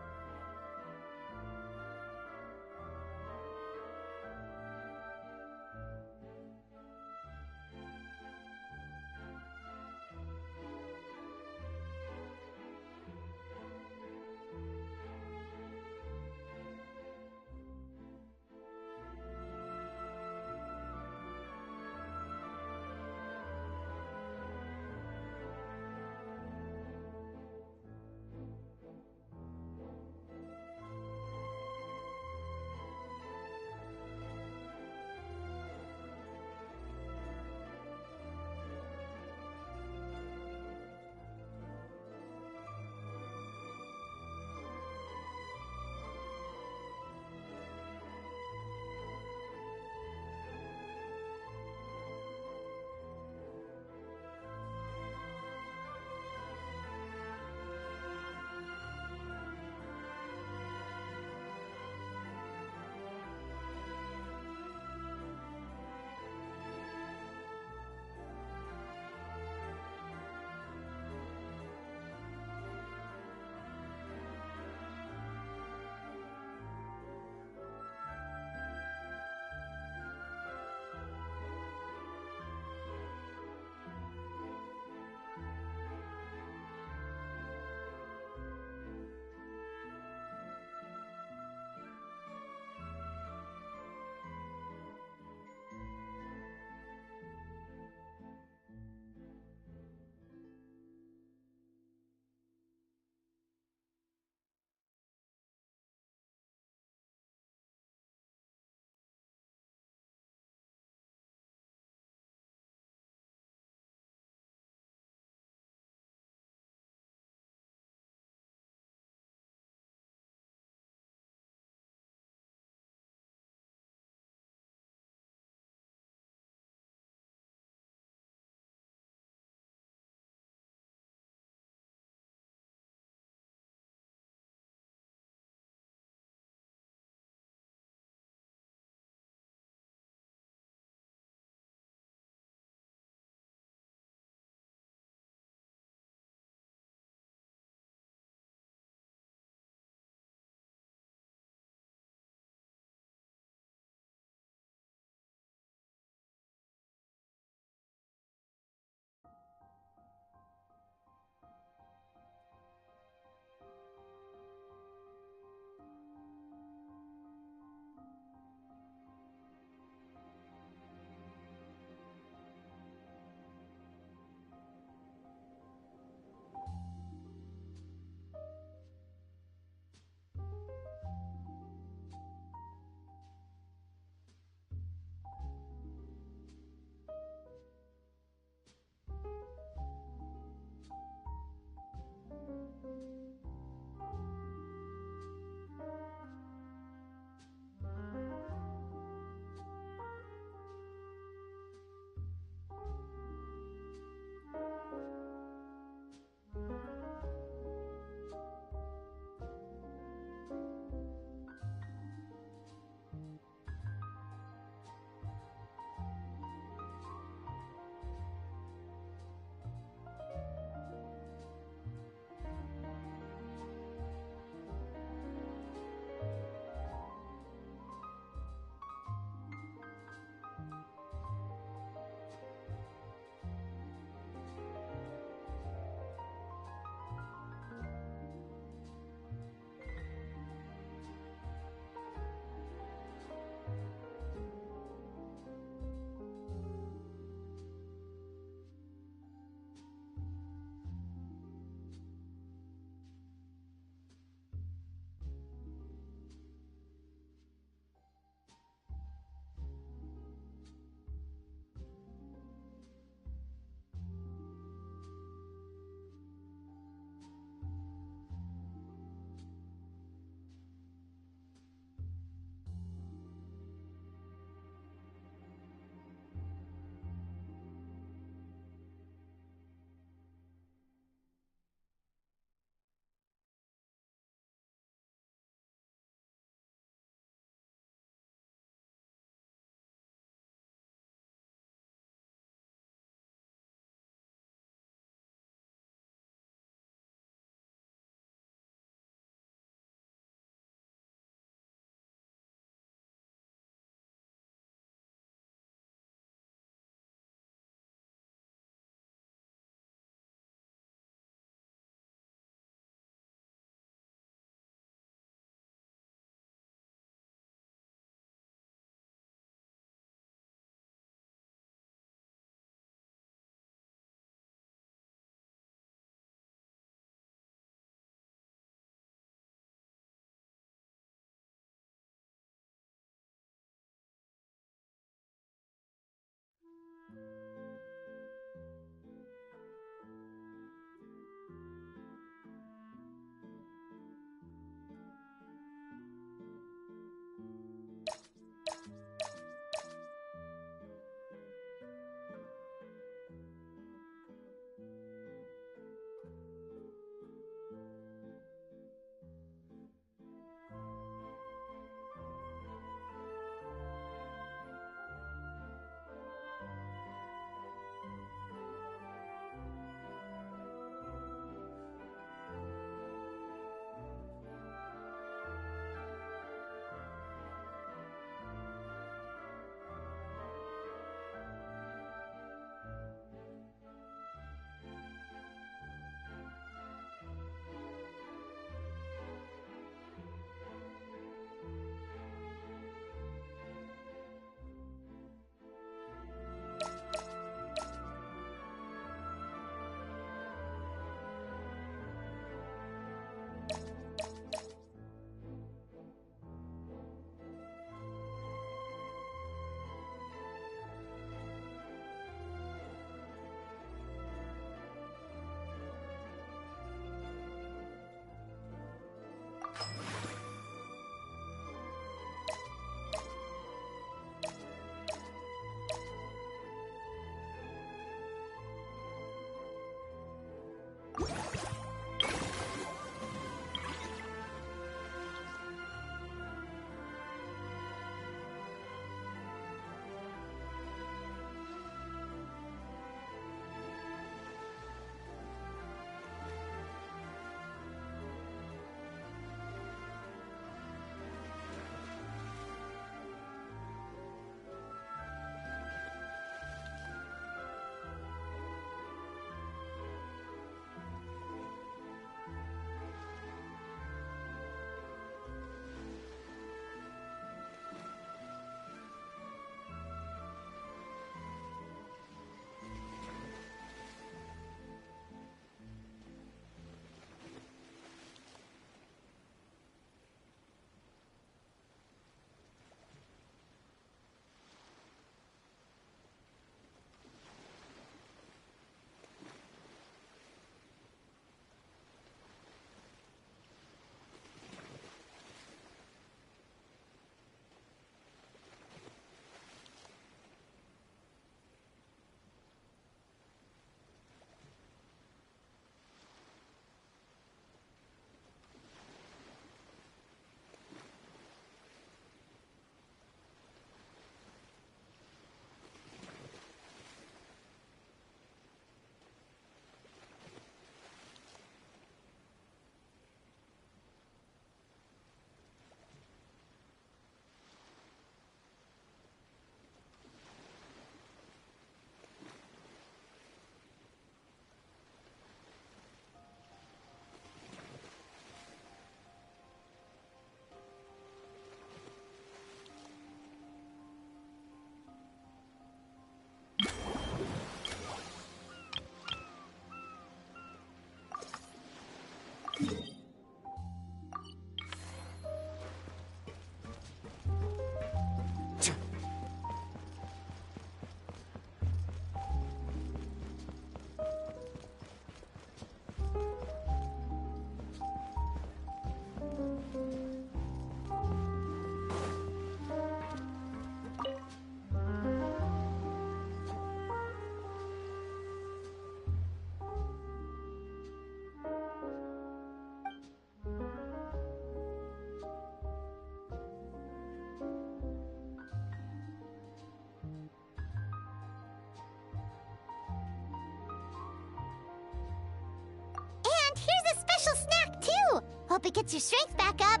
And here's a special snack, too! Hope it gets your strength back up.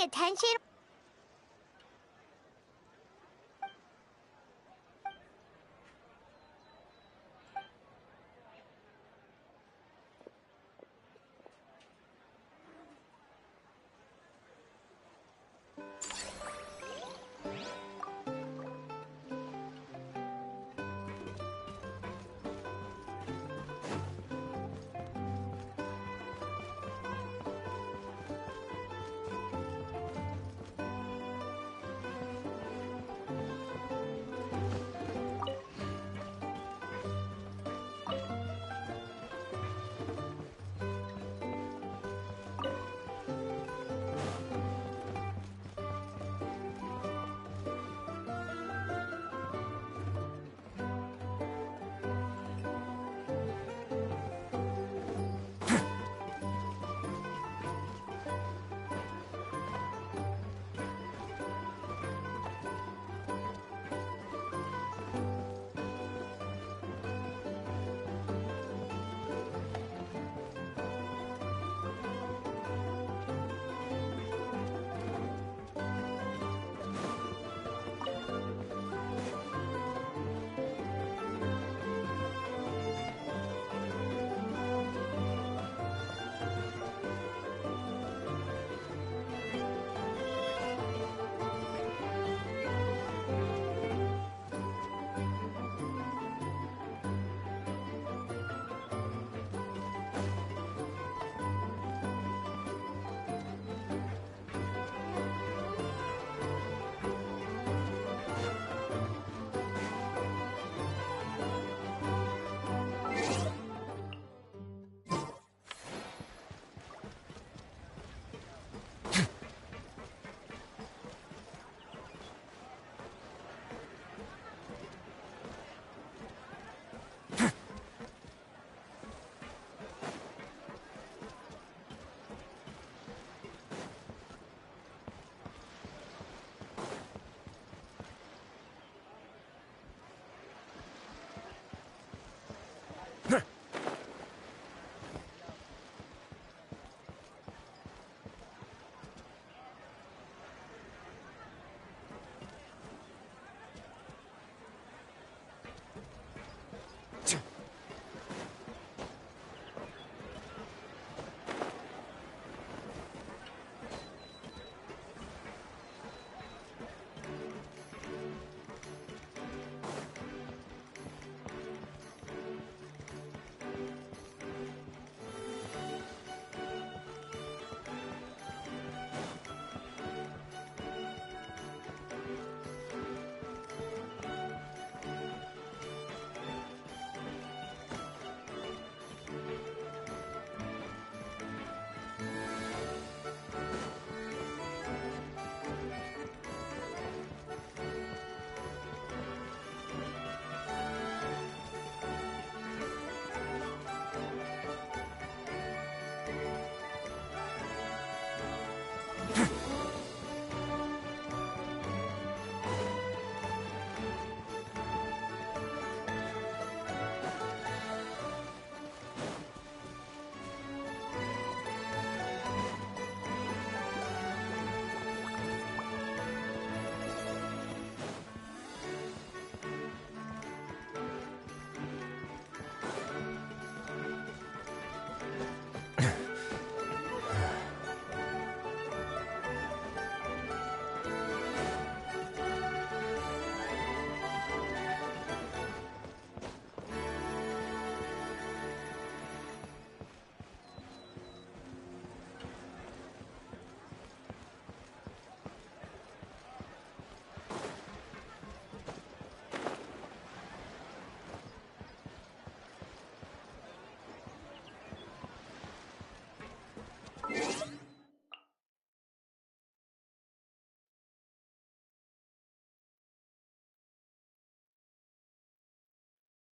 attention.